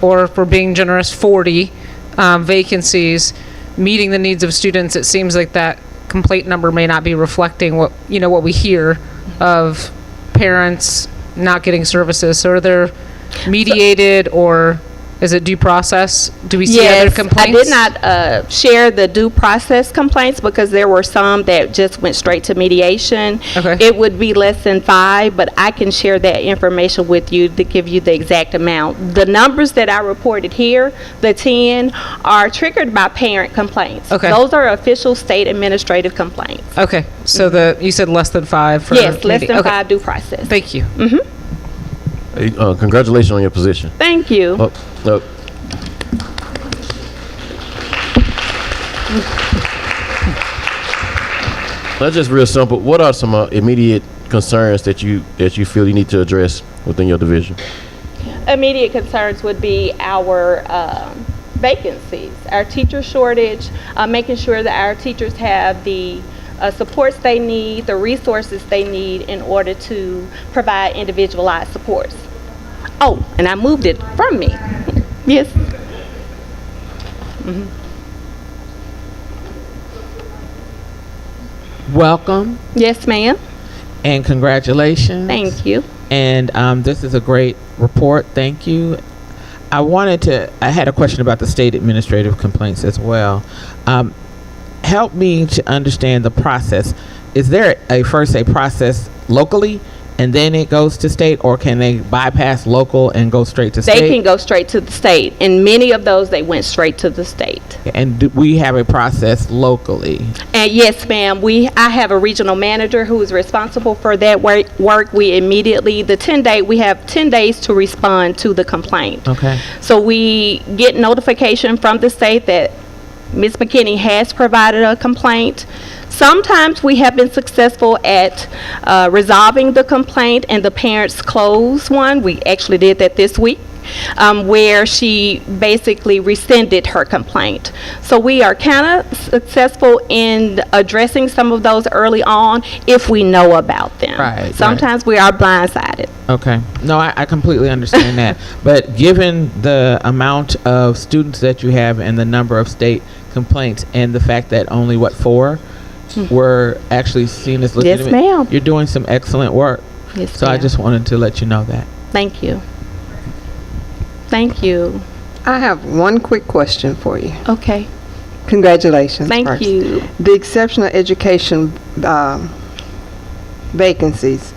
or if we're being generous, 40 vacancies meeting the needs of students, it seems like that complaint number may not be reflecting what we hear of parents not getting services. So are there mediated or is it due process? Do we see other complaints? I did not share the due process complaints because there were some that just went straight to mediation. Okay. It would be less than 5, but I can share that information with you to give you the exact amount. The numbers that I reported here, the 10, are triggered by parent complaints. Okay. Those are official state administrative complaints. Okay, so you said less than 5 for Yes, less than 5 due process. Thank you. Hey, congratulations on your position. Thank you. That's just real simple. What are some immediate concerns that you feel you need to address within your division? Immediate concerns would be our vacancies, our teacher shortage, making sure that our teachers have the supports they need, the resources they need in order to provide individualized supports. Oh, and I moved it from me. Yes. Welcome. Yes, ma'am. And congratulations. Thank you. And this is a great report. Thank you. I had a question about the state administrative complaints as well. Help me to understand the process. Is there a process locally and then it goes to state, or can they bypass local and go straight to state? They can go straight to the state, and many of those they went straight to the state. And do we have a process locally? And yes, ma'am, I have a regional manager who is responsible for that work. We immediately, we have 10 days to respond to the complaint. Okay. So we get notification from the state that Ms. McKinney has provided a complaint. Sometimes we have been successful at resolving the complaint and the parents close one. We actually did that this week, where she basically rescinded her complaint. So we are kind of successful in addressing some of those early on if we know about them. Right. Sometimes we are blindsided. Okay. No, I completely understand that. But given the amount of students that you have and the number of state complaints and the fact that only, 4 were actually seen as legitimate? Yes, ma'am. You're doing some excellent work. Yes, so ma'am. I just wanted to let you know that. Thank you. Thank you. I have one quick question for you. Okay. Congratulations. Thank first. you. The exceptional education vacancies,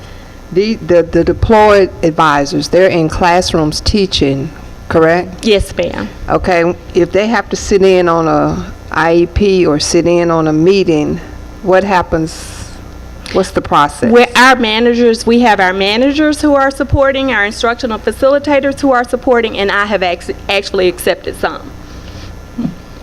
the deployed advisors, they're in classrooms teaching, correct? Yes, ma'am. Okay. If they have to sit in on a IEP or sit in on a meeting, what happens? What's the process? We have our managers who are supporting, our instructional facilitators who are supporting, and I have actually accepted some.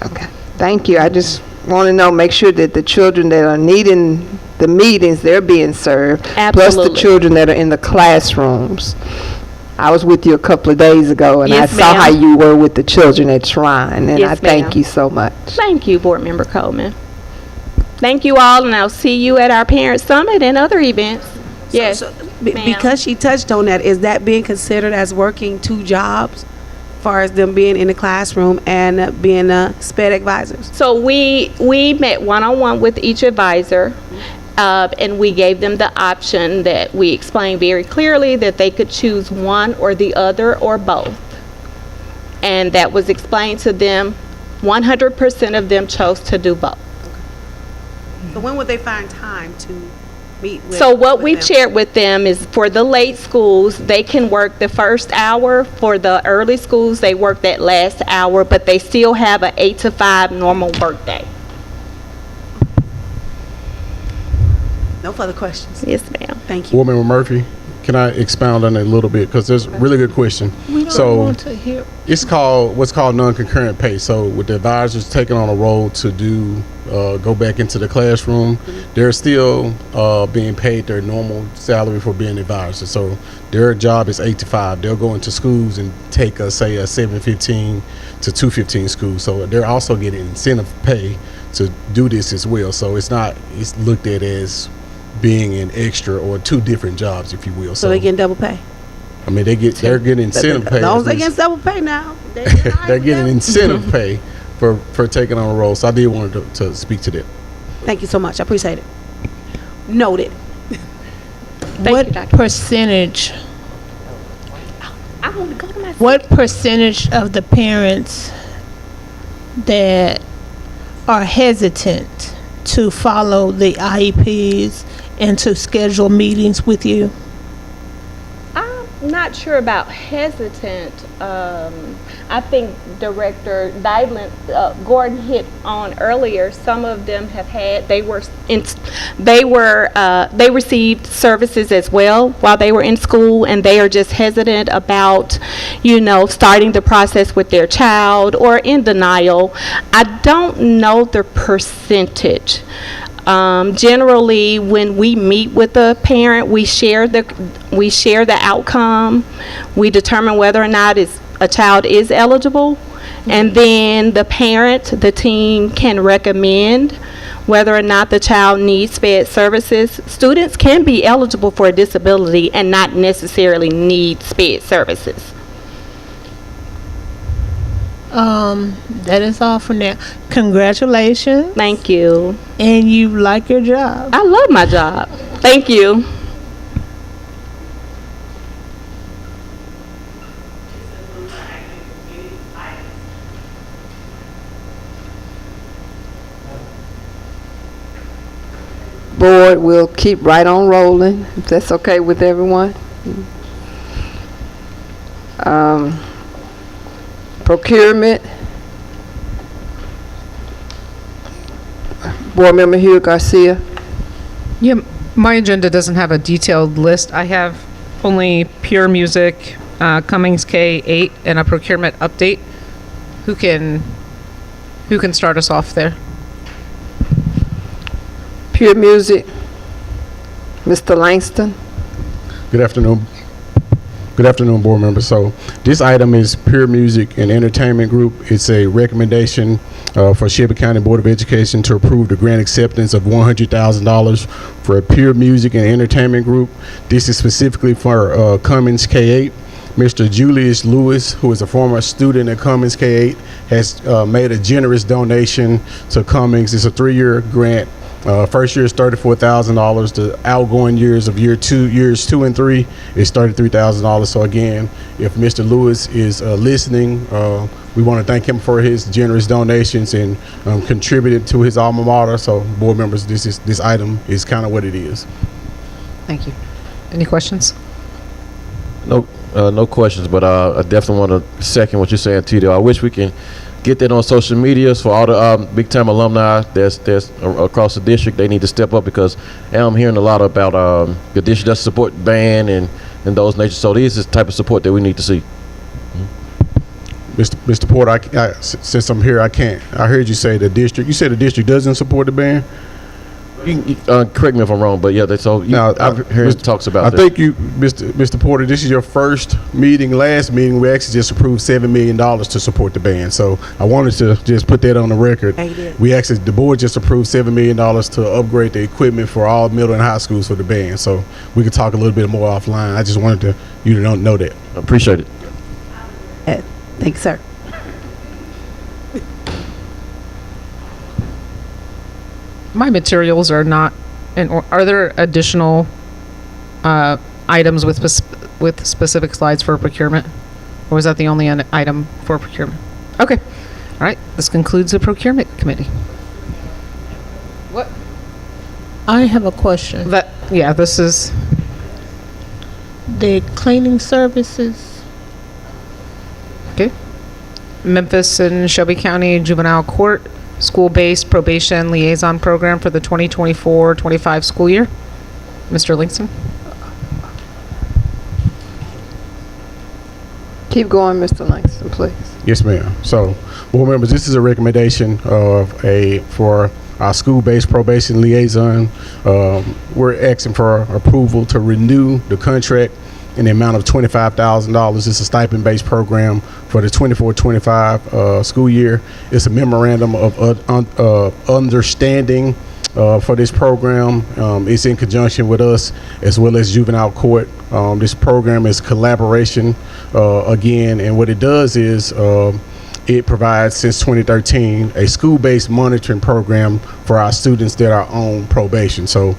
Okay. Thank you. I just want to make sure that the children that are needing the meetings, they're being served. Absolutely. Plus the children that are in the classrooms. I was with you a couple of days ago, and Yes, I saw ma'am. how you were with the children at Shrine, and Yes, I thank ma'am. you so much. Thank you, Board Member Coleman. Thank you all, and I'll see you at our Parent Summit and other events. Yes, ma'am. Because she touched on that, is that being considered as working 2 jobs, as far as them being in the classroom and being SPED advisors? So we met one-on-one with each advisor, And we gave them the option that we explained very clearly that they could choose one or the other or both. And that was explained to them. 100% of them chose to do both. So when would they find time to meet with? So what with we've them? shared with them is for the late schools, they can work the first hour. For the early schools, they work that last hour, but they still have an 8 to 5 normal workday. No further questions. Yes, ma'am. Thank you. Board Member Murphy, can I expound on it a little bit? Because it's a really good question. We don't So want to hear. it's called, what's called non-concurrent pay. So with the advisors taking on a role to do, go back into the classroom, they're still being paid their normal salary for being advisors. So their job is 8 to 5. They'll go into schools and take say a 7:15 to 2:15 school. So they're also getting incentive pay to do this as well. So it's looked at as being an extra or two different jobs, if you will. So they getting double pay? I mean, they're getting incentive pay. As long as they get double pay now. They're getting incentive pay for taking on a role. So I did want to speak to that. Thank you so much. I appreciate it. Noted. What percentage? I want to go to my. What percentage of the parents that are hesitant to follow the IEPs and to schedule meetings with you? I'm not sure about hesitant. I think Director Gordon hit on earlier. Some of them have had. They received services as well while they were in school, and they are just hesitant about, starting the process with their child or in denial. I don't know the percentage. Generally, when we meet with a parent, we share the outcome. We determine whether or not a child is eligible, and then the team can recommend whether or not the child needs SPED services. Students can be eligible for a disability and not necessarily need SPED services. That is all for now. Congratulations. Thank you. And you like your job. I love my job. Thank you. Board will keep right on rolling, if that's okay with everyone. Procurement. Board Member Hugh Garcia. Yeah, my agenda doesn't have a detailed list. I have only Pure Music, Cummings K8, and a procurement update. Who can start us off there? Pure Music, Mr. Langston. Good afternoon. Good afternoon, board members. So this item is Pure Music and Entertainment Group. It's a recommendation for Shelby County Board of Education to approve the grant acceptance of $100,000 for Pure Music and Entertainment Group. This is specifically for Cummings K8. Mr. Julius Lewis, who is a former student at Cummings K8, has made a generous donation to Cummings. It's a 3-year grant. First year is $34,000. The outgoing years of years 2 and 3 is $33,000. So again, if Mr. Lewis is listening, we want to thank him for his generous donations and contributed to his alma mater. So board members, this item is kind of what it is. Thank you. Any questions? No questions, but I definitely want to second what you're saying, Tito. I wish we can get that on social media for all the big time alumni that's across the district. They need to step up, because I'm hearing a lot about the district does support band and those nature. So this is the type of support that we need to see. Mr. Porter, since I'm here, I heard you say the district. You said the district doesn't support the band. Correct me if I'm wrong, but yeah, that's all. I've heard talks about that. I think Mr. Porter, this is your first meeting. Last meeting, we actually just approved $7 million to support the band. So I wanted to just put that on the record. The board just approved $7 million to upgrade the equipment for all middle and high schools for the band. So we could talk a little bit more offline. I just wanted you to know that. I appreciate it. Thanks, sir. My materials are not And are there additional items with specific slides for procurement? Or was that the only item for procurement? Okay. All right. This concludes the procurement committee. What? I have a question. This is The cleaning services, okay. Memphis and Shelby County Juvenile Court School-Based Probation Liaison Program for the 2024-25 school year. Mr. Linkson? Keep going, Mr. Langston, please. Yes, ma'am. So, board members, this is a recommendation for our school-based probation liaison. We're asking for approval to renew the contract in the amount of $25,000. It's a stipend-based program for the 24-25 school year. It's a memorandum of understanding for this program. It's in conjunction with us as well as juvenile court. This program is collaboration again, and what it does is it provides, since 2013, a school-based monitoring program for our students that are on probation. So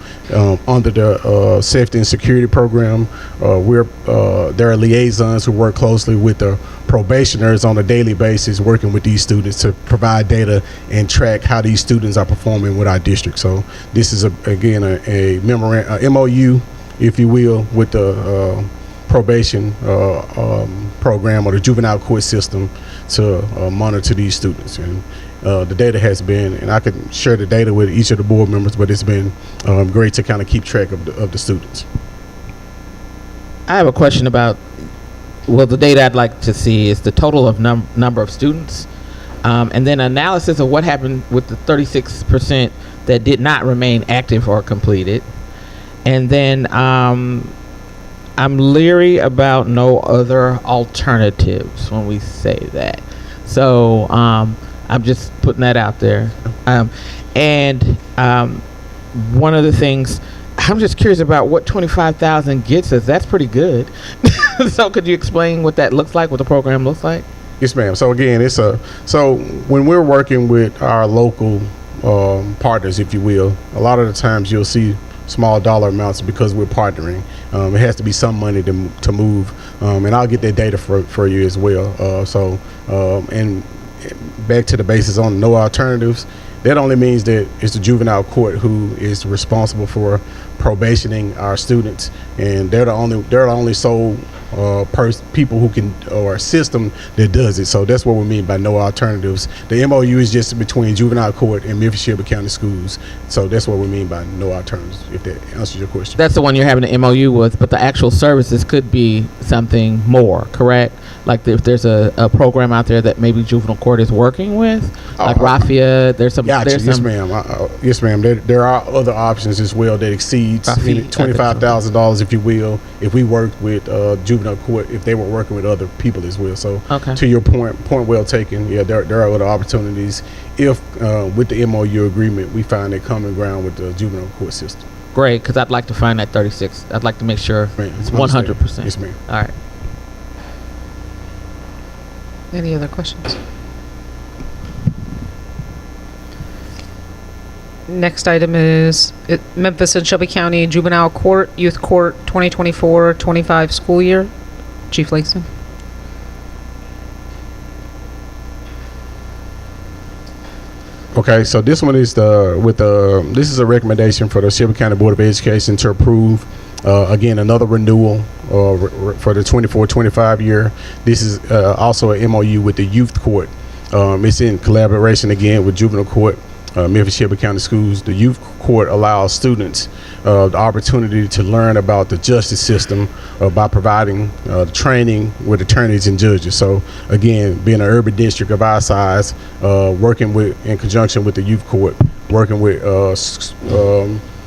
under the safety and security program, there are liaisons who work closely with the probationers on a daily basis, working with these students to provide data and track how these students are performing with our district. So this is, again, a MOU, if you will, with the probation program or the juvenile court system to monitor these students. And the data has been, and I could share the data with each of the board members, but it's been great to kind of keep track of the students. I have a question about, well, the data I'd like to see is the total of number of students, and then analysis of what happened with the 36% that did not remain active or completed. And then I'm leery about no other alternatives when we say that. So I'm just putting that out there. One of the things, I'm just curious about what 25,000 gets us. That's pretty good. So could you explain what that looks like, what the program looks like? Yes, ma'am. So again, so when we're working with our local partners, if you will, a lot of the times you'll see small dollar amounts because we're partnering. It has to be some money to move, and I'll get that data for you as well. And back to the basis on no alternatives, that only means that it's the juvenile court who is responsible for probationing our students, and they're the only sole people who can, or system that does it. So that's what we mean by no alternatives. The MOU is just between juvenile court and Memphis-Shelby County Schools. So that's what we mean by no alternatives, if that answers your question. That's the one you're having an MOU with, but the actual services could be something more, correct? Like if there's a program out there that maybe juvenile court is working with, like Raffia, there's some. Gotcha. There's Yes, some, ma'am. Yes, ma'am. There are other options as well that exceeds $25,000, if you will, if we worked with juvenile court, if they were working with other people as well. So to your point well taken. Yeah, there are other opportunities if with the MOU agreement we find a common ground with the juvenile court system. Great, because I'd like to find that 36. I'd like to make sure it's 100%. Yes, ma'am. All right. Any other questions? Next item is Memphis and Shelby County Juvenile Court, Youth Court 2024-25 school year. Chief Langston. Okay, so this one is this is a recommendation for the Shelby County Board of Education to approve again another renewal for the 24-25 year. This is also an MOU with the Youth Court. It's in collaboration again with Juvenile Court, Memphis-Shelby County Schools. The Youth Court allows students the opportunity to learn about the justice system by providing training with attorneys and judges. So again, being an urban district of our size, working in conjunction with the Youth Court, working with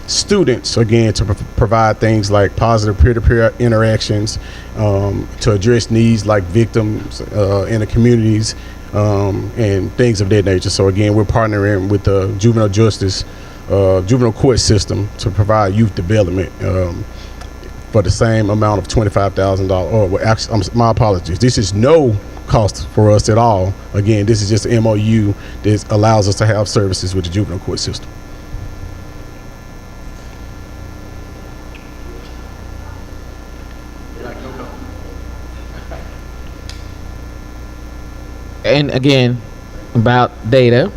students again to provide things like positive peer-to-peer interactions, to address needs like victims in the communities, and things of that nature. So again, we're partnering with the juvenile court system to provide youth development for the same amount of $25,000. Well, actually, my apologies. This is no cost for us at all. Again, this is just an MOU that allows us to have services with the juvenile court system. and again, about data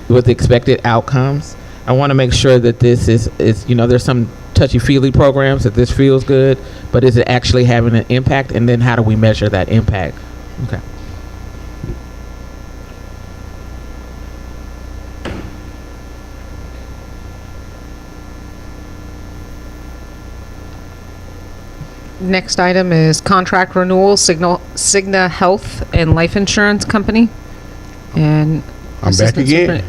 with expected outcomes. I want to make sure that this is there's some touchy-feely programs that this feels good, but is it actually having an impact? And then how do we measure that impact? Okay. Next item is contract renewal, Cigna Health and Life Insurance Company. And I'm back Assistant again.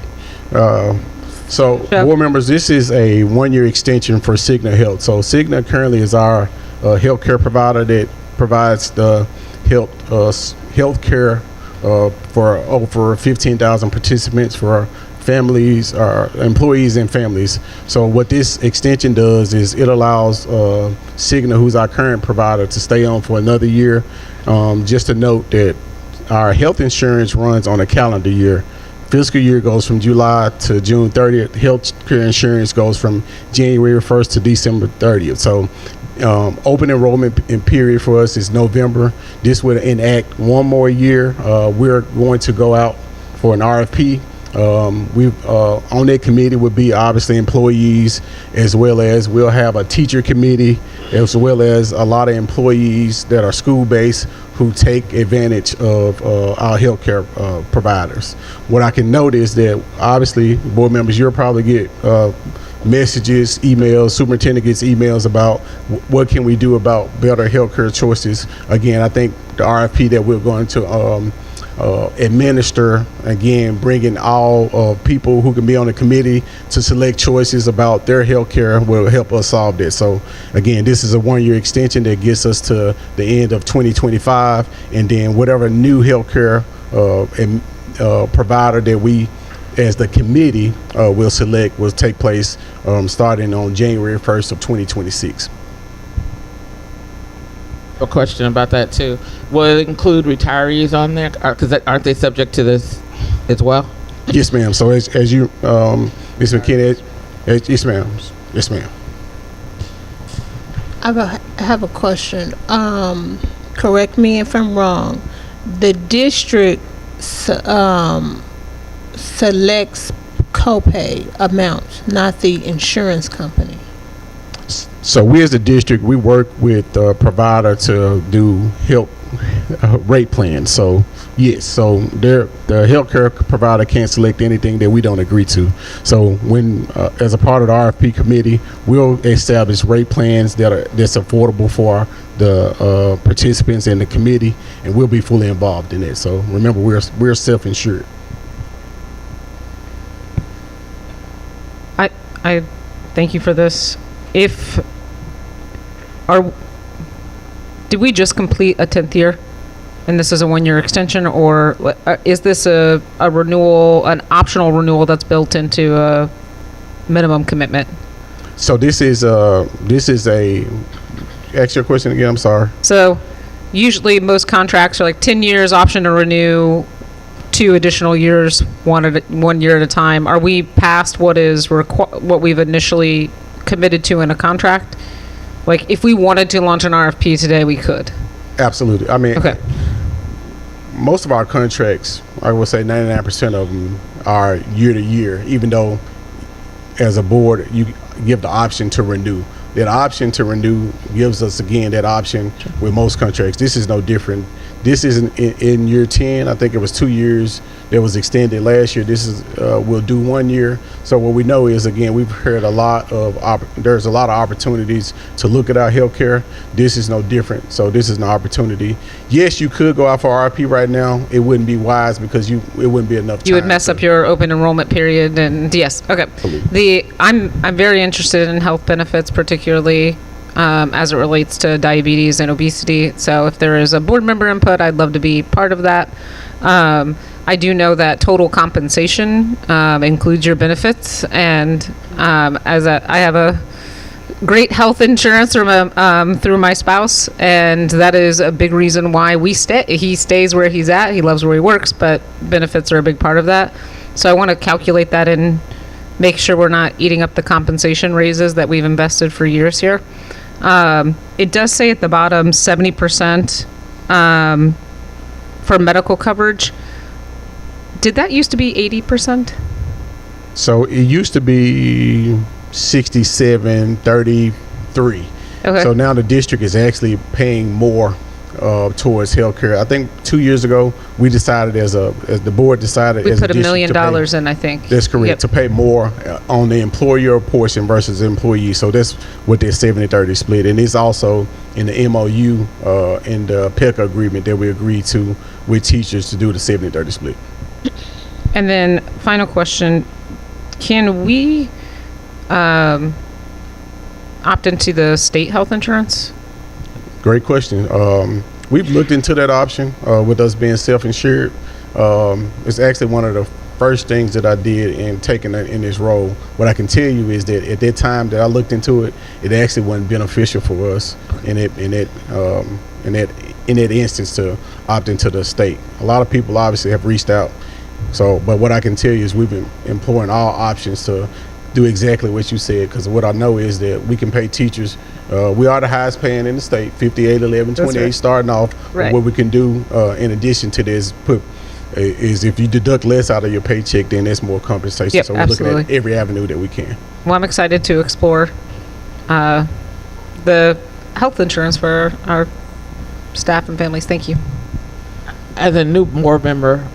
So, Yep. board members, this is a one-year extension for Cigna Health. So, Cigna currently is our healthcare provider that provides the health care for over 15,000 participants for our families, our employees and families. So, what this extension does is it allows Cigna, who's our current provider, to stay on for another year. Just to note that our health insurance runs on a calendar year. Fiscal year goes from July to June 30th. Health care insurance goes from January 1st to December 30th. So open enrollment period for us is November. This would enact one more year. We're going to go out for an RFP. On that committee would be obviously employees, as well as we'll have a teacher committee, as well as a lot of employees that are school-based who take advantage of our healthcare providers. What I can note is that obviously board members, you'll probably get messages, emails, superintendent gets emails about what can we do about better healthcare choices. Again, I think the RFP that we're going to administer, again, bringing all people who can be on the committee to select choices about their health care will help us solve that. So again, this is a one-year extension that gets us to the end of 2025, and then whatever new health care provider that we as the committee will select will take place starting on January 1st of 2026. A question about that too. Will it include retirees on there? Because aren't they subject to this as well? Yes, ma'am. So as you, Ms. McKinney, yes, ma'am. Yes, ma'am. I have a question. Correct me if I'm wrong. The district selects copay amounts, not the insurance company. So we as a district, we work with the provider to do health rate plans. So yes, so the healthcare provider can't select anything that we don't agree to. So when as a part of the RFP committee, we'll establish rate plans that's affordable for the participants in the committee, and we'll be fully involved in it. So remember, we're self-insured. I thank you for this. Did we just complete a 10th year and this is a one-year extension, or is this a renewal, an optional renewal that's built into a minimum commitment? So this is a ask your question again, I'm sorry. So usually most contracts are like 10 years, option to renew, 2 additional years, 1 year at a time. Are we past what we've initially committed to in a contract? Like if we wanted to launch an RFP today, we could. Absolutely. I mean, okay. Most of our contracts, I would say 99% of them are year to year, even though as a board, you give the option to renew. That option to renew gives us, again, that option with most contracts. This is no different. This isn't in year 10. I think it was 2 years that was extended last year. This is, we'll do 1 year. So what we know is, again, we've heard there's a lot of opportunities to look at our healthcare. This is no different. So this is an opportunity. Yes, you could go out for RFP right now. It wouldn't be wise because it wouldn't be enough time. You would mess up your open enrollment period, and yes, okay. I'm very interested in health benefits, particularly as it relates to diabetes and obesity. So if there is a board member input, I'd love to be part of that. I do know that total compensation includes your benefits, and I have a great health insurance through my spouse, and that is a big reason why he stays where he's at. He loves where he works, but benefits are a big part of that. So I want to calculate that and make sure we're not eating up the compensation raises that we've invested for years here. It does say at the bottom 70% for medical coverage. Did that used to be 80%? So it used to be 67, 33. Okay. So now the district is actually paying more towards healthcare. I think 2 years ago we decided as the board decided We as a put $1 district million to pay, in, I think. that's correct, Yep. to pay more on the employer portion versus the employee. So that's what their 70-30 split, and it's also in the MOU in the PECA agreement that we agreed to with teachers to do the 70-30 split. And then final question, can we opt into the state health insurance? Great question. We've looked into that option with us being self-insured. It's actually one of the first things that I did in taking in this role. What I can tell you is that at that time that I looked into it, it actually wasn't beneficial for us in that instance to opt into the state. A lot of people obviously have reached out. So, but what I can tell you is we've been employing all options to do exactly what you said, because what I know is that we can pay teachers. We are the highest paying in the state, 58, 11, 28 right. starting off. Right. What we can do in addition to this is if you deduct less out of your paycheck, then that's more compensation. Yep, so we're looking at every avenue that we can. Well, I'm excited to explore the health insurance for our staff and families. Thank you. As a new board member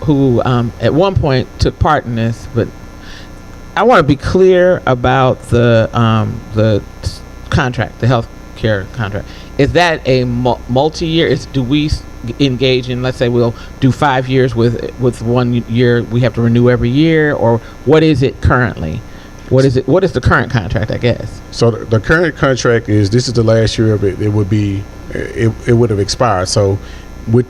who at one point took part in this, but I want to be clear about the contract, the health care contract. Is that a multi-year? Do we engage in, let's say we'll do 5 years with 1 year we have to renew every year, or what is it currently? What is it? What is the current contract, I guess? So the current contract is, this is the last year of it. It would be, it would have expired. So with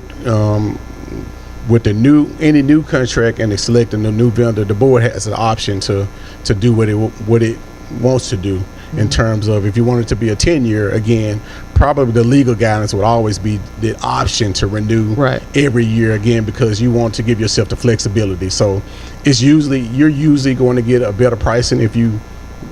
any new contract and selecting the new vendor, the board has an option to do what it wants to do. In terms of, if you want it to be a 10-year, again, probably the legal guidance would always be the option to renew every year again, because you want to give yourself the flexibility. So you're usually going to get a better pricing if you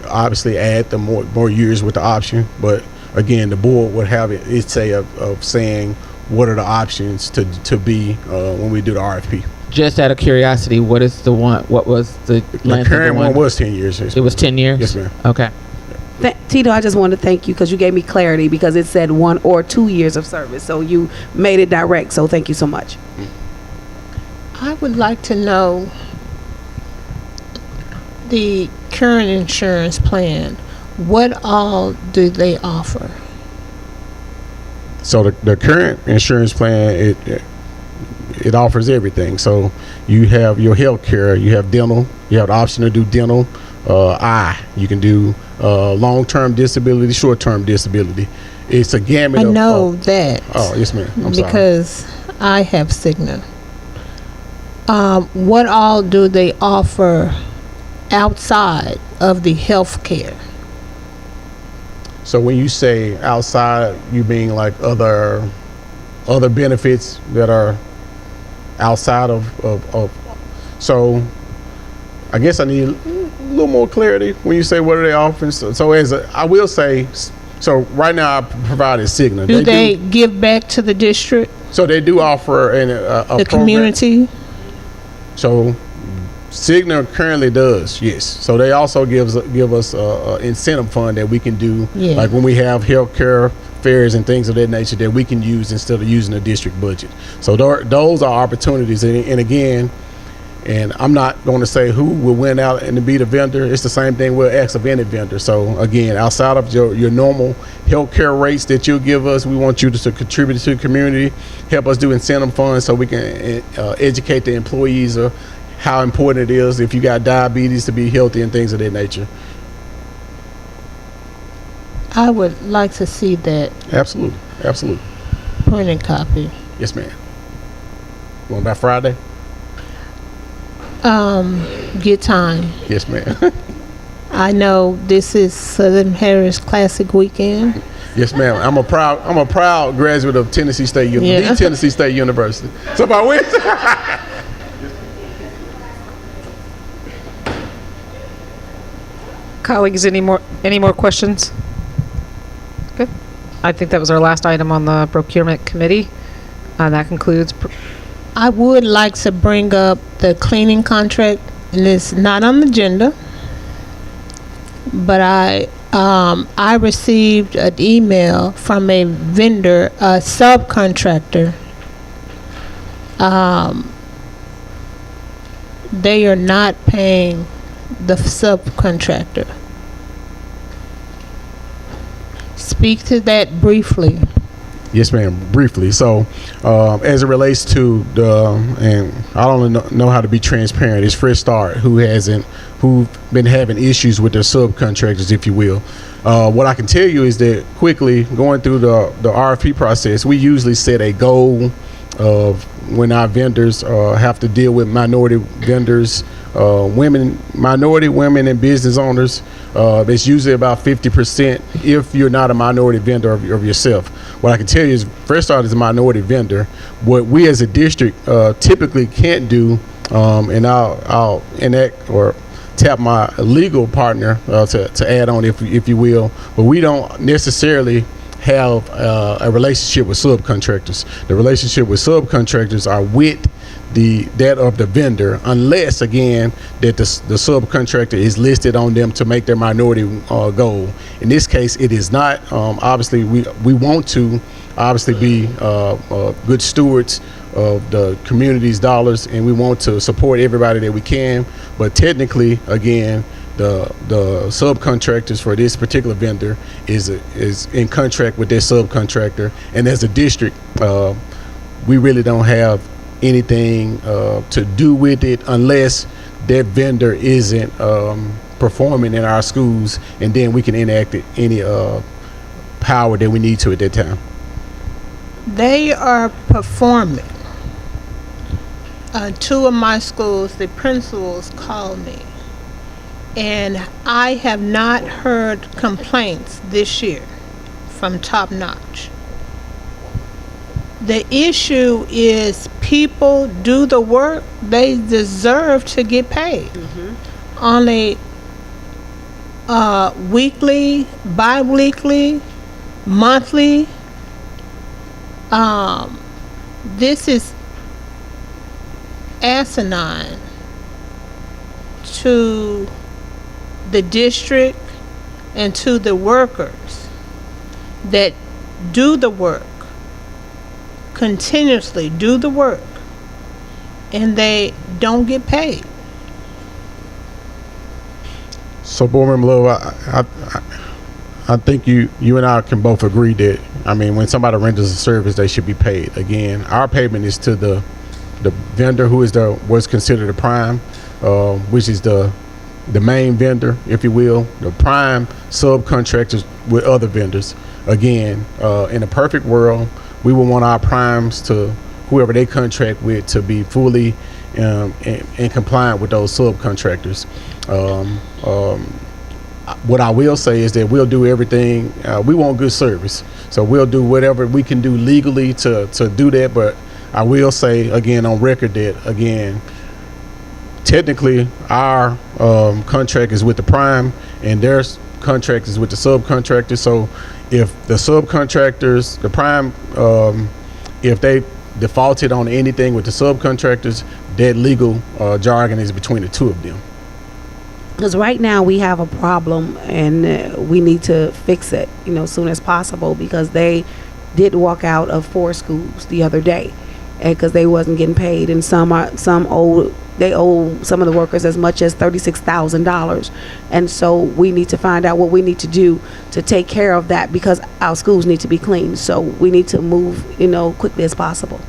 obviously add the more years with the option. But again, the board would have its say of saying what are the options to be when we do the RFP. Just out of curiosity, what was the length of the current one was 10 years. It was 10 years? Yes, ma'am. Okay. Tito, I just want to thank you because you gave me clarity, because it said 1 or 2 years of service. So you made it direct. So thank you so much. I would like to know the current insurance plan. What all do they offer? So the current insurance plan, it offers everything. So you have your health care, you have dental, you have the option to do dental, eye, you can do long-term disability, short-term disability. It's a gamut I know that. Oh, yes, ma'am. I'm sorry. Because I have Cigna. What all do they offer outside of the health care? So when you say outside, you mean like other benefits that are outside of so I guess I need a little more clarity when you say what are they offering. So I will say, so right now I provided Cigna. Do they give back to the district? So they do offer the program. community? So Cigna currently does, yes. So they also give us a incentive fund that we can do, like when we have healthcare fairs and things of that nature that we can use instead of using the district budget. So those are opportunities, and again, and I'm not going to say who will win out and be the vendor. It's the same thing we'll ask of any vendor. So again, outside of your normal healthcare rates that you'll give us, we want you to contribute to the community, help us do incentive funds so we can educate the employees of how important it is if you got diabetes to be healthy and things of that nature. I would like to see that. Absolutely. Printed copy. Yes, ma'am. Going by Friday? Get time. Yes, ma'am. I know this is Southern Harris Classic Weekend. Yes, ma'am. I'm a proud graduate of Tennessee State University. The Tennessee State University. So by Wednesday. Colleagues, any more questions? Good. I think that was our last item on the procurement committee. That concludes I would like to bring up the cleaning contract, and it's not on the agenda, but I received an email from a vendor, a subcontractor. They are not paying the subcontractor. Speak to that briefly. Yes, ma'am. Briefly. So, as it relates to and I don't know how to be transparent. It's Fresh Start who've been having issues with their subcontractors, if you will. What I can tell you is that quickly going through the RFP process, we usually set a goal of when our vendors have to deal with minority vendors, minority women and business owners. It's usually about 50% if you're not a minority vendor of yourself. What I can tell you is Fresh Start is a minority vendor. What we as a district typically can't do, and I'll enact or tap my legal partner to add on, if you will, but we don't necessarily have a relationship with subcontractors. The relationship with subcontractors are with that of the vendor, unless again that the subcontractor is listed on them to make their minority goal. In this case, it is not. Obviously, we want to obviously be good stewards of the community's dollars, and we want to support everybody that we can. But technically, again, the subcontractors for this particular vendor is in contract with their subcontractor, and as a district, we really don't have anything to do with it unless that vendor isn't performing in our schools, and then we can enact any power that we need to at that time. They are performing. Two of my schools, the principals called me, and I have not heard complaints this year from Top Notch. The issue is people do the work, they deserve to get paid. On a weekly, bi-weekly, monthly. This is asinine to the district and to the workers that do the work, continuously do the work, and they don't get paid. So, Board Member Love, I think you and I can both agree that, I mean, when somebody renders a service, they should be paid. Again, our payment is to the vendor who is what's considered a prime, which is the main vendor, if you will, the prime subcontractors with other vendors. Again, in a perfect world, we would want our primes to, whoever they contract with, to be fully and compliant with those subcontractors. What I will say is that we'll do everything. We want good service, so we'll do whatever we can do legally to do that. But I will say again on record that, again, technically our contract is with the prime and their contract is with the subcontractor. So if the subcontractors, the prime, if they defaulted on anything with the subcontractors, that legal jargon is between the two of them. Because right now we have a problem, and we need to fix it, as soon as possible, because they did walk out of 4 schools the other day, because they wasn't getting paid, and some owe some of the workers as much as $36,000, and so we need to find out what we need to do to take care of that, because our schools need to be clean. So we need to move, quickly as possible.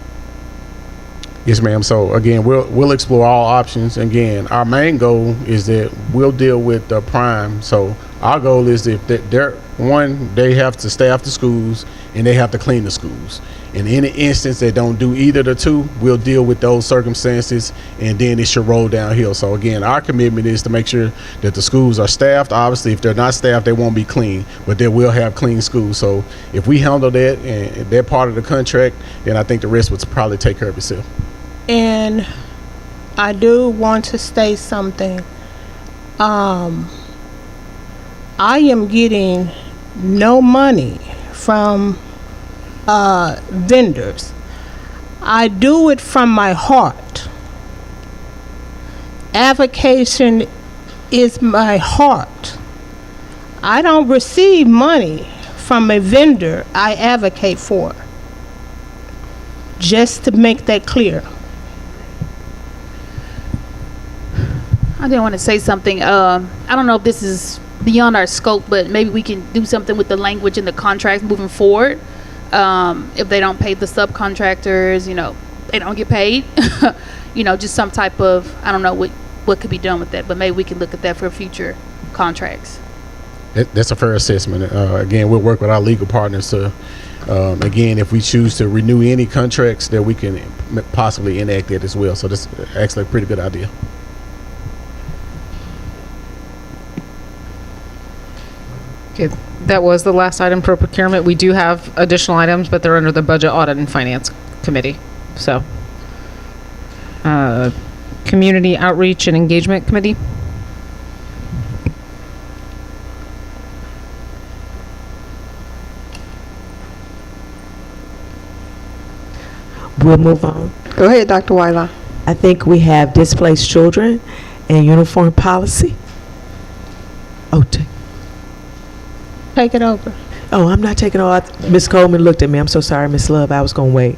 Yes, ma'am. So again, we'll explore all options. Again, our main goal is that we'll deal with the prime. So our goal is that they have to staff the schools and they have to clean the schools. In any instance they don't do either of the two, we'll deal with those circumstances, and then it should roll downhill. So again, our commitment is to make sure that the schools are staffed. Obviously, if they're not staffed, they won't be clean, but they will have clean schools. So if we handle that and that part of the contract, then I think the rest would probably take care of itself. And I do want to state something. I am getting no money from vendors. I do it from my heart. Avocation is my heart. I don't receive money from a vendor I advocate for. Just to make that clear. I didn't want to say something. I don't know if this is beyond our scope, but maybe we can do something with the language in the contracts moving forward. If they don't pay the subcontractors, they don't get paid. Just some type of, I don't know what could be done with that, but maybe we can look at that for future contracts. That's a fair assessment. Again, we'll work with our legal partners to, again, if we choose to renew any contracts, that we can possibly enact that as well. So that's actually a pretty good idea. Okay, that was the last item for procurement. We do have additional items, but they're under the Budget, Audit, and Finance Committee. So, Community Outreach and Engagement Committee. We'll move on. Go ahead, Dr. Whitelaw. I think we have displaced children and uniform policy. Oh, take it over. Oh, I'm not taking all. Ms. Coleman looked at me. I'm so sorry, Miss Love. I was going to wait.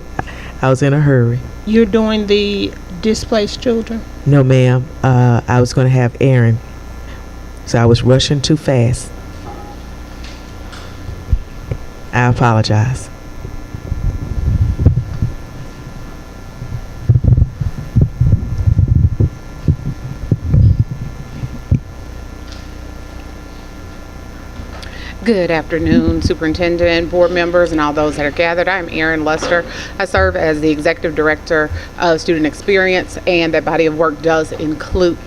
I was in a hurry. You're doing the displaced children? No, ma'am. I was going to have Aaron. So I was rushing too fast. I apologize. Good afternoon, Superintendent, board members, and all those that are gathered. I'm Erin Luster. I serve as the Executive Director of Student Experience, and that body of work does include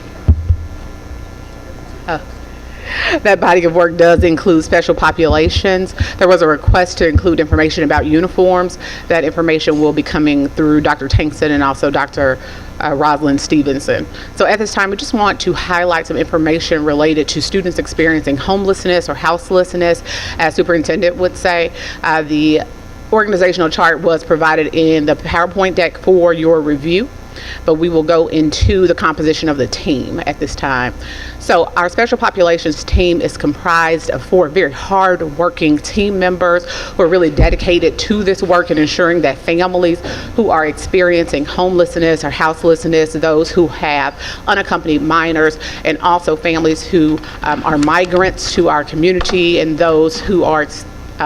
special populations. There was a request to include information about uniforms. That information will be coming through Dr. Tankson and also Dr. Rosalind Stevenson. So at this time, we just want to highlight some information related to students experiencing homelessness or houselessness. As Superintendent would say, the organizational chart was provided in the PowerPoint deck for your review, but we will go into the composition of the team at this time. So our special populations team is comprised of 4 very hard-working team members who are really dedicated to this work and ensuring that families who are experiencing homelessness or houselessness, those who have unaccompanied minors, and also families who are migrants to our community, and those who are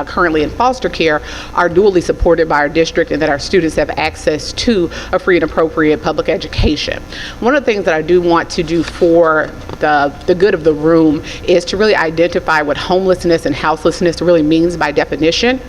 currently in foster care, are duly supported by our district, and that our students have access to a free and appropriate public education. One of the things that I do want to do for the good of the room is to really identify what homelessness and houselessness really means by definition.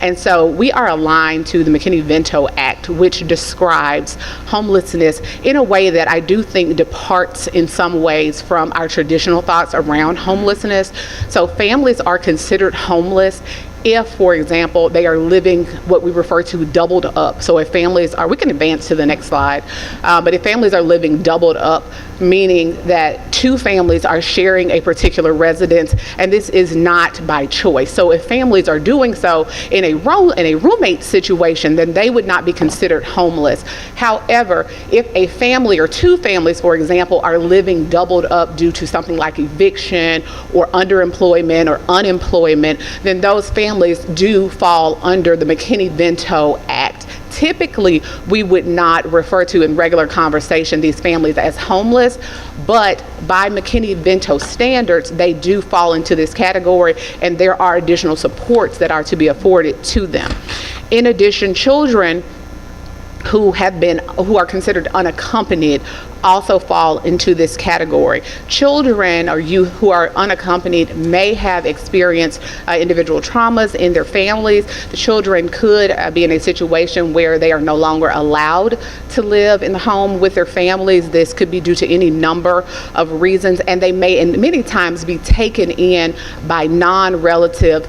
And so we are aligned to the McKinney-Vento Act, which describes homelessness in a way that I do think departs in some ways from our traditional thoughts around homelessness. So families are considered homeless if, for example, they are living what we refer to doubled up. So if families are, we can advance to the next slide, but if families are living doubled up, meaning that 2 families are sharing a particular residence, and this is not by choice. So if families are doing so in a roommate situation, then they would not be considered homeless. However, if a family or 2 families, for example, are living doubled up due to something like eviction or underemployment or unemployment, then those families do fall under the McKinney-Vento Act. Typically, we would not refer to in regular conversation these families as homeless, but by McKinney-Vento standards, they do fall into this category, and there are additional supports that are to be afforded to them. In addition, children who are considered unaccompanied also fall into this category. Children or youth who are unaccompanied may have experienced individual traumas in their families. The children could be in a situation where they are no longer allowed to live in the home with their families. This could be due to any number of reasons, and they may, and many times, be taken in by non-relative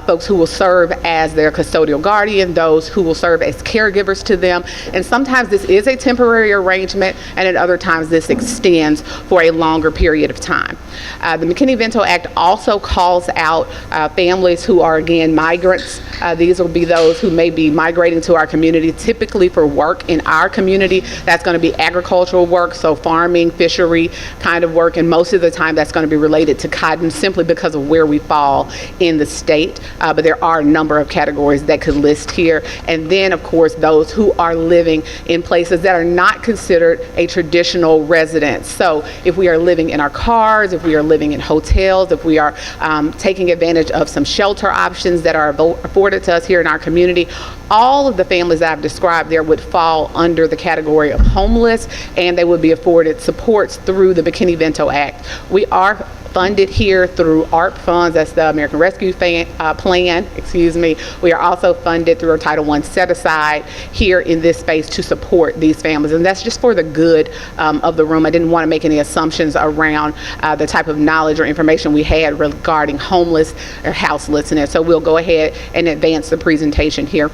folks who will serve as their custodial guardian, those who will serve as caregivers to them, And sometimes this is a temporary arrangement, and at other times this extends for a longer period of time. The McKinney-Vento Act also calls out families who are, again, migrants. These will be those who may be migrating to our community, typically for work in our community. That's going to be agricultural work, so farming, fishery kind of work, and most of the time that's going to be related to cotton simply because of where we fall in the state. But there are a number of categories that could list here. And then, of course, those who are living in places that are not considered a traditional residence. So if we are living in our cars, if we are living in hotels, if we are taking advantage of some shelter options that are afforded to us here in our community, all of the families that I've described there would fall under the category of homeless, and they would be afforded supports through the McKinney-Vento Act. We are funded here through ARP funds, that's the American Rescue Plan, We are also funded through our Title I set aside here in this space to support these families, and that's just for the good of the room. I didn't want to make any assumptions around the type of knowledge or information we had regarding homeless or houselessness, so we'll go ahead and advance the presentation here.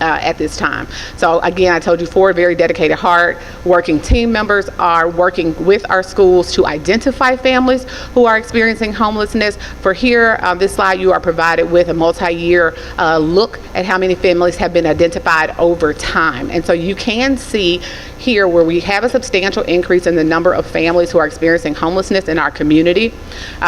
At this time. So again, I told you 4 very dedicated, hard-working team members are working with our schools to identify families who are experiencing homelessness. For here, this slide, you are provided with a multi-year look at how many families have been identified over time. And so you can see here where we have a substantial increase in the number of families who are experiencing homelessness in our community.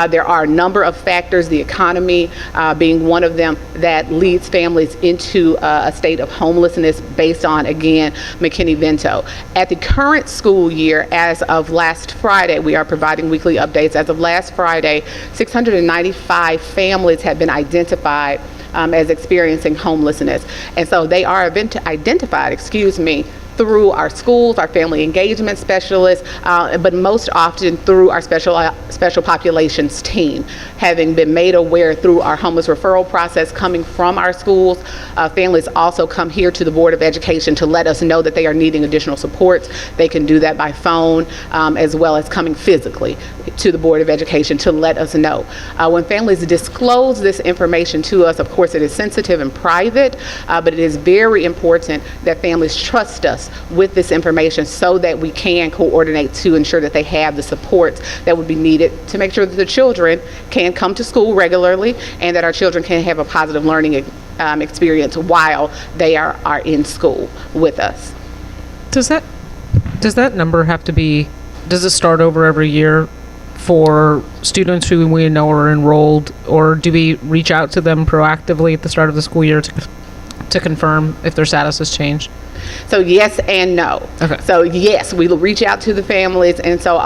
There are a number of factors, the economy being one of them, that leads families into a state of homelessness based on, again, McKinney-Vento. At the current school year, as of last Friday, we are providing weekly updates. As of last Friday, 695 families have been identified as experiencing homelessness. And so they are identified, through our schools, our family engagement specialists, but most often through our special populations team. Having been made aware through our homeless referral process coming from our schools, families also come here to the Board of Education to let us know that they are needing additional supports. They can do that by phone, as well as coming physically to the Board of Education to let us know. When families disclose this information to us, of course it is sensitive and private, but it is very important that families trust us with this information so that we can coordinate to ensure that they have the supports that would be needed to make sure that the children can come to school regularly and that our children can have a positive learning experience while they are in school with us. Does that number have to be, does it start over every year for students who we know are enrolled, or do we reach out to them proactively at the start of the school year to confirm if their status has changed? So yes and no. Okay. So yes, we will reach out to the families, and so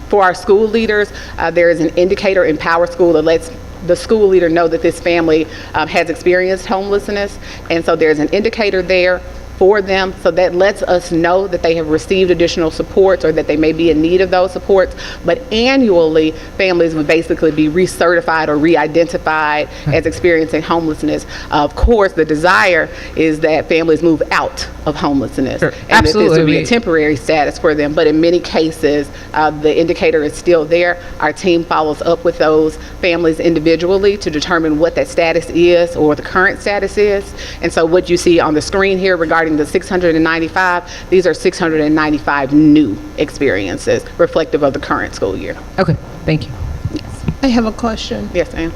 for our school leaders, there is an indicator in Power School that lets the school leader know that this family has experienced homelessness, and so there's an indicator there for them, so that lets us know that they have received additional supports or that they may be in need of those supports. But annually, families would basically be recertified or re-identified as experiencing homelessness. Of course, the desire is that families move out of homelessness, and that this would be a temporary status for them. But in many cases, the indicator is still there. Our team follows up with those families individually to determine what that status is or the current status is. And so what you see on the screen here regarding the 695, these are 695 new experiences reflective of the current school year. Okay, thank you. Yes. I have a question. Yes, ma'am.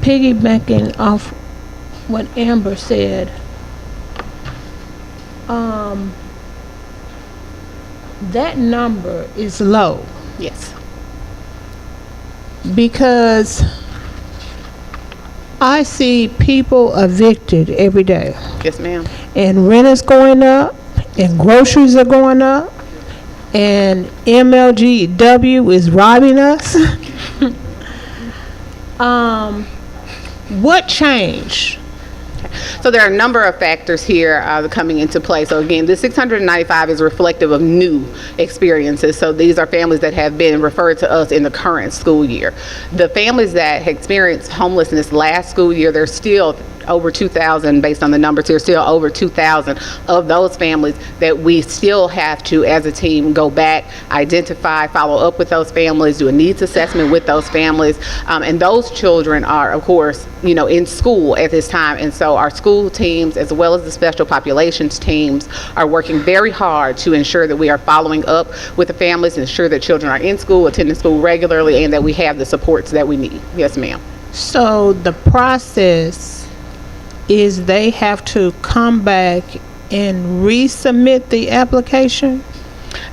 Piggybacking off what Amber said, that number is low. Yes. Because I see people evicted every day. Yes, ma'am. And rent is going up, and groceries are going up, and MLGW is robbing us. What changed? So there are a number of factors here coming into play. So again, this 695 is reflective of new experiences. So these are families that have been referred to us in the current school year. The families that experienced homelessness last school year, they're still over 2,000, based on the numbers here, still over 2,000 of those families that we still have to, as a team, go back, identify, follow up with those families, do a needs assessment with those families. And those children are, of course, in school at this time. And so our school teams, as well as the special populations teams, are working very hard to ensure that we are following up with the families, ensure that children are in school, attending school regularly, and that we have the supports that we need. Yes, ma'am. So the process is they have to come back and resubmit the application?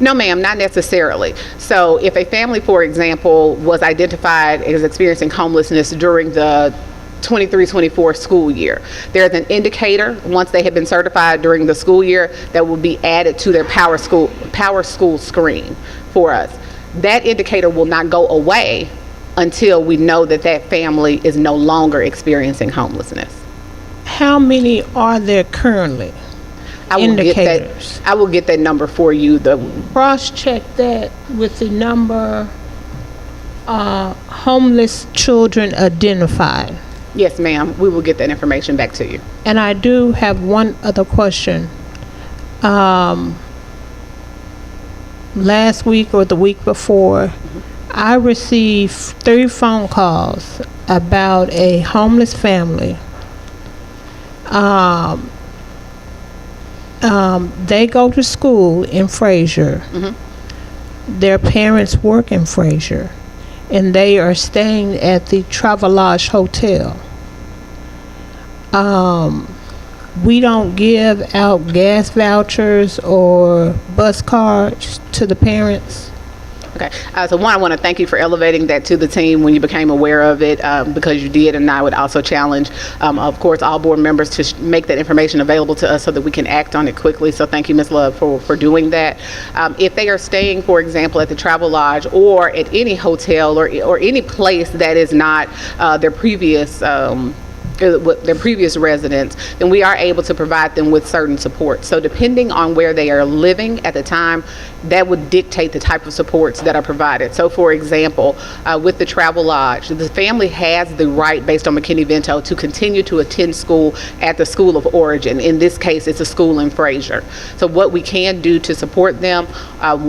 No, ma'am, not necessarily. So if a family, for example, was identified as experiencing homelessness during the 23-24 school year, there's an indicator once they have been certified during the school year that will be added to their Power School screen for us. That indicator will not go away until we know that that family is no longer experiencing homelessness. How many are there currently? I will get that number for you. Cross-check that with the number homeless children identified. Yes, ma'am. We will get that information back to you. And I do have one other question. Last week or the week before, I received 3 phone calls about a homeless family. They go to school in Fraser. Their parents work in Fraser, and they are staying at the Travelodge Hotel. We don't give out gas vouchers or bus cards to the parents. Okay, so one, I want to thank you for elevating that to the team when you became aware of it, because you did, and I would also challenge, of course, all board members to make that information available to us so that we can act on it quickly. So thank you, Ms. Love, for doing that. If they are staying, for example, at the Travelodge or at any hotel or any place that is not their previous residence, then we are able to provide them with certain support. So depending on where they are living at the time, that would dictate the type of supports that are provided. So for example, with the Travelodge, the family has the right, based on McKinney-Vento, to continue to attend school at the school of origin. In this case, it's a school in Fraser. So what we can do to support them,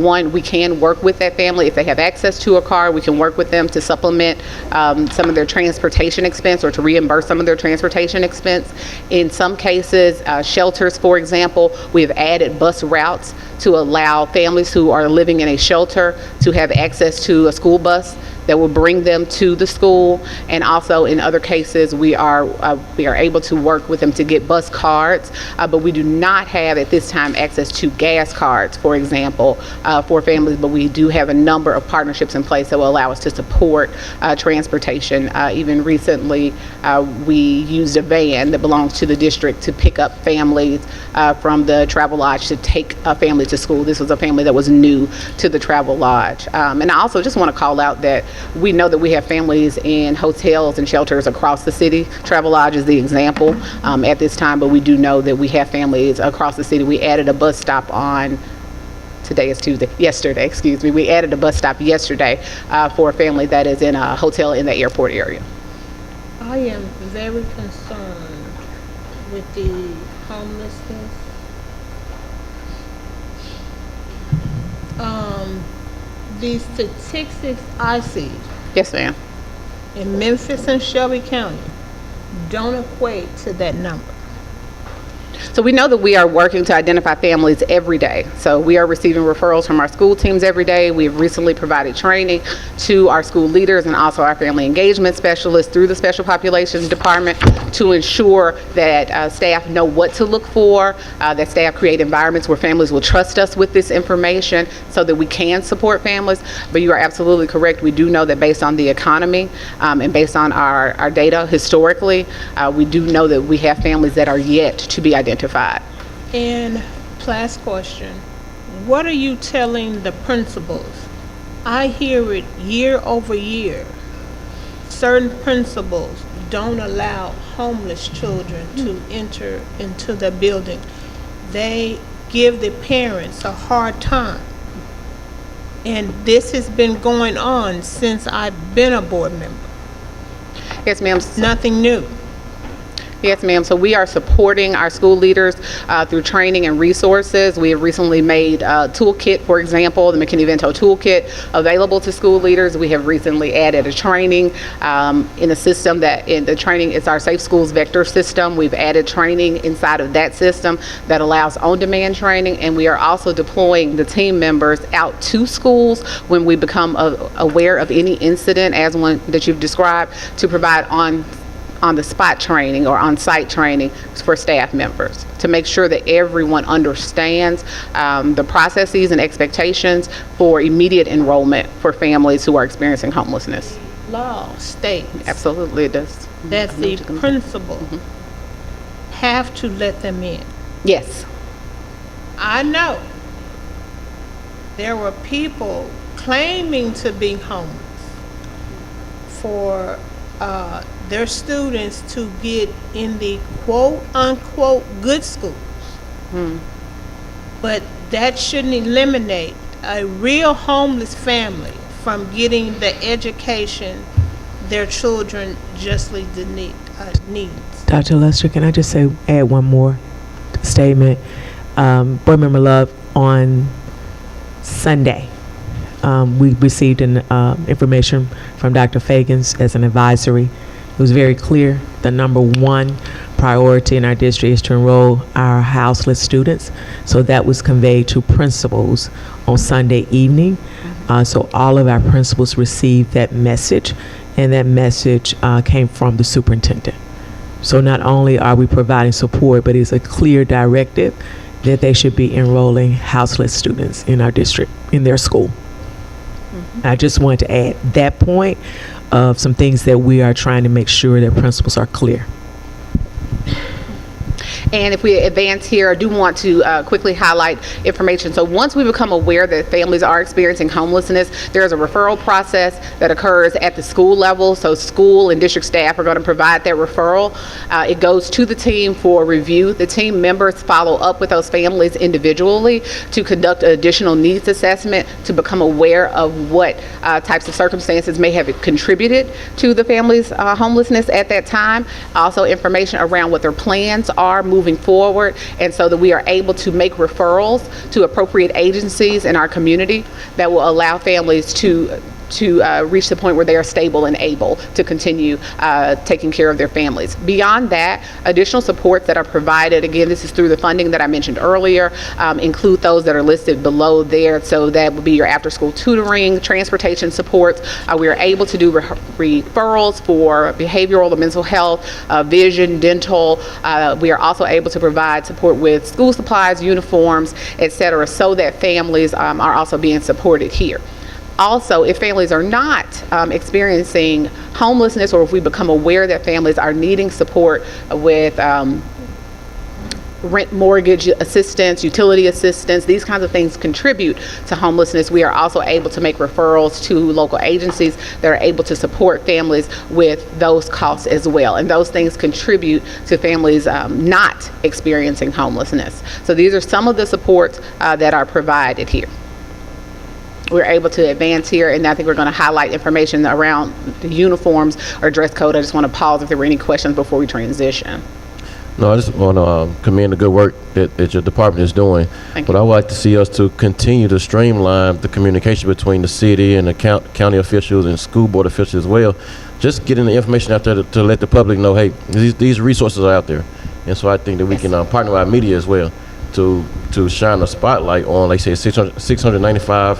one, we can work with that family. If they have access to a car, we can work with them to supplement some of their transportation expense or to reimburse some of their transportation expense. In some cases, shelters, for example, we have added bus routes to allow families who are living in a shelter to have access to a school bus that will bring them to the school. And also in other cases, we are able to work with them to get bus cards, but we do not have at this time access to gas cards, for example, for families, but we do have a number of partnerships in place that will allow us to support transportation. Even recently, we used a van that belongs to the district to pick up families from the Travelodge to take a family to school. This was a family that was new to the Travelodge. And I also just want to call out that we know that we have families in hotels and shelters across the city. Travelodge is the example at this time, but we do know that we have families across the city. We added a bus stop on, today is Tuesday, yesterday, excuse me. We added a bus stop yesterday for a family that is in a hotel in the airport area. I am very concerned with the homelessness. The statistics I see. Yes, ma'am. In Memphis and Shelby County don't equate to that number. So we know that we are working to identify families every day. So we are receiving referrals from our school teams every day. We have recently provided training to our school leaders and also our family engagement specialists through the Special Populations Department to ensure that staff know what to look for, that staff create environments where families will trust us with this information so that we can support families. But you are absolutely correct. We do know that based on the economy and based on our data historically, we do know that we have families that are yet to be identified. And last question, what are you telling the principals? I hear it year over year. Certain principals don't allow homeless children to enter into the building. They give the parents a hard time. And this has been going on since I've been a board member. Yes, ma'am. Nothing new. Yes, ma'am. So we are supporting our school leaders through training and resources. We have recently made a toolkit, for example, the McKinney-Vento toolkit, available to school leaders. We have recently added a training in a system that, in the training, it's our Safe Schools Vector system. We've added training inside of that system that allows on-demand training, and we are also deploying the team members out to schools when we become aware of any incident, as one that you've described, to provide on-the-spot training or on-site training for staff members to make sure that everyone understands the processes and expectations for immediate enrollment for families who are experiencing homelessness. Law states Absolutely, it does. that the principal have to let them in. Yes. I know there were people claiming to be homeless for their students to get in the quote-unquote good schools. But that shouldn't eliminate a real homeless family from getting the education their children justly needs. Dr. Lester, can I just add one more statement? Board Member Love, on Sunday, we received information from Dr. Fagans as an advisory. It was very clear the number one priority in our district is to enroll our houseless students. So that was conveyed to principals on Sunday evening. So all of our principals received that message, and that message came from the superintendent. So not only are we providing support, but it's a clear directive that they should be enrolling houseless students in our district, in their school. I just wanted to add that point of some things that we are trying to make sure that principals are clear. And if we advance here, I do want to quickly highlight information. So once we become aware that families are experiencing homelessness, there's a referral process that occurs at the school level. So school and district staff are going to provide that referral. It goes to the team for review. The team members follow up with those families individually to conduct an additional needs assessment to become aware of what types of circumstances may have contributed to the family's homelessness at that time. Also information around what their plans are moving forward, and so that we are able to make referrals to appropriate agencies in our community that will allow families to reach the point where they are stable and able to continue taking care of their families. Beyond that, additional supports that are provided, again, this is through the funding that I mentioned earlier, include those that are listed below there. So that would be your after-school tutoring, transportation supports. We are able to do referrals for behavioral and mental health, vision, dental. We are also able to provide support with school supplies, uniforms, etc., so that families are also being supported here. Also, if families are not experiencing homelessness, or if we become aware that families are needing support with rent mortgage assistance, utility assistance, these kinds of things contribute to homelessness, we are also able to make referrals to local agencies that are able to support families with those costs as well. And those things contribute to families not experiencing homelessness. So these are some of the supports that are provided here. We're able to advance here, and I think we're going to highlight information around the uniforms or dress code. I just want to pause if there were any questions before we transition. No, I just want to commend the good work that your department is doing. But I would like to see us to continue to streamline the communication between the city and the county officials and school board officials as well. Just getting the information out there to let the public know, hey, these resources are out there. And so I think that we can partner with our media as well to shine a spotlight on, like I say, 695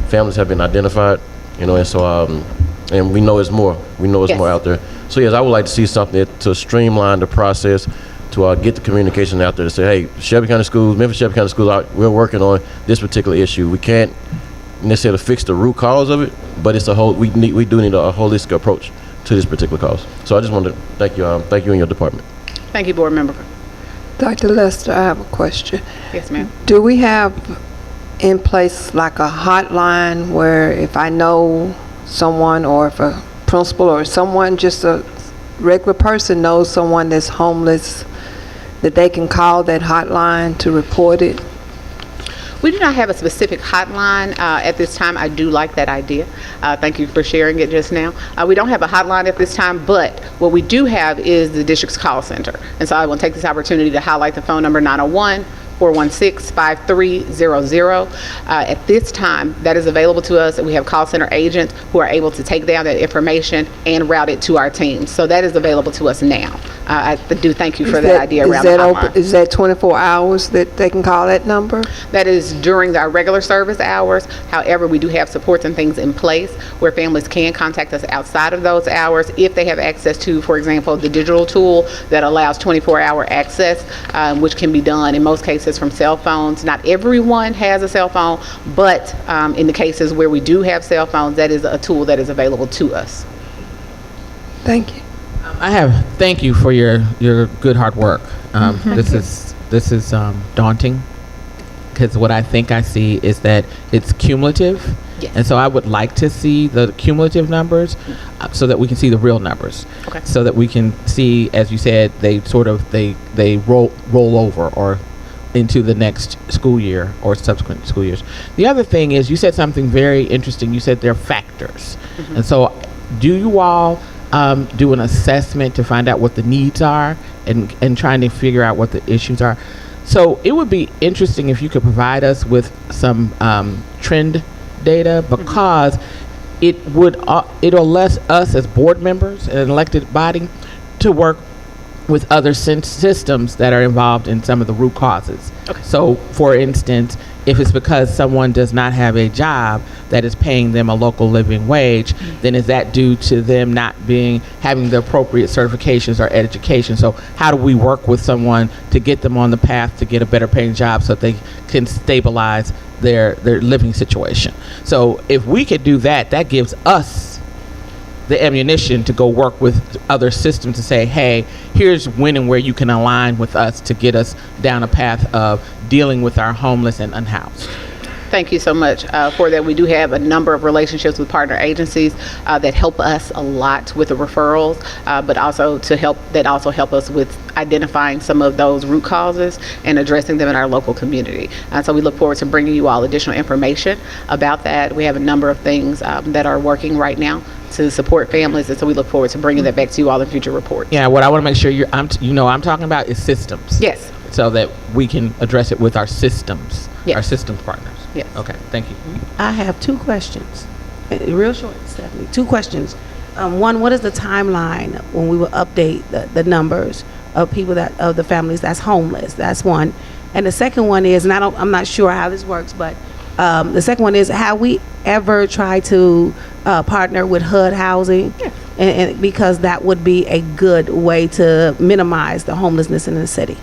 families have been identified, and so and we know it's more. We know it's more out there. So yes, I would like to see something to streamline the process, to get the communication out there to say, hey, Shelby County Schools, Memphis-Shelby County Schools, we're working on this particular issue. We can't necessarily fix the root cause of it, but it's we do need a holistic approach to this particular cause. So I just wanted to thank you and your department. Thank you, board member. Dr. Lester, I have a question. Yes, ma'am. Do we have in place like a hotline where if I know someone, or if a principal or someone, just a regular person knows someone that's homeless, that they can call that hotline to report it? We do not have a specific hotline at this time. I do like that idea. Thank you for sharing it just now. We don't have a hotline at this time, but what we do have is the district's call center. And so I will take this opportunity to highlight the phone number 901-416-5300. At this time, that is available to us, and we have call center agents who are able to take down that information and route it to our team. So that is available to us now. I do thank you for that idea around the hotline. Is that 24 hours that they can call that number? That is during our regular service hours. However, we do have supports and things in place where families can contact us outside of those hours if they have access to, for example, the digital tool that allows 24-hour access, which can be done in most cases from cell phones. Not everyone has a cell phone, but in the cases where we do have cell phones, that is a tool that is available to us. Thank you. Thank you for your good hard work. This is daunting, because what I think I see is that it's cumulative. Yes. And so I would like to see the cumulative numbers so that we can see the real numbers. Okay. So that we can see, as you said, they roll over or into the next school year or subsequent school years. The other thing is, you said something very interesting. You said there are factors. And so do you all do an assessment to find out what the needs are and trying to figure out what the issues are? So it would be interesting if you could provide us with some trend data, because it'll let us as board members and an elected body to work with other systems that are involved in some of the root causes. Okay. So, for instance, if it's because someone does not have a job that is paying them a local living wage, then is that due to them not having the appropriate certifications or education? So how do we work with someone to get them on the path to get a better paying job so that they can stabilize their living situation? So if we could do that, that gives us the ammunition to go work with other systems to say, hey, here's when and where you can align with us to get us down a path of dealing with our homeless and unhoused. Thank you so much for that. We do have a number of relationships with partner agencies that help us a lot with the referrals, but also help us with identifying some of those root causes and addressing them in our local community. And so we look forward to bringing you all additional information about that. We have a number of things that are working right now to support families, and so we look forward to bringing that back to you all in future reports. Yeah, what I want to make sure I'm talking about is systems. Yes. So that we can address it with our systems, yes. our systems partners. Yes. Okay, thank you. I have two questions. Real short, Stephanie. Two questions. One, what is the timeline when we will update the numbers of people of the families that's homeless? That's one. And the second one is, and I'm not sure how this works, but the second one is, have we ever tried to partner with HUD Housing? Yes. And because that would be a good way to minimize the homelessness in the city.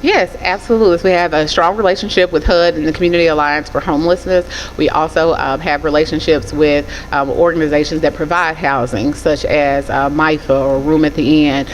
Yes, absolutely. We have a strong relationship with HUD and the Community Alliance for Homelessness. We also have relationships with organizations that provide housing, such as MIFA or Room at the Inn,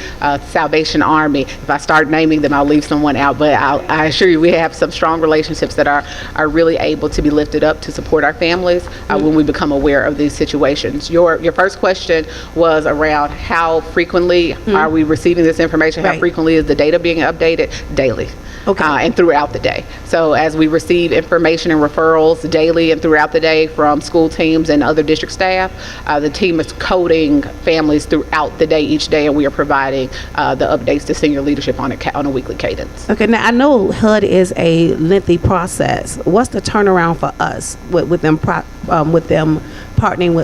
Salvation Army. If I start naming them, I'll leave someone out, but I assure you we have some strong relationships that are really able to be lifted up to support our families when we become aware of these situations. Your first question was around how frequently are we receiving this information? How frequently is the data being updated? Daily. Okay. And throughout the day. So as we receive information and referrals daily and throughout the day from school teams and other district staff, the team is coding families throughout the day, each day, and we are providing the updates to senior leadership on a weekly cadence. Okay, now I know HUD is a lengthy process. What's the turnaround for us with them partnering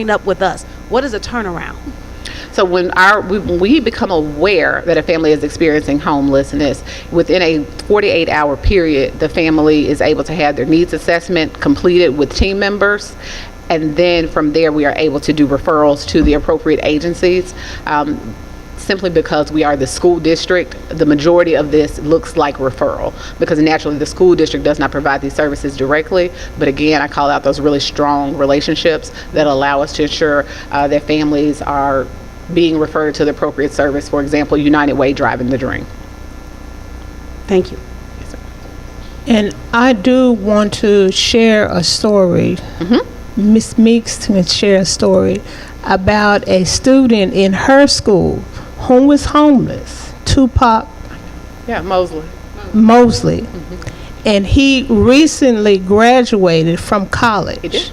up with us? What is a turnaround? So when we become aware that a family is experiencing homelessness, within a 48-hour period, the family is able to have their needs assessment completed with team members. And then from there, we are able to do referrals to the appropriate agencies. Simply because we are the school district, the majority of this looks like referral, because naturally the school district does not provide these services directly. But again, I call out those really strong relationships that allow us to ensure that families are being referred to the appropriate service. For example, United Way Driving the Dream. Thank you. Yes, sir. And I do want to share a story. Ms. Meeks can share a story about a student in her school who was homeless, Tupac Yeah, Mosley. Mosley. and he recently graduated from college. He did?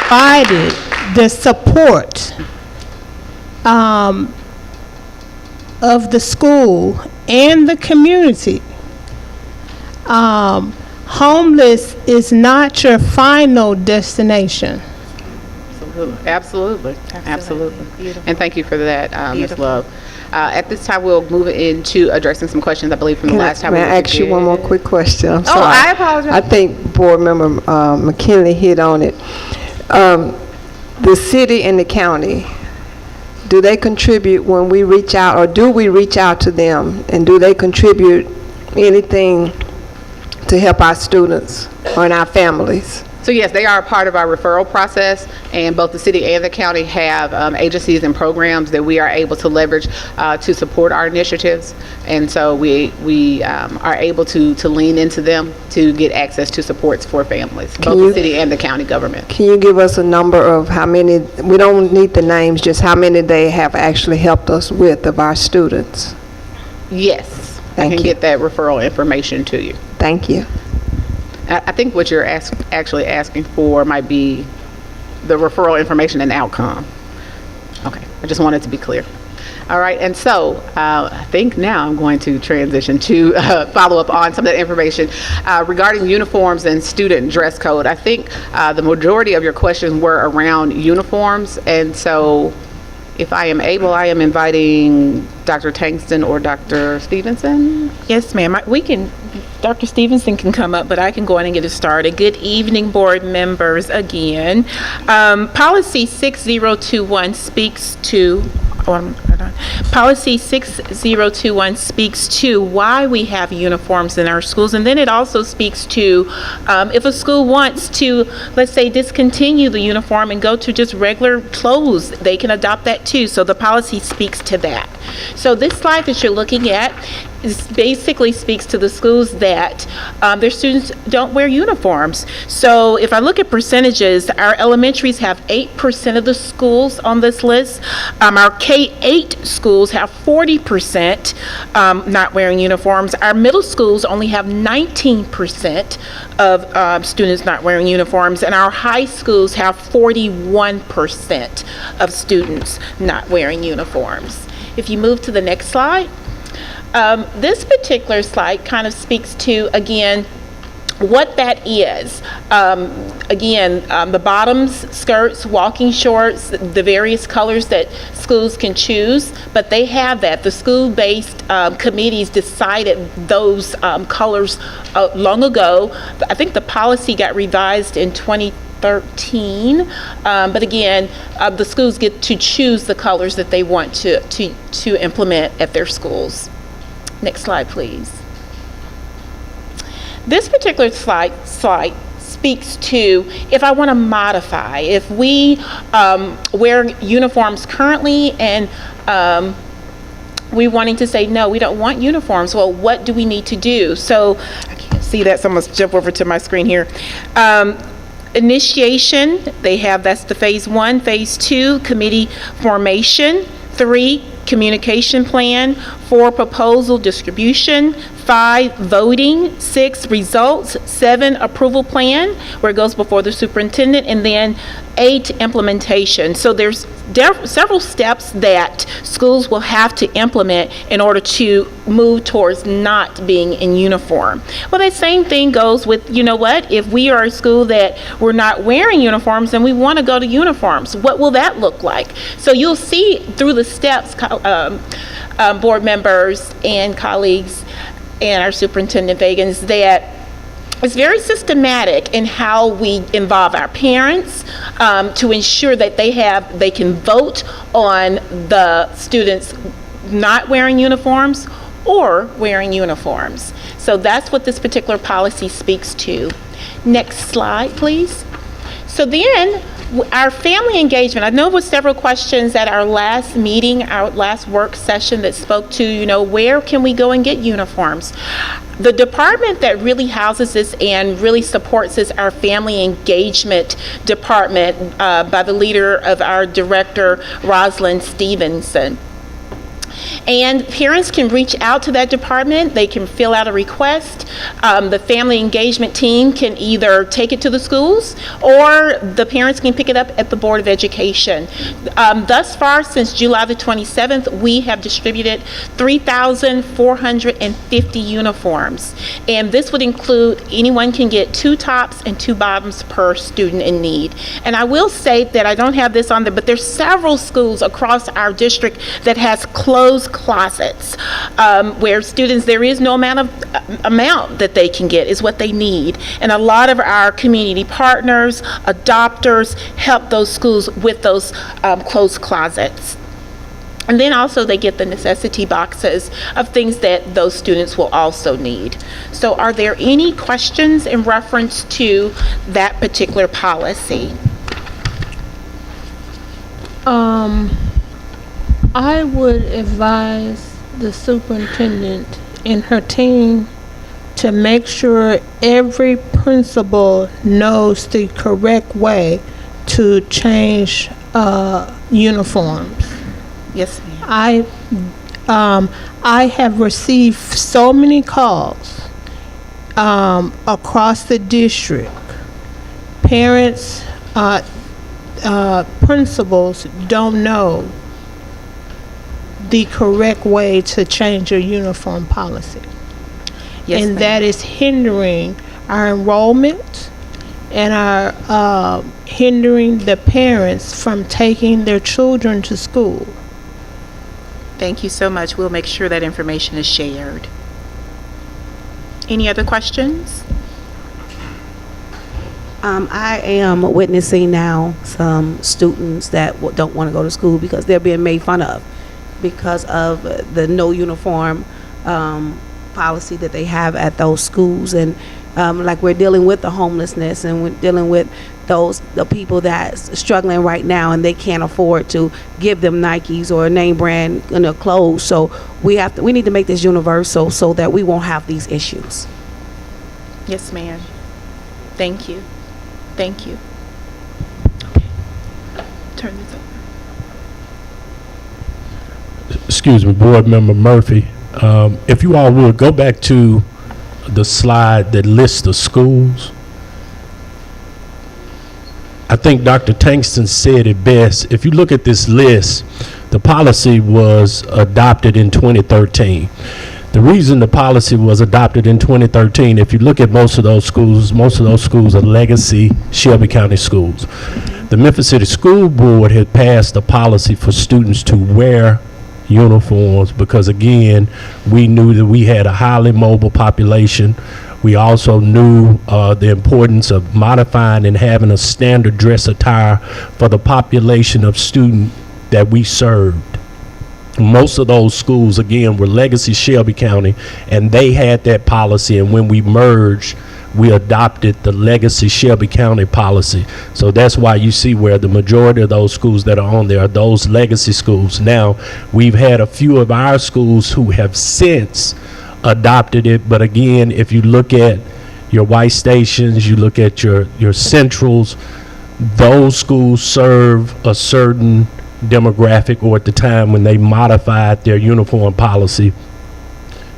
Provided the support of the school and the community. Homeless is not your final destination. Absolutely. And thank you for that, Ms. Love. At this time, we'll move into addressing some questions, I believe, from the last time. May I ask you one more quick question? I'm sorry. I apologize. I think Board Member McKinley hit on it. The city and the county, do they contribute when we reach out, or do we reach out to them, and do they contribute anything to help our students or our families? So yes, they are a part of our referral process, and both the city and the county have agencies and programs that we are able to leverage to support our initiatives, and so we are able to lean into them to get access to supports for families, both the city and the county government. Can you give us a number of how many, we don't need the names, just how many they have actually helped us with of our students? Yes, Thank I can you. get that referral information to you. Thank you. I think what you're actually asking for might be the referral information and outcome. Okay, I just wanted to be clear. All right, and so I think now I'm going to transition to follow up on some of that information regarding uniforms and student dress code. I think the majority of your questions were around uniforms, and so if I am able, I am inviting Dr. Tankston or Dr. Stevenson. Yes, ma'am. Dr. Stevenson can come up, but I can go ahead and get it started. Good evening, board members, again. Policy 6021 speaks to, Policy 6021 speaks to why we have uniforms in our schools, and then it also speaks to if a school wants to, let's say, discontinue the uniform and go to just regular clothes, they can adopt that too. So the policy speaks to that. So this slide that you're looking at basically speaks to the schools that their students don't wear uniforms. So if I look at percentages, our elementaries have 8% of the schools on this list. Our K-8 schools have 40% not wearing uniforms. Our middle schools only have 19% of students not wearing uniforms, and our high schools have 41% of students not wearing uniforms. If you move to the next slide. This particular slide kind of speaks to, again, what that is. The bottoms, skirts, walking shorts, the various colors that schools can choose, but they have that. The school-based committees decided those colors long ago. I think the policy got revised in 2013, but again, the schools get to choose the colors that they want to implement at their schools. Next slide, please. This particular slide speaks to if I want to modify, if we wear uniforms currently and we wanting to say, no, we don't want uniforms. Well, what do we need to do? So I can't see that, so I'm going to jump over to my screen here. Initiation, they have, that's the phase 1. Phase 2, committee formation. 3, communication plan. 4, proposal distribution. 5, voting. 6, results. 7, approval plan, where it goes before the superintendent. And then 8, implementation. So there's several steps that schools will have to implement in order to move towards not being in uniform. Well, that same thing goes with, you know what, if we are a school that we're not wearing uniforms and we want to go to uniforms, what will that look like? So you'll see through the steps, board members and colleagues and our superintendent Vagans, that it's very systematic in how we involve our parents to ensure that they can vote on the students not wearing uniforms or wearing uniforms. So that's what this particular policy speaks to. Next slide, please. So then, our family engagement, I know there was several questions at our last meeting, our last work session that spoke to, you know, where can we go and get uniforms? The department that really houses this and really supports this, our family engagement department by the leader of our director, Rosalind Stevenson. And parents can reach out to that department. They can fill out a request. The family engagement team can either take it to the schools or the parents can pick it up at the Board of Education. Thus far, since July the 27th, we have distributed 3,450 uniforms. And this would include anyone can get 2 tops and 2 bottoms per student in need. And I will say that I don't have this on there, but there's several schools across our district that has closed closets where students, there is no amount that they can get, is what they need. And a lot of our community partners, adopters, help those schools with those closed closets. And then also they get the necessity boxes of things that those students will also need. So are there any questions in reference to that particular policy? I would advise the superintendent and her team to make sure every principal knows the correct way to change uniforms. Yes, ma'am. I have received so many calls across the district. Parents, principals don't know the correct way to change a uniform policy. Yes, and ma'am. that is hindering our enrollment and our hindering the parents from taking their children to school. Thank you so much. We'll make sure that information is shared. Any other questions? I am witnessing now some students that don't want to go to school because they're being made fun of because of the no uniform policy that they have at those schools. And like we're dealing with the homelessness and we're dealing with the people that's struggling right now and they can't afford to give them Nikes or a name brand clothes. So we need to make this universal so that we won't have these issues. Yes, ma'am. Thank you. Thank you. Turn this over. Excuse me, Board Member Murphy. If you all would go back to the slide that lists the schools. I think Dr. Tankston said it best. If you look at this list, the policy was adopted in 2013. The reason the policy was adopted in 2013, if you look at most of those schools are legacy Shelby County schools. The Memphis City School Board had passed a policy for students to wear uniforms because, again, we knew that we had a highly mobile population. We also knew the importance of modifying and having a standard dress attire for the population of students that we served. Most of those schools, again, were legacy Shelby County, and they had that policy, and when we merged, we adopted the legacy Shelby County policy. So that's why you see where the majority of those schools that are on there are those legacy schools. Now, we've had a few of our schools who have since adopted it, but again, if you look at your white stations, you look at your centrals, those schools serve a certain demographic, or at the time when they modified their uniform policy,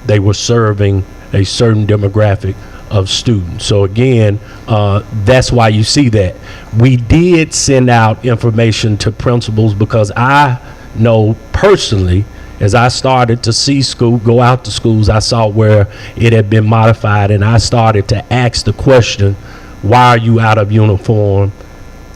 they were serving a certain demographic of students. So again, that's why you see that. We did send out information to principals because I know personally, as I started to see go out to schools, I saw where it had been modified, and I started to ask the question, why are you out of uniform?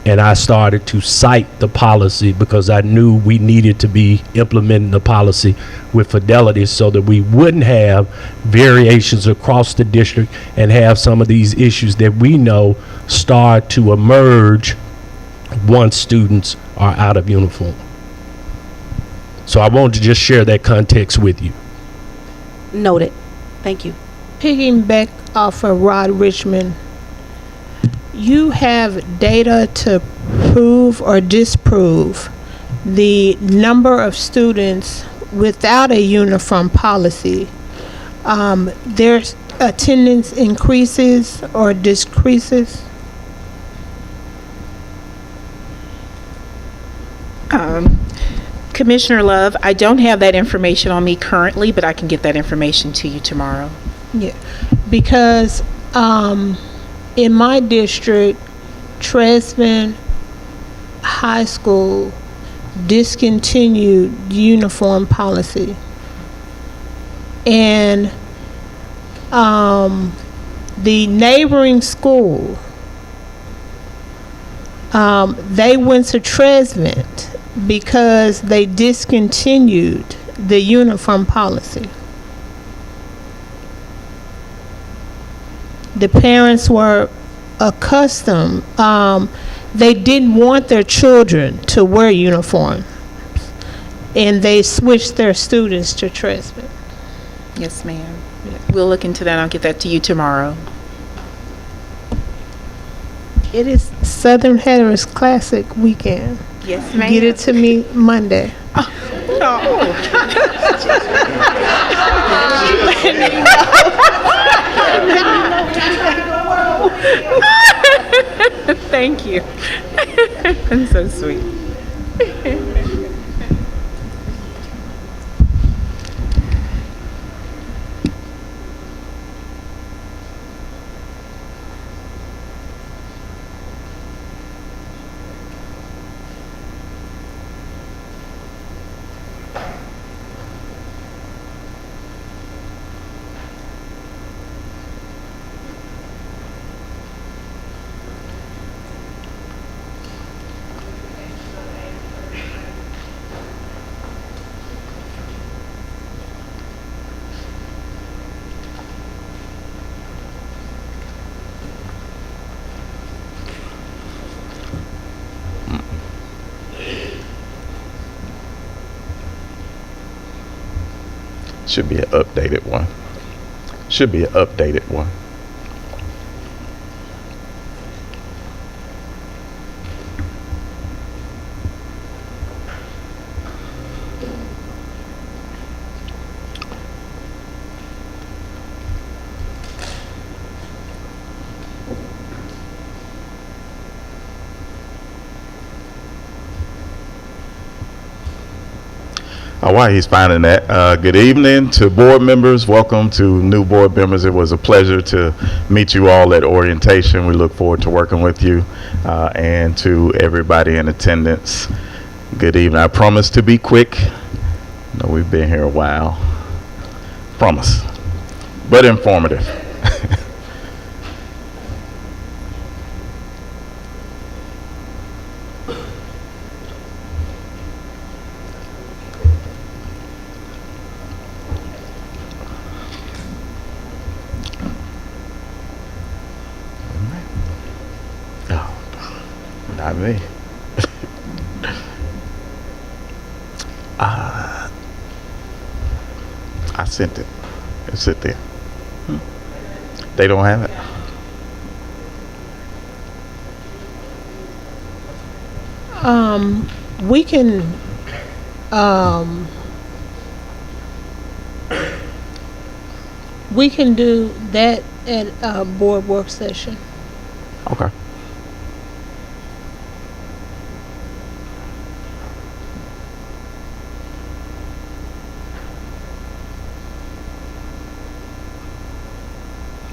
And I started to cite the policy because I knew we needed to be implementing the policy with fidelity so that we wouldn't have variations across the district and have some of these issues that we know start to emerge once students are out of uniform. So I wanted to just share that context with you. Noted. Thank you. Piggyback off of Rod Richmond, you have data to prove or disprove the number of students without a uniform policy. Their attendance increases or decreases? Commissioner Love, I don't have that information on me currently, but I can get that information to you tomorrow. Yeah, because in my district, Tresman High School discontinued uniform policy. And the neighboring school, they went to Tresman because they discontinued the uniform policy. The parents were accustomed, they didn't want their children to wear uniforms, and they switched their students to Tresman. Yes, ma'am. We'll look into that. I'll get that to you tomorrow. It is Southern Hatteras Classic weekend. Yes, ma'am. Get it to me Monday. Thank you. That's so sweet. Should be an updated one. Should be an updated one. While he's finding that, good evening to board members. Welcome to new board members. It was a pleasure to meet you all at orientation. We look forward to working with you, and to everybody in attendance. Good evening. I promise to be quick. I know we've been here a while. Promise, but informative. Not me. I sent it. It's sit there. They don't have it. We can do that at a board work session. Okay.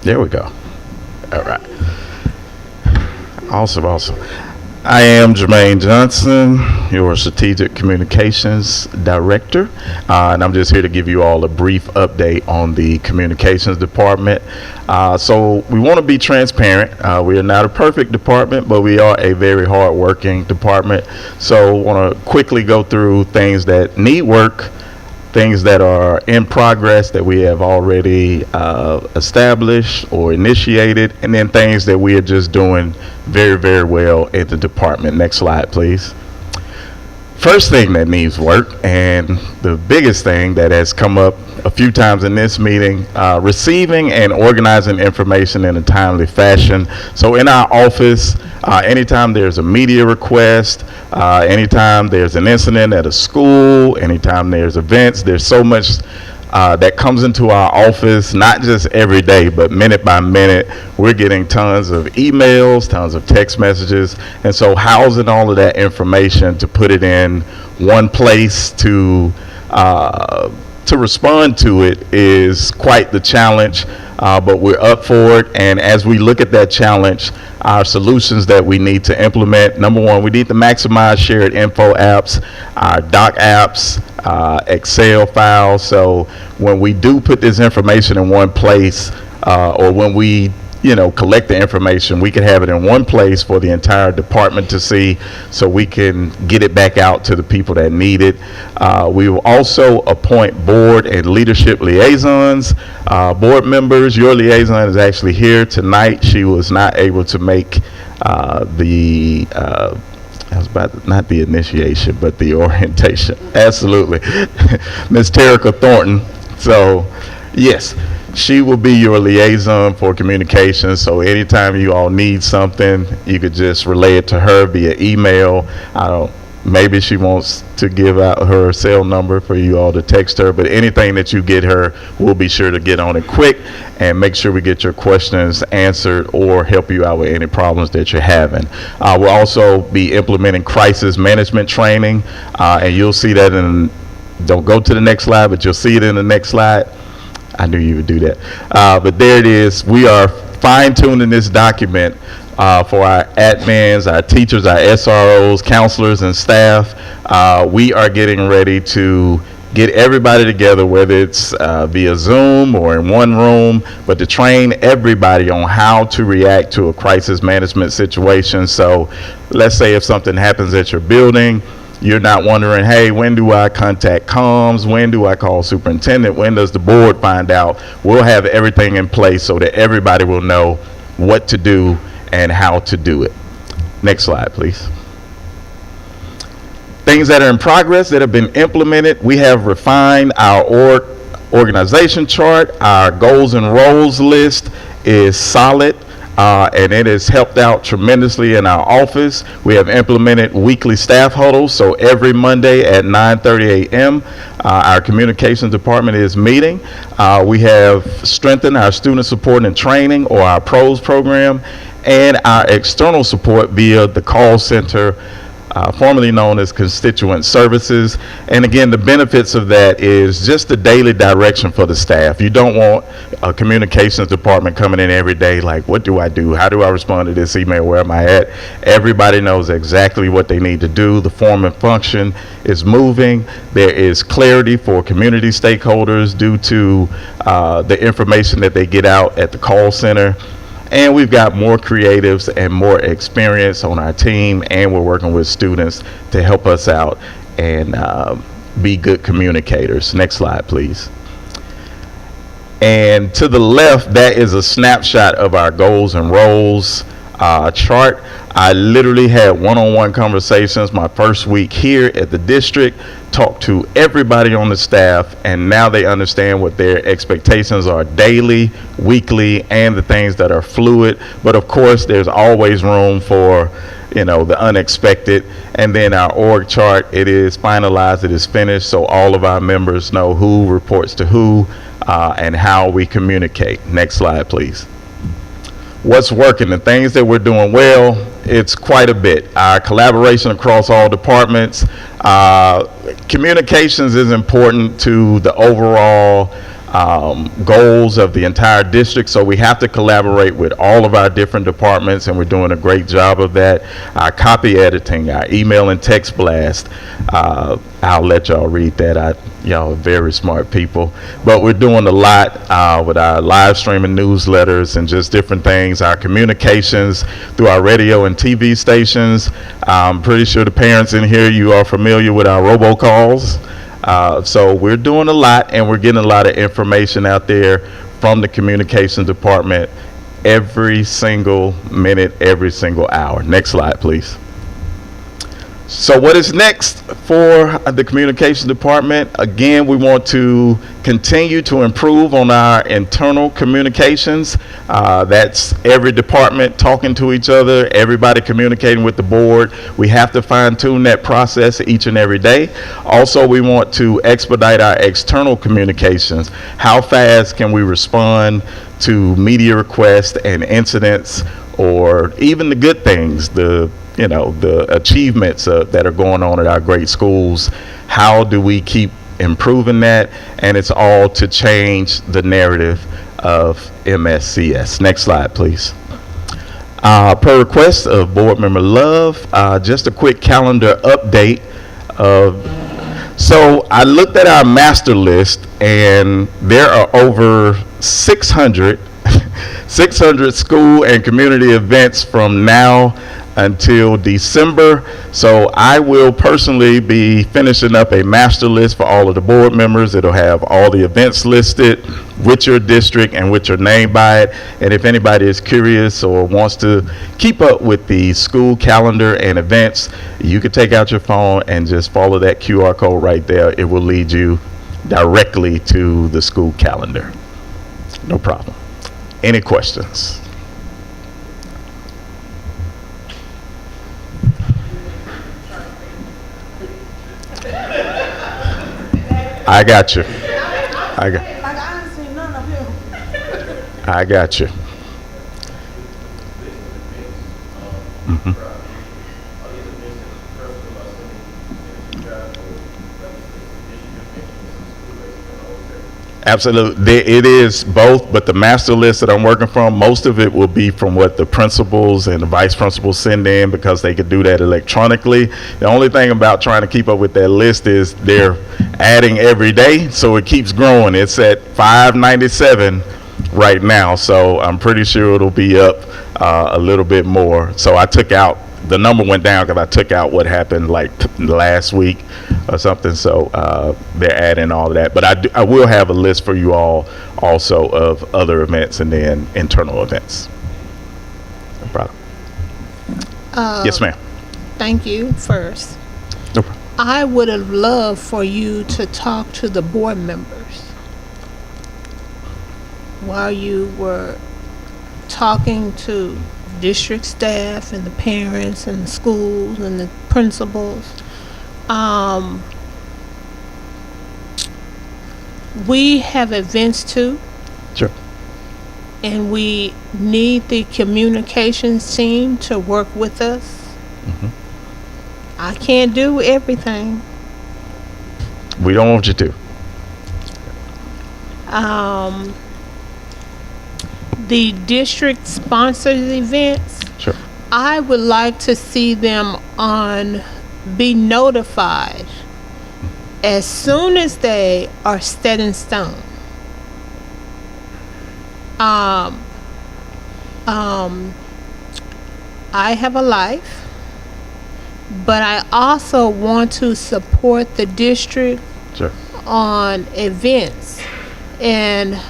There we go. All right. Awesome. I am Jermaine Johnson, your Strategic Communications Director, and I'm just here to give you all a brief update on the Communications Department. So we want to be transparent. We are not a perfect department, but we are a very hard-working department. So want to quickly go through things that need work, things that are in progress that we have already established or initiated, and then things that we are just doing very, very well at the department. Next slide, please. First thing that needs work, and the biggest thing that has come up a few times in this meeting, receiving and organizing information in a timely fashion. So in our office, anytime there's a media request, anytime there's an incident at a school, anytime there's events, there's so much that comes into our office, not just every day, but minute by minute. We're getting tons of emails, tons of text messages, and so housing all of that information to put it in one place to respond to it is quite the challenge, but we're up for it. And as we look at that challenge, our solutions that we need to implement, number one, we need to maximize shared info apps, our doc apps, Excel files. So when we do put this information in one place, or when we collect the information, we can have it in one place for the entire department to see, so we can get it back out to the people that need it. We will also appoint board and leadership liaisons. Board members, your liaison is actually here tonight. She was not able to make not the initiation, but the orientation. Absolutely. Ms. Terica Thornton. So, yes. She will be your liaison for communications, so anytime you all need something, you could just relay it to her via email. Maybe she wants to give out her cell number for you all to text her, but anything that you get her, we'll be sure to get on it quick and make sure we get your questions answered or help you out with any problems that you're having. We'll also be implementing crisis management training, and you'll see that don't go to the next slide, but you'll see it in the next slide. I knew you would do that. But there it is. We are fine-tuning this document for our admins, our teachers, our SROs, counselors, and staff. We are getting ready to get everybody together, whether it's via Zoom or in one room, but to train everybody on how to react to a crisis management situation. So let's say if something happens at your building, you're not wondering, hey, when do I contact comms? When do I call superintendent? When does the board find out? We'll have everything in place so that everybody will know what to do and how to do it. Next slide, please. Things that are in progress that have been implemented. We have refined our organization chart. Our goals and roles list is solid. And it has helped out tremendously in our office. We have implemented weekly staff huddles, so every Monday at 9:30 a.m. Our communications department is meeting. We have strengthened our student support and training, or our PROS program, and our external support via the call center, formerly known as Constituent Services. And again, the benefits of that is just the daily direction for the staff. You don't want a communications department coming in every day like, what do I do? How do I respond to this email? Where am I at? Everybody knows exactly what they need to do. The form and function is moving. There is clarity for community stakeholders due to the information that they get out at the call center. And we've got more creatives and more experience on our team, and we're working with students to help us out and be good communicators. Next slide, please. And to the left, that is a snapshot of our goals and roles chart. I literally had one-on-one conversations my first week here at the district, talked to everybody on the staff, and now they understand what their expectations are daily, weekly, and the things that are fluid. But of course, there's always room for the unexpected. And then our org chart, it is finalized, it is finished, so all of our members know who reports to who and how we communicate. Next slide, please. What's working, the things that we're doing well, it's quite a bit. Our collaboration across all departments. Communications is important to the overall goals of the entire district, so we have to collaborate with all of our different departments, and we're doing a great job of that. Our copy editing, our email and text blast, I'll let y'all read that. Y'all are very smart people, but we're doing a lot with our live streaming newsletters and just different things. Our communications through our radio and TV stations. I'm pretty sure the parents in here, you are familiar with our robocalls. So we're doing a lot, and we're getting a lot of information out there from the communications department every single minute, every single hour. Next slide, please. So what is next for the communications department? Again, we want to continue to improve on our internal communications. That's every department talking to each other, everybody communicating with the board. We have to fine-tune that process each and every day. Also, we want to expedite our external communications. How fast can we respond to media requests and incidents, or even the good things, the the achievements that are going on at our great schools. How do we keep improving that? And it's all to change the narrative of MSCS. Next slide, please. Per request of Board Member Love, just a quick calendar update. So I looked at our master list, and there are over 600 school and community events from now until December. So I will personally be finishing up a master list for all of the board members. It'll have all the events listed with your district and with your name by it. And if anybody is curious or wants to keep up with the school calendar and events, you can take out your phone and just follow that QR code right there. It will lead you directly to the school calendar. No problem. Any questions? I got you. I got you. Absolutely. It is both, but the master list that I'm working from, most of it will be from what the principals and the vice principals send in, because they could do that electronically. The only thing about trying to keep up with that list is they're adding every day, so it keeps growing. It's at 597 right now, so I'm pretty sure it'll be up a little bit more. So I took out, the number went down because I took out what happened like last week or something. So they're adding all of that. But I will have a list for you all also of other events and then internal events. No problem. Yes, ma'am. Thank you first. No problem. I would have loved for you to talk to the board members while you were talking to district staff and the parents and the schools and the principals. We have events too. Sure. And we need the communications team to work with us. I can't do everything. We don't want you to. The district sponsors events. Sure. I would like to see them be notified as soon as they are set in stone. I have a life, but I also want to support the district Sure. on events, and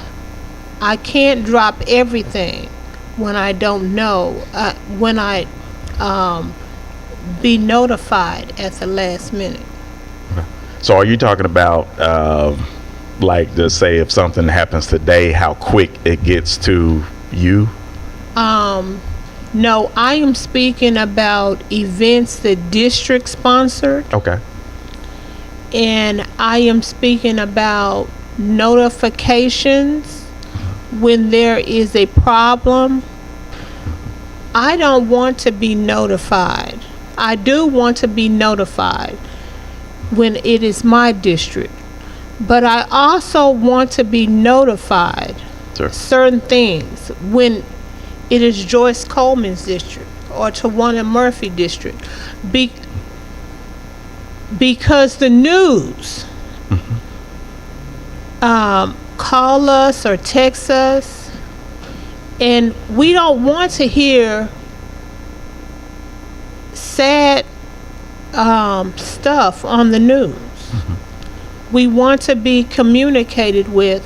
I can't drop everything when I don't know, when I be notified at the last minute. So are you talking about, like, just say if something happens today, how quick it gets to you? No, I am speaking about events the district sponsored, Okay. and I am speaking about notifications when there is a problem. I don't want to be notified. I do want to be notified when it is my district, but I also want to be notified Sure. certain things when it is Joyce Coleman's district or Tawana Murphy district, because the news call us or text us, and we don't want to hear sad stuff on the news. We want to be communicated with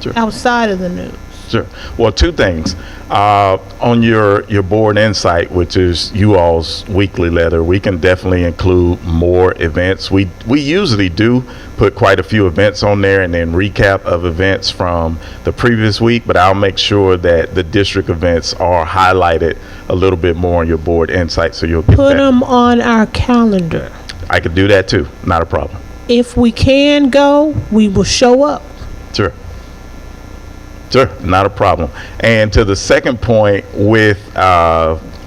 Sure. outside of the news. Sure. Well, two things. On your board insight, which is you all's weekly letter, we can definitely include more events. We usually do put quite a few events on there and then recap of events from the previous week, but I'll make sure that the district events are highlighted a little bit more on your board insight, so you'll get Put that. them on our calendar. I could do that too. Not a problem. If we can go, we will show up. Sure. Sure, not a problem. And to the second point with,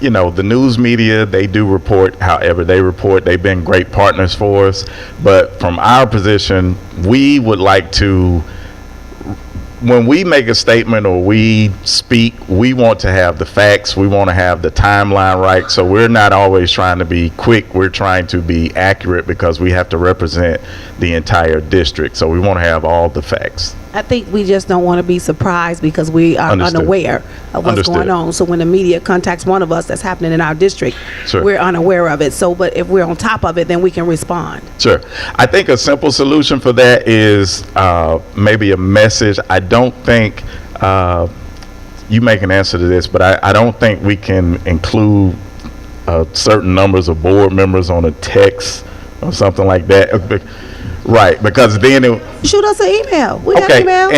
you know, the news media, they do report however they report. They've been great partners for us. But from our position, we would like to, when we make a statement or we speak, we want to have the facts. We want to have the timeline right. So we're not always trying to be quick. We're trying to be accurate because we have to represent the entire district. So we want to have all the facts. I think we just don't want to be surprised because we are Understood. unaware of what's Understood. going on. So when the media contacts one of us that's happening in our district, Sure. we're unaware of it. So, but if we're on top of it, then we can respond. Sure. I think a simple solution for that is maybe a message. I don't think you make an answer to this, but I don't think we can include certain numbers of board members on a text or something like that. Right, because then it, Shoot us an email. We got okay, emails.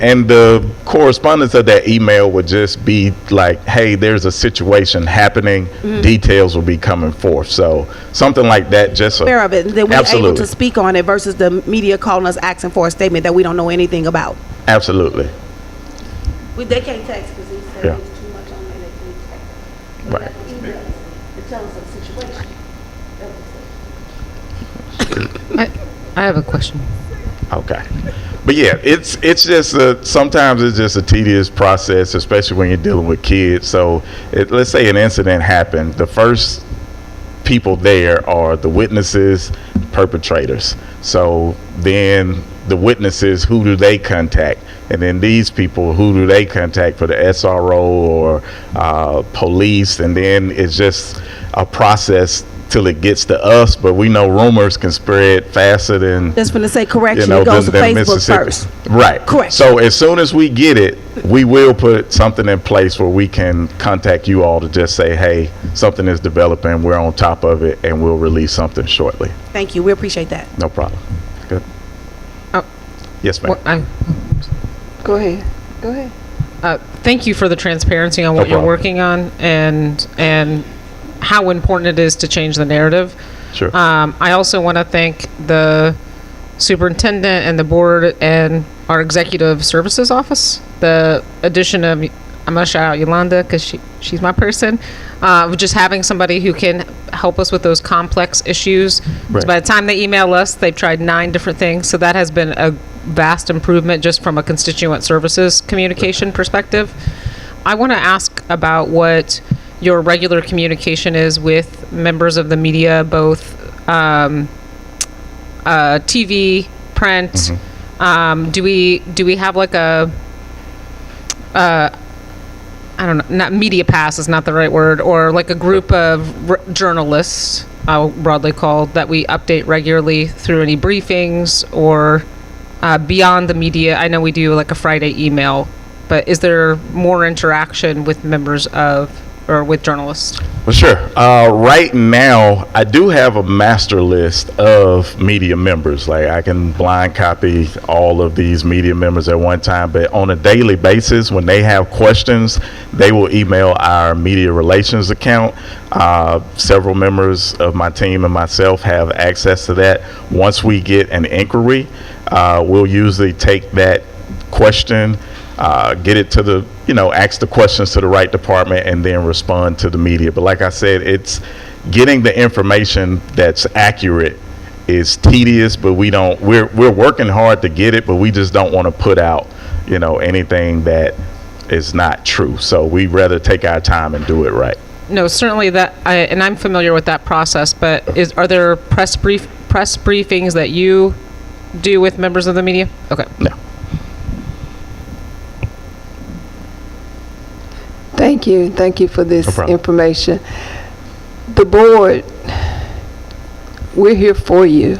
and the correspondence of that email would just be like, hey, there's a situation happening. Details will be coming forth. So something like that, just Aware of it, and then we're able absolutely, to speak on it versus the media calling us asking for a statement that we don't know anything about. absolutely, They can't text because they said Yeah. it's too much on there. They can't text. right. Email us to tell us the situation. I have a question. Okay. But yeah, it's just sometimes it's just a tedious process, especially when you're dealing with kids. So let's say an incident happened. The first people there are the witnesses, perpetrators. So then the witnesses, who do they contact? And then these people, who do they contact for the SRO or police? And then it's just a process till it gets to us, but we know rumors can spread faster than, Just for to say correction, you know, it goes to than Facebook Mississippi. first. Right. Correct. So as soon as we get it, we will put something in place where we can contact you all to just say, hey, something is developing, we're on top of it, and we'll release something shortly. Thank you. We appreciate that. No problem. Good. Oh. Yes, ma'am. Go ahead. Go ahead. Thank you for the transparency on what No you're problem. working on and how important it is to change the narrative. Sure. I also want to thank the superintendent and the board and our executive services office. The addition of, I'm going to shout out Yolanda because she's my person, just having somebody who can help us with those complex issues. Right. So by the time they email us, they've tried 9 different things. So that has been a vast improvement just from a constituent services communication perspective. I want to ask about what your regular communication is with members of the media, both TV, print. Mm-hmm. Do we have like a I don't know, not media pass is not the right word, or like a group of journalists, broadly called, that we update regularly through any briefings or beyond the media? I know we do like a Friday email, but is there more interaction with members of or with journalists? Well, sure. Right now, I do have a master list of media members. Like, I can blind copy all of these media members at one time, but on a daily basis, when they have questions, they will email our media relations account. Several members of my team and myself have access to that. Once we get an inquiry, we'll usually take that question, get it to the, ask the questions to the right department and then respond to the media. But like I said, it's getting the information that's accurate is tedious, but we're working hard to get it, but we just don't want to put out, anything that is not true. So we'd rather take our time and do it right. No, certainly that, and I'm familiar with that process, but are there press briefings that you do with members of the media? Okay. No. Thank you. Thank you for No this problem. information. The board, we're here for you,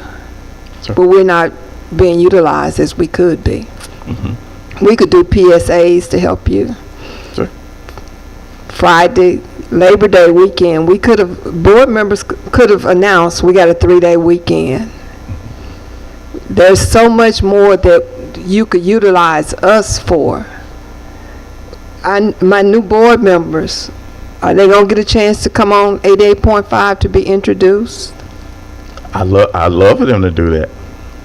Sure. but we're not being utilized as we could be. Mm-hmm. We could do PSAs to help you. Sure. Friday, Labor Day weekend, board members could have announced we got a 3-day weekend. There's so much more that you could utilize us for. My new board members, are they gonna get a chance to come on 88.5 to be introduced? I love for them to do that.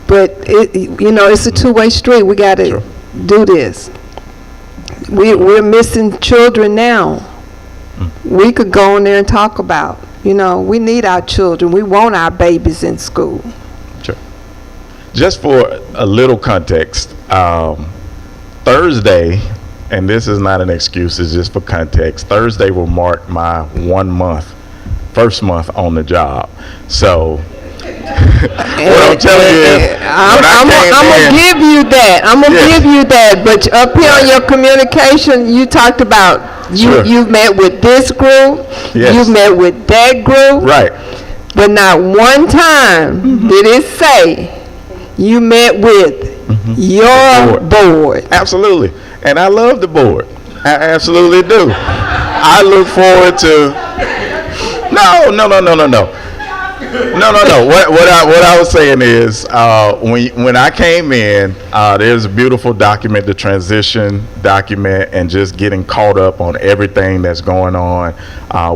But it's a two-way street. We gotta Sure. do this. We're missing children now. We could go in there and talk about, we need our children. We want our babies in school. Sure. Just for a little context, Thursday, and this is not an excuse, it's just for context, Thursday will mark my first month on the job. So, what I'm telling you is, I'm gonna give you that. But up here on your communication, you talked about you've met with this group, you've met with that group, right? But not one time did it say you met with your board. Absolutely, and I love the board. I absolutely do. I look forward to. No. What I was saying is, when I came in, there's a beautiful document, the transition document, and just getting caught up on everything that's going on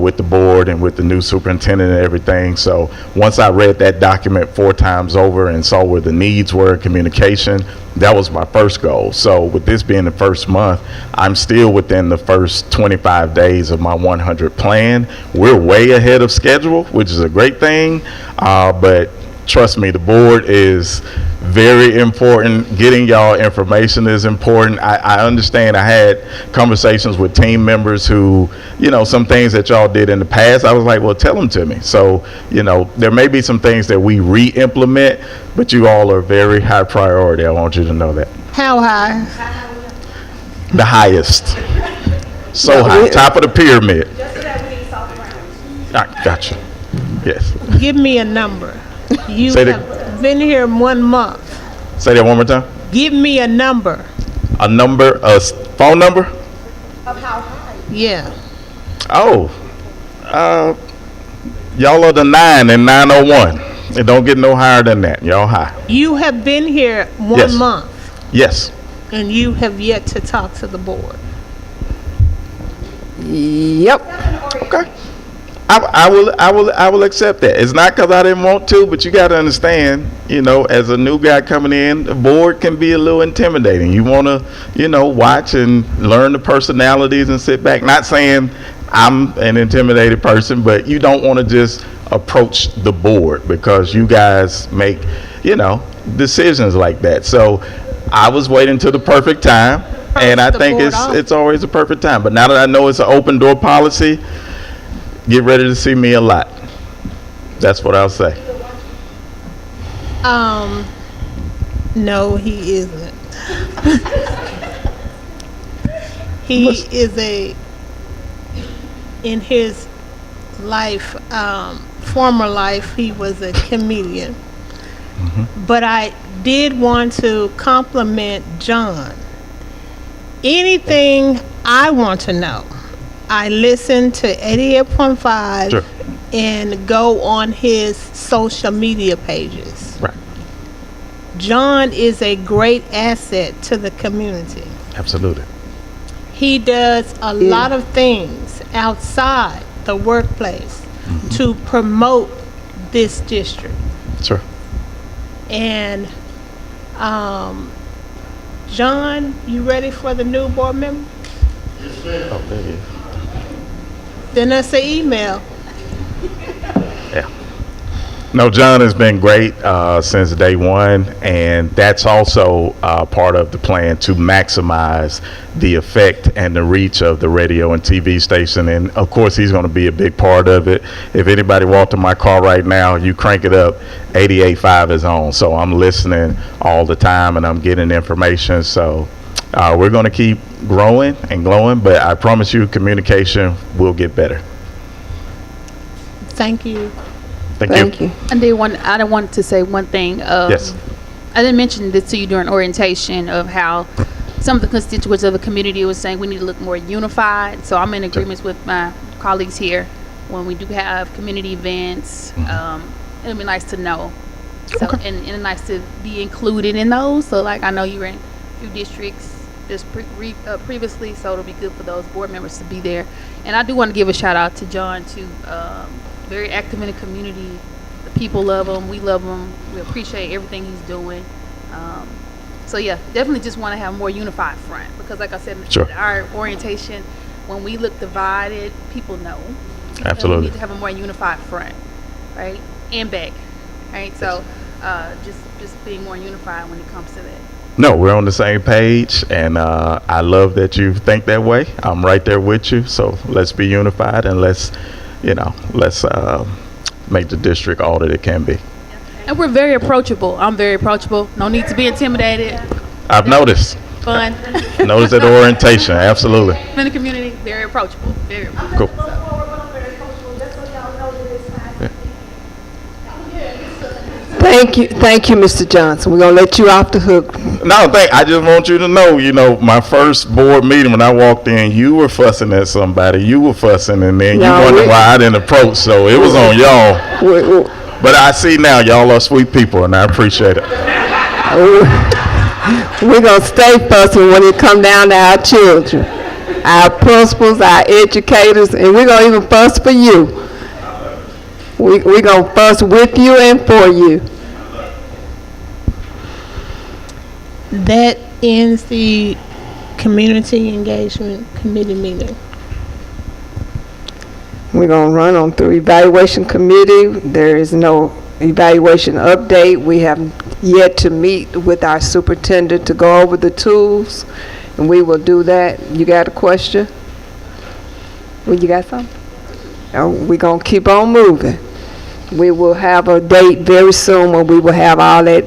with the board and with the new superintendent and everything. So once I read that document 4 times over and saw where the needs were in communication, that was my first goal. So with this being the first month, I'm still within the first 25 days of my 100 plan. We're way ahead of schedule, which is a great thing. But trust me, the board is very important. Getting y'all information is important. I understand. I had conversations with team members who, some things that y'all did in the past, I was like, well, tell them to me. So, there may be some things that we re-implement, but you all are very high priority. I want you to know that. How high? The highest. So high. Top of the pyramid. I gotcha. Yes. Give me a number. You Say have been here 1 month. Say that one more time. Give me a number. A number, a phone number? Of how high? Yeah. Oh, y'all are the 9 and 901. It don't get no higher than that. Y'all high. You have been here one Yes. month, Yes. and you have yet to talk to the board. Yep. Okay. I will accept that. It's not because I didn't want to, but you got to understand, as a new guy coming in, the board can be a little intimidating. You want to, watch and learn the personalities and sit back. Not saying I'm an intimidated person, but you don't want to just approach the board because you guys make, decisions like that. So I was waiting till the perfect time, and I think it's always a perfect time. But now that I know it's an open door policy, get ready to see me a lot. That's what I'll say. No, he isn't. He is in his life, former life, he was a comedian. But I did want to compliment John. Anything I want to know, I listen to 88.5 Sure. and go on his social media pages. Right. John is a great asset to the community. Absolutely. He does a lot of things outside the workplace to promote this district. Sure. And John, you ready for the new board member? Yes, ma'am. Oh, there it is. Then that's an email. Yeah. No, John has been great since day one, and that's also part of the plan to maximize the effect and the reach of the radio and TV station. And of course, he's going to be a big part of it. If anybody walked in my car right now, you crank it up, 88.5 is on. So I'm listening all the time, and I'm getting information. So we're going to keep growing and glowing, but I promise you, communication will get better. Thank you. Thank you. I did want to say one thing. Yes. I didn't mention this to you during orientation of how some of the constituents of the community was saying we need to look more unified. So I'm in agreement with my colleagues here when we do have community events. It'll be nice to know. So, and nice to be included in those. So like I know you were in a few districts just previously, so it'll be good for those board members to be there. And I do want to give a shout out to John too. Very active in the community. The people love him. We love him. We appreciate everything he's doing. So yeah, definitely just want to have a more unified front, because like I said, Sure. our orientation, when we look divided, people know. Absolutely. We need to have a more unified front, right, and back, right? So just being more unified when it comes to that. No, we're on the same page, and I love that you think that way. I'm right there with you. So let's be unified, and let's make the district all that it can be. And we're very approachable. I'm very approachable. No need to be intimidated. I've noticed. Fun. Noticed at the orientation. Absolutely. In the community, very approachable. Very approachable. Cool. Thank you, Mr. Johnson. We're gonna let you off the hook. No, I just want you to know, my first board meeting when I walked in, you were fussing at somebody. You were fussing, and then you wondered why I didn't approach. So it was on y'all. But I see now y'all are sweet people, and I appreciate it. We're gonna stay fussing when it come down to our children, our principals, our educators, and we're gonna even fuss for you. We're gonna fuss with you and for you. That ends the Community Engagement Committee meeting. We're gonna run on through evaluation committee. There is no evaluation update. We have yet to meet with our superintendent to go over the tools, and we will do that. You got a question? Well, you got something? We're gonna keep on moving. We will have a date very soon when we will have all that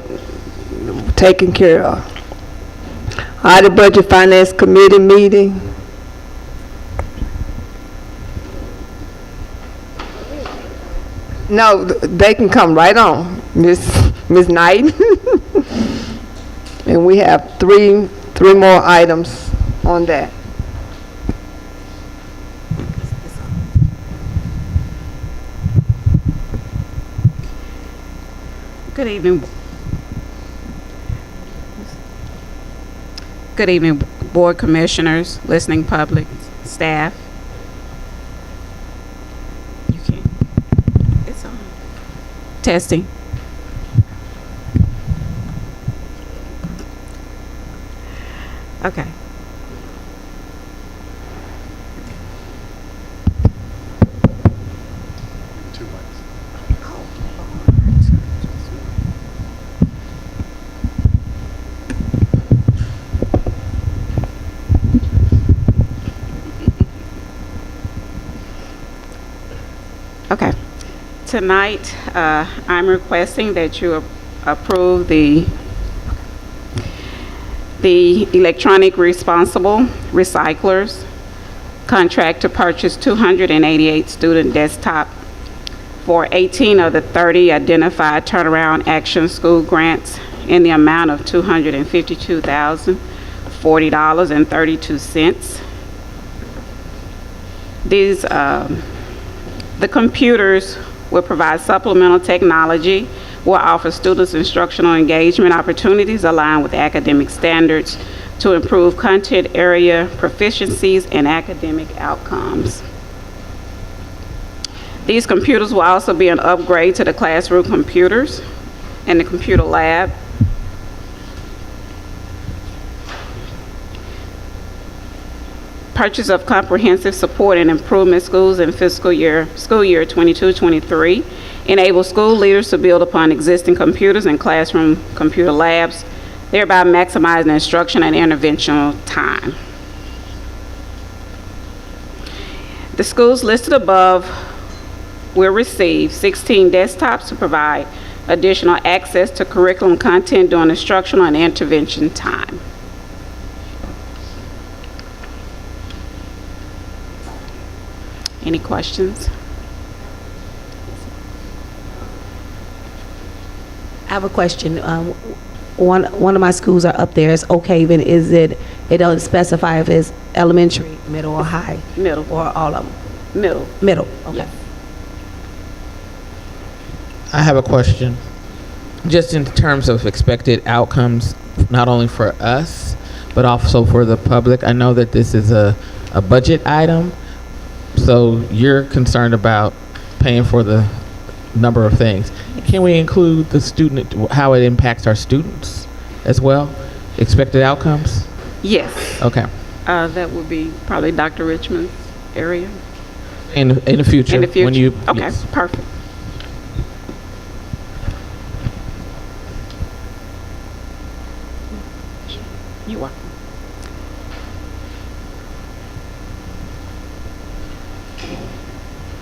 taken care of. The Budget Finance Committee meeting. No, they can come right on, Miss Knight. And we have three more items on that. Good evening. Good evening, board commissioners, listening public, staff. You can't. It's on. Testing. Okay. Okay. Tonight, I'm requesting that you approve the electronic responsible recyclers contract to purchase 288 student desktop for 18 of the 30 identified turnaround action school grants in the amount of $252,040.32. These the computers will provide supplemental technology, will offer students instructional engagement opportunities aligned with academic standards to improve content area proficiencies and academic outcomes. These computers will also be an upgrade to the classroom computers and the computer lab. Purchase of comprehensive support and improvement schools in school year 22-23 enable school leaders to build upon existing computers and classroom computer labs, thereby maximizing instruction and interventional time. The schools listed above will receive 16 desktops to provide additional access to curriculum content during instructional and intervention time. Any questions? I have a question. One of my schools are up there. It's Oak Haven. It don't specify if it's elementary, middle, or high? Middle. Or all of them? Middle. Middle, okay. I have a question. Just in terms of expected outcomes, not only for us, but also for the public. I know that this is a budget item, so you're concerned about paying for the number of things. Can we include the student, how it impacts our students as well? Expected outcomes? Yes. Okay. That would be probably Dr. Richmond's area. In the future? In the future? When you, Okay, yes. perfect. You're welcome.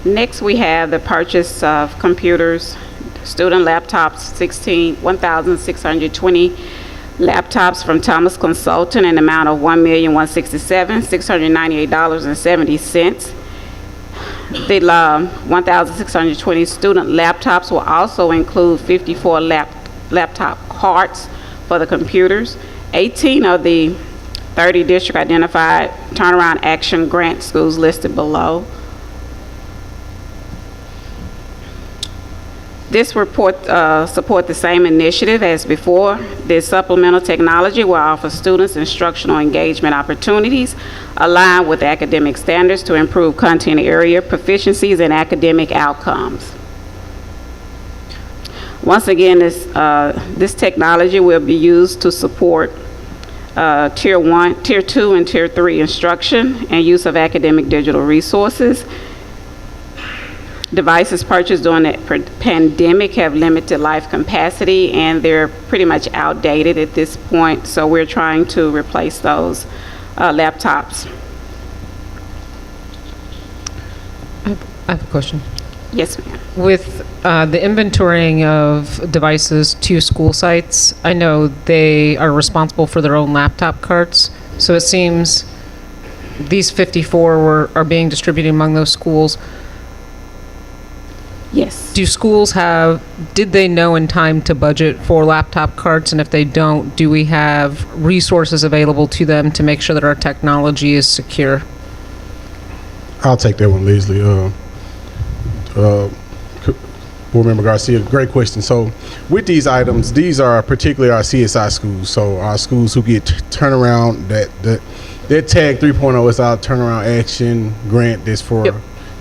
Next, we have the purchase of computers, student laptops, 1,620 laptops from Thomas Consulting in the amount of $1,167,698.70. The 1,620 student laptops will also include 54 laptop carts for the computers. 18 of the 30 district identified turnaround action grant schools listed below. This report support the same initiative as before. This supplemental technology will offer students instructional engagement opportunities aligned with academic standards to improve content area proficiencies and academic outcomes. Once again, this technology will be used to support Tier 1, Tier 2, and Tier 3 instruction and use of academic digital resources. Devices purchased during the pandemic have limited life capacity and they're pretty much outdated at this point, so we're trying to replace those laptops. I have a question. Yes, ma'am. With the inventorying of devices to school sites, I know they are responsible for their own laptop carts, so it seems these 54 are being distributed among those schools. Yes. Do schools did they know in time to budget for laptop carts? And if they don't, do we have resources available to them to make sure that our technology is secure? I'll take that one, Leslie. Board Member Garcia, great question. So with these items, these are particularly our CSI schools. So our schools who get turnaround, that tag 3.0 is our turnaround action grant that's for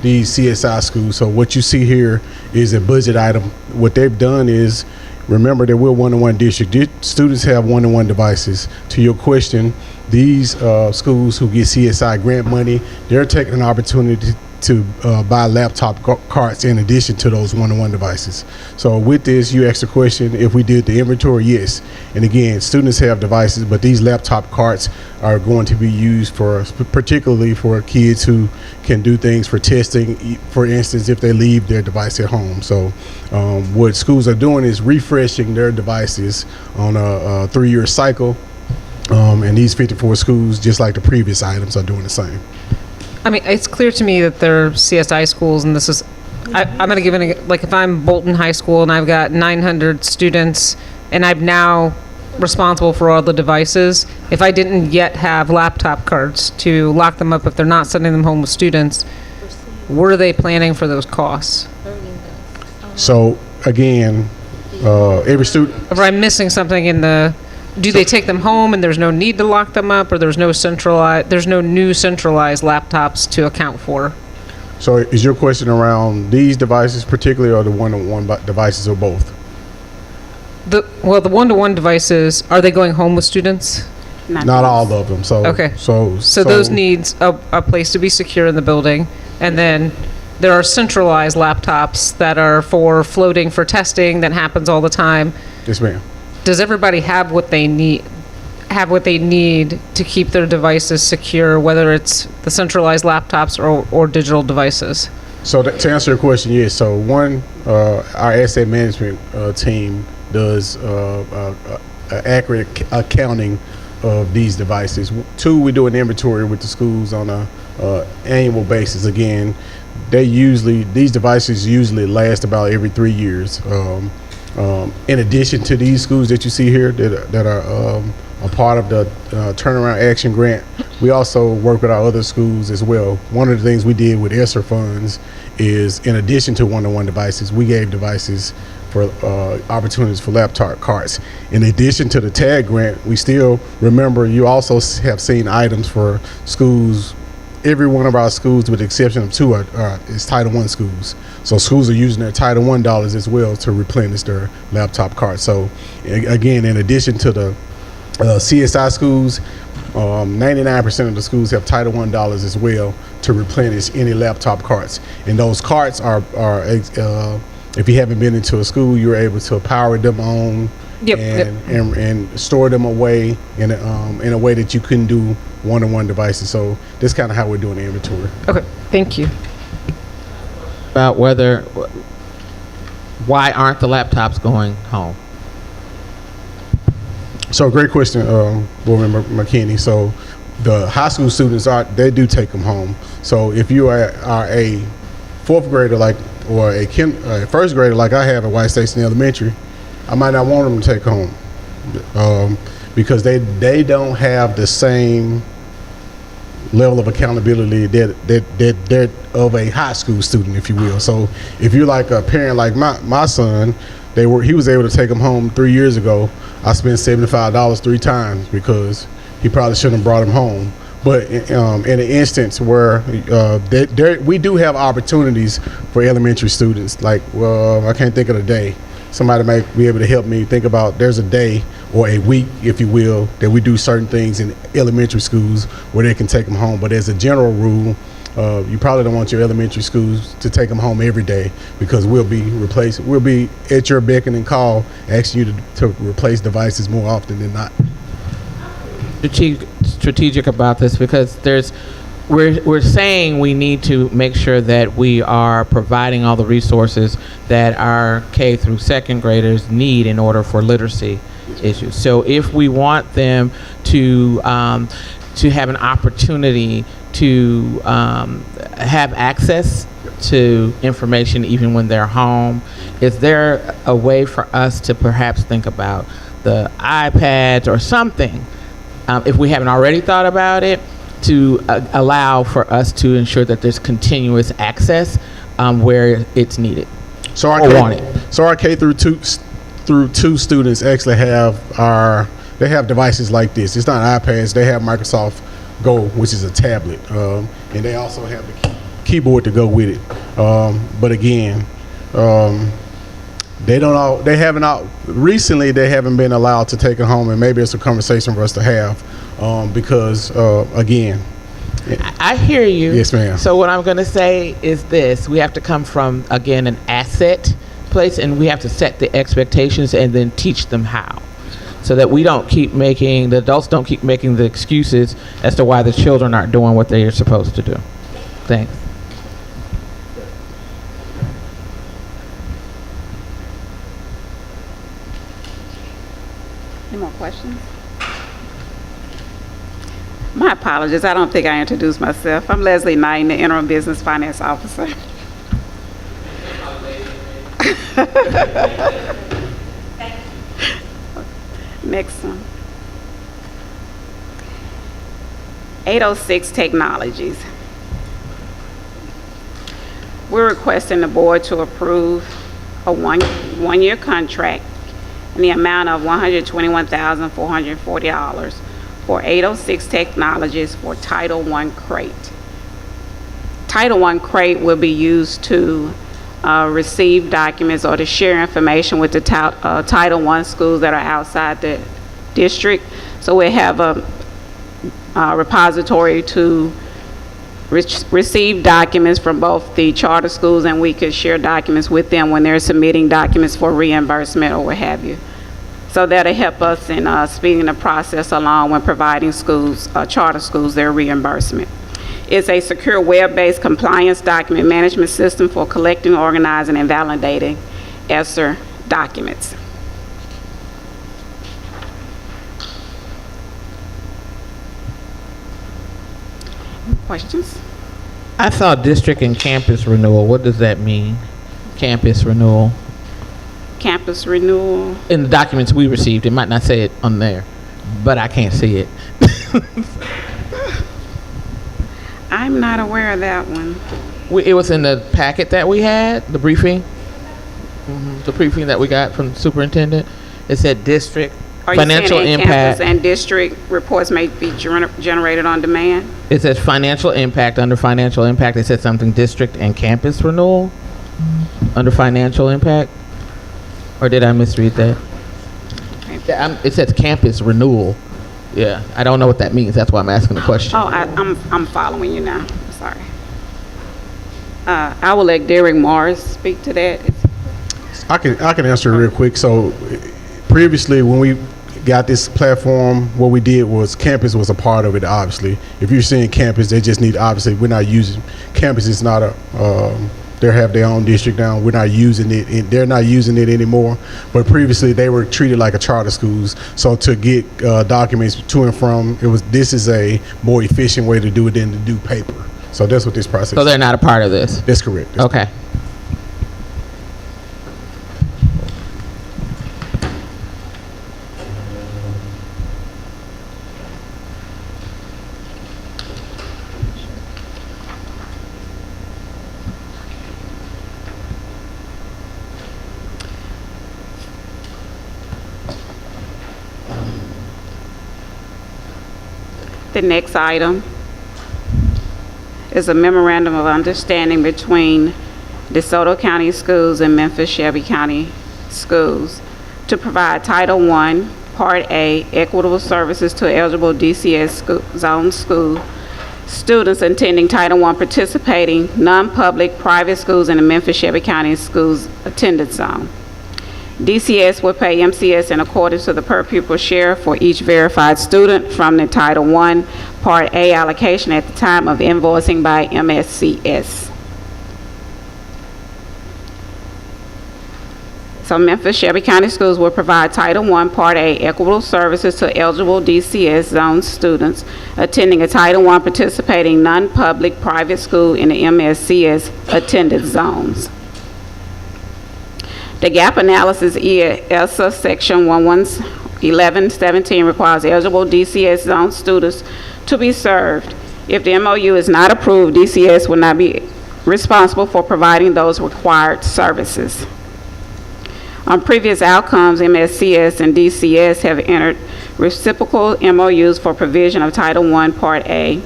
these CSI schools. So what you see here is a budget item. What they've done is, remember that we're one-to-one district. Students have one-to-one devices. To your question, these schools who get CSI grant money, they're taking an opportunity to buy laptop carts in addition to those one-to-one devices. So with this, you asked the question, if we did the inventory, yes. And again, students have devices, but these laptop carts are going to be used particularly for kids who can do things for testing, for instance, if they leave their device at home. So what schools are doing is refreshing their devices on a 3-year cycle. And these 54 schools, just like the previous items, are doing the same. I mean, it's clear to me that they're CSI schools, and this is, I'm going to give it, like if I'm Bolton High School and I've got 900 students and I'm now responsible for all the devices, if I didn't yet have laptop cards to lock them up if they're not sending them home with students, were they planning for those costs? So again, every student. Or I'm missing something in the, do they take them home and there's no need to lock them up, or there's no new centralized laptops to account for? So is your question around these devices particularly, or the one-to-one devices, or both? The one-to-one devices, are they going home with students? Not all of them. So okay. So those needs a place to be secure in the building, and then there are centralized laptops that are for floating for testing that happens all the time. Yes, ma'am. Does everybody have what they need? To keep their devices secure, whether it's the centralized laptops or digital devices? So to answer your question, yes. So one, our asset management team does accurate accounting of these devices. 2, we do an inventory with the schools on a annual basis. Again, these devices usually last about every 3 years. In addition to these schools that you see here that are a part of the turnaround action grant, we also work with our other schools as well. One of the things we did with ESSER funds is, in addition to one-to-one devices, we gave devices for opportunities for laptop carts. In addition to the TAG grant, we still, remember, you also have seen items for schools. Every one of our schools, with the exception of 2, is Title I schools. So schools are using their Title I dollars as well to replenish their laptop carts. So again, in addition to the CSI schools, 99% of the schools have Title I dollars as well to replenish any laptop carts. And those carts are if you haven't been into a school, you're able to power them on and store them away in a way that you couldn't do one-on-one devices. So that's kind of how we're doing the inventory. Okay, thank you. About why aren't the laptops going home? So great question, Board Member McKinney. So the high school students they do take them home. So if you are a fourth grader or a first grader like I have at White Station Elementary, I might not want them to take home because they don't have the same level of accountability that of a high school student, if you will. So if you're like a parent like my son, he was able to take them home 3 years ago. I spent $75 3 times because he probably shouldn't have brought him home. But in an instance where we do have opportunities for elementary students, like, I can't think of the day. Somebody might be able to help me think about, there's a day or a week, if you will, that we do certain things in elementary schools where they can take them home. But as a general rule, you probably don't want your elementary schools to take them home every day because we'll be at your beck and call, asking you to replace devices more often than not. Strategic about this because we're saying we need to make sure that we are providing all the resources that our K through second graders need in order for literacy issues. So if we want them to have an opportunity to have access to information even when they're home, is there a way for us to perhaps think about the iPads or something, if we haven't already thought about it, to allow for us to ensure that there's continuous access where it's needed or wanted? So our K through two students actually they have devices like this. It's not iPads. They have Microsoft Go, which is a tablet, and they also have the keyboard to go with it. But again, recently they haven't been allowed to take it home, and maybe it's a conversation for us to have because again. I hear you. Yes, ma'am. So what I'm going to say is this: we have to come from, again, an asset place, and we have to set the expectations and then teach them how, so that the adults don't keep making the excuses as to why the children aren't doing what they are supposed to do. Thanks. Any more questions? My apologies. I don't think I introduced myself. I'm Leslie Knight, the Interim Business Finance Officer. Next one. 806 Technologies. We're requesting the board to approve a one-year contract in the amount of $121,440 for 806 Technologies for Title I Crate. Title I Crate will be used to receive documents or to share information with the Title I schools that are outside the district. So we have a repository to receive documents from both the charter schools, and we could share documents with them when they're submitting documents for reimbursement or what have you. So that'll help us in speeding the process along when providing charter schools their reimbursement. It's a secure web-based compliance document management system for collecting, organizing, and validating ESSER documents. Questions? I saw district and campus renewal. What does that mean? Campus renewal. Campus renewal. In the documents we received, it might not say it on there, but I can't see it. I'm not aware of that one. It was in the packet that we had, the briefing. The briefing that we got from the superintendent. It said district, financial impact. Campus and district reports may be generated on demand? It says financial impact. Under financial impact, it said something district and campus renewal. Under financial impact. Or did I misread that? It says campus renewal. Yeah, I don't know what that means. That's why I'm asking the question. Oh, I'm following you now. Sorry. I will let Derek Morris speak to that. I can answer real quick. So previously, when we got this platform, what we did was campus was a part of it. Obviously, if you're seeing campus, they just need, obviously we're not using campus. Is not a they have their own district now. We're not using it, and they're not using it anymore. But previously, they were treated like a charter schools. So to get documents to and from, this is a more efficient way to do it than to do paper. So that's what this process. So they're not a part of this. That's correct. Okay. The next item is a memorandum of understanding between DeSoto County Schools and Memphis-Shelby County Schools to provide Title I, Part A, equitable services to eligible DCS zone school students attending Title I participating non-public private schools in the Memphis-Shelby County Schools attendance zone. DCS will pay Mscs in accordance to the per pupil share for each verified student from the Title I Part A allocation at the time of invoicing by Mscs. So Memphis-Shelby County Schools will provide Title I Part A equitable services to eligible DCS zone students attending a Title I participating non-public private school in the MSCS attendance zones. The gap analysis ESSA Section 1117 requires eligible DCS zone students to be served. If the MOU is not approved, DCS will not be responsible for providing those required services. On previous outcomes, MSCS and DCS have entered reciprocal MOUs for provision of Title I Part A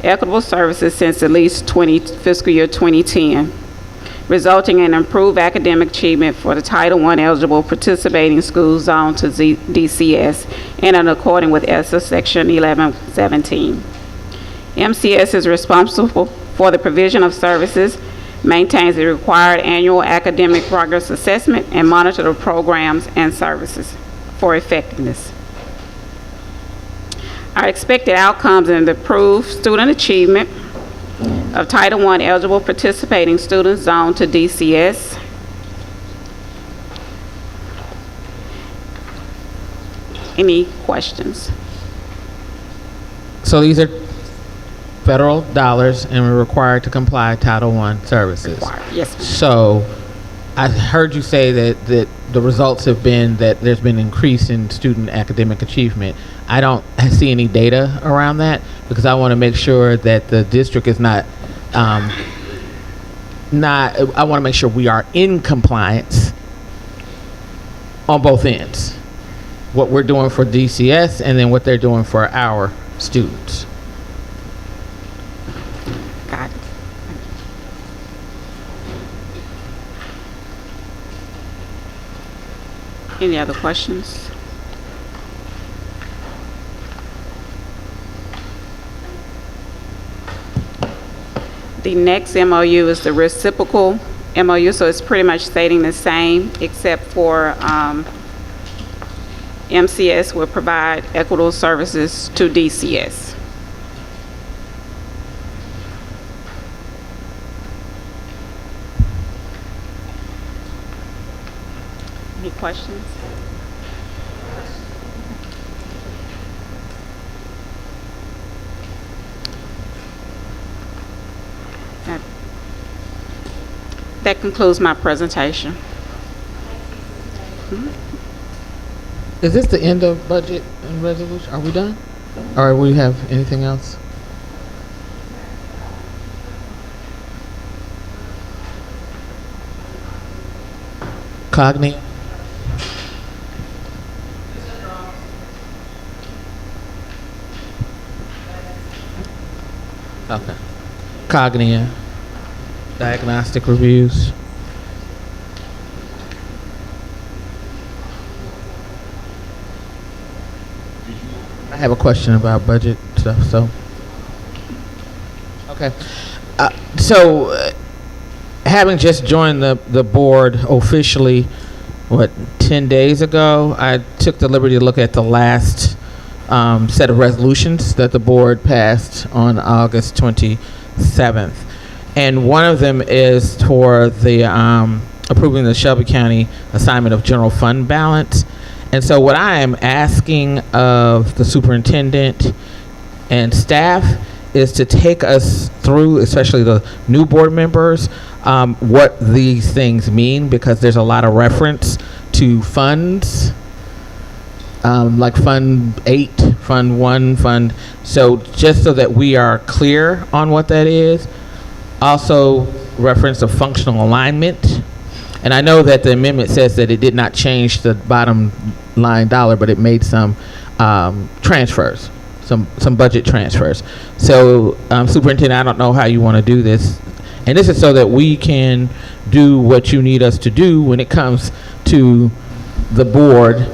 equitable services since at least fiscal year 2010. Resulting in improved academic achievement for the Title I eligible participating schools zoned to DCS and in accordance with ESSA Section 1117. MCS is responsible for the provision of services, maintains the required annual academic progress assessment, and monitor the programs and services for effectiveness. Our expected outcomes in the improved student achievement of Title I eligible participating students zoned to DCS. Any questions? So these are federal dollars, and we're required to comply Title I services. Yes, ma'am. So I heard you say that the results have been that there's been increase in student academic achievement. I don't see any data around that because I want to make sure that the district is I want to make sure we are in compliance on both ends. What we're doing for DCS and then what they're doing for our students. Got it. Any other questions? The next MOU is the reciprocal MOU, so it's pretty much stating the same, except for MCS will provide equitable services to DCS. Any questions? That concludes my presentation. Is this the end of budget and resolution? Are we done? Or we have anything else? Cogni? Okay. Cognia. Diagnostic reviews. I have a question about budget stuff, so. Okay. Having just joined the board officially, 10 days ago, I took the liberty to look at the last set of resolutions that the board passed on August 27th. And one of them is for the approving the Shelby County assignment of general fund balance. And so what I am asking of the superintendent and staff is to take us through, especially the new board members, what these things mean, because there's a lot of reference to funds, like Fund 8, Fund 1, Fund. So just so that we are clear on what that is. Also reference of functional alignment. And I know that the amendment says that it did not change the bottom line dollar, but it made some transfers, some budget transfers. So Superintendent, I don't know how you want to do this. And this is so that we can do what you need us to do when it comes to the board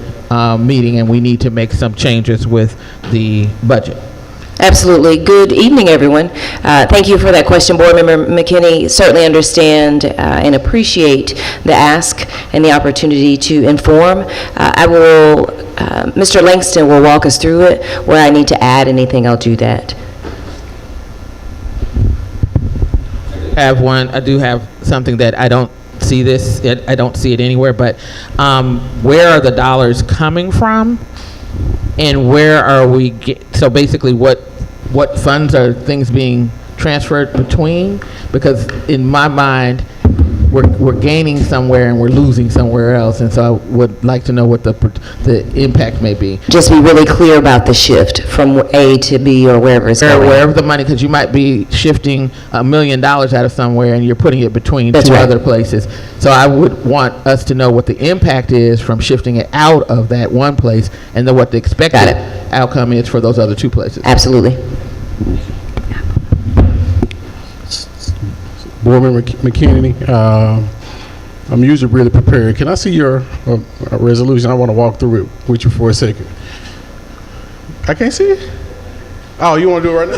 meeting and we need to make some changes with the budget. Absolutely. Good evening, everyone. Thank you for that question, Board Member McKinney. Certainly understand and appreciate the ask and the opportunity to inform. Mr. Langston will walk us through it. Where I need to add anything, I'll do that. I do have something that I don't see I don't see it anywhere, but where are the dollars coming from? And where are we, so basically what funds are things being transferred between? Because in my mind, we're gaining somewhere and we're losing somewhere else. And so I would like to know what the impact may be. Just be really clear about the shift from A to B or wherever it's going. Wherever the money, because you might be shifting $1 million out of somewhere and you're putting it between That's two right. other places. So I would want us to know what the impact is from shifting it out of that one place and then what the expected outcome is for those other two places. Absolutely. Board Member McKinney, I'm usually really prepared. Can I see your resolution? I want to walk through it with you for a second. I can't see it? Oh, you want to do it right now?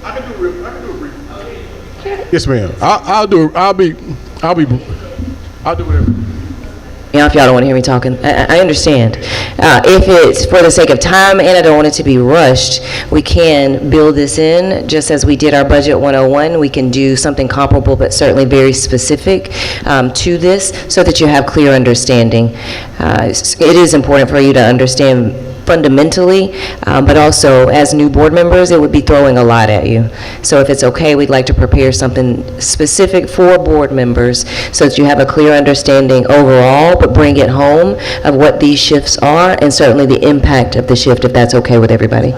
I can do it brief. Yes, ma'am. I'll do whatever. If y'all don't want to hear me talking, I understand. If it's for the sake of time and I don't want it to be rushed, we can build this in, just as we did our Budget 101. We can do something comparable, but certainly very specific to this, so that you have clear understanding. It is important for you to understand fundamentally, but also as new board members, it would be throwing a lot at you. So if it's okay, we'd like to prepare something specific for board members so that you have a clear understanding overall, but bring it home of what these shifts are and certainly the impact of the shift, if that's okay with everybody.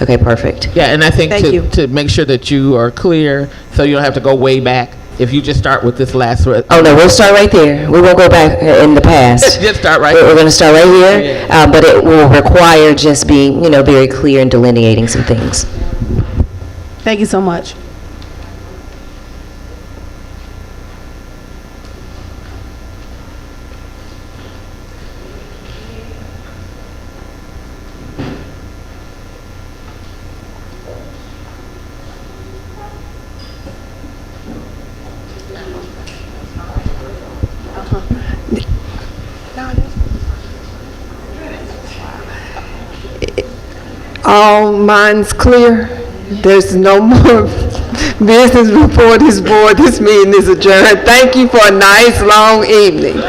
Okay, perfect. Yeah, and I think to make sure that you are clear, so you don't have to go way back. If you just start with this last. Oh no, we'll start right there. We won't go back in the past. Just start right. We're going to start right here, but it will require just being, very clear and delineating some things. Thank you so much. All minds clear. There's no more business before this board. This meeting is adjourned. Thank you for a nice, long evening.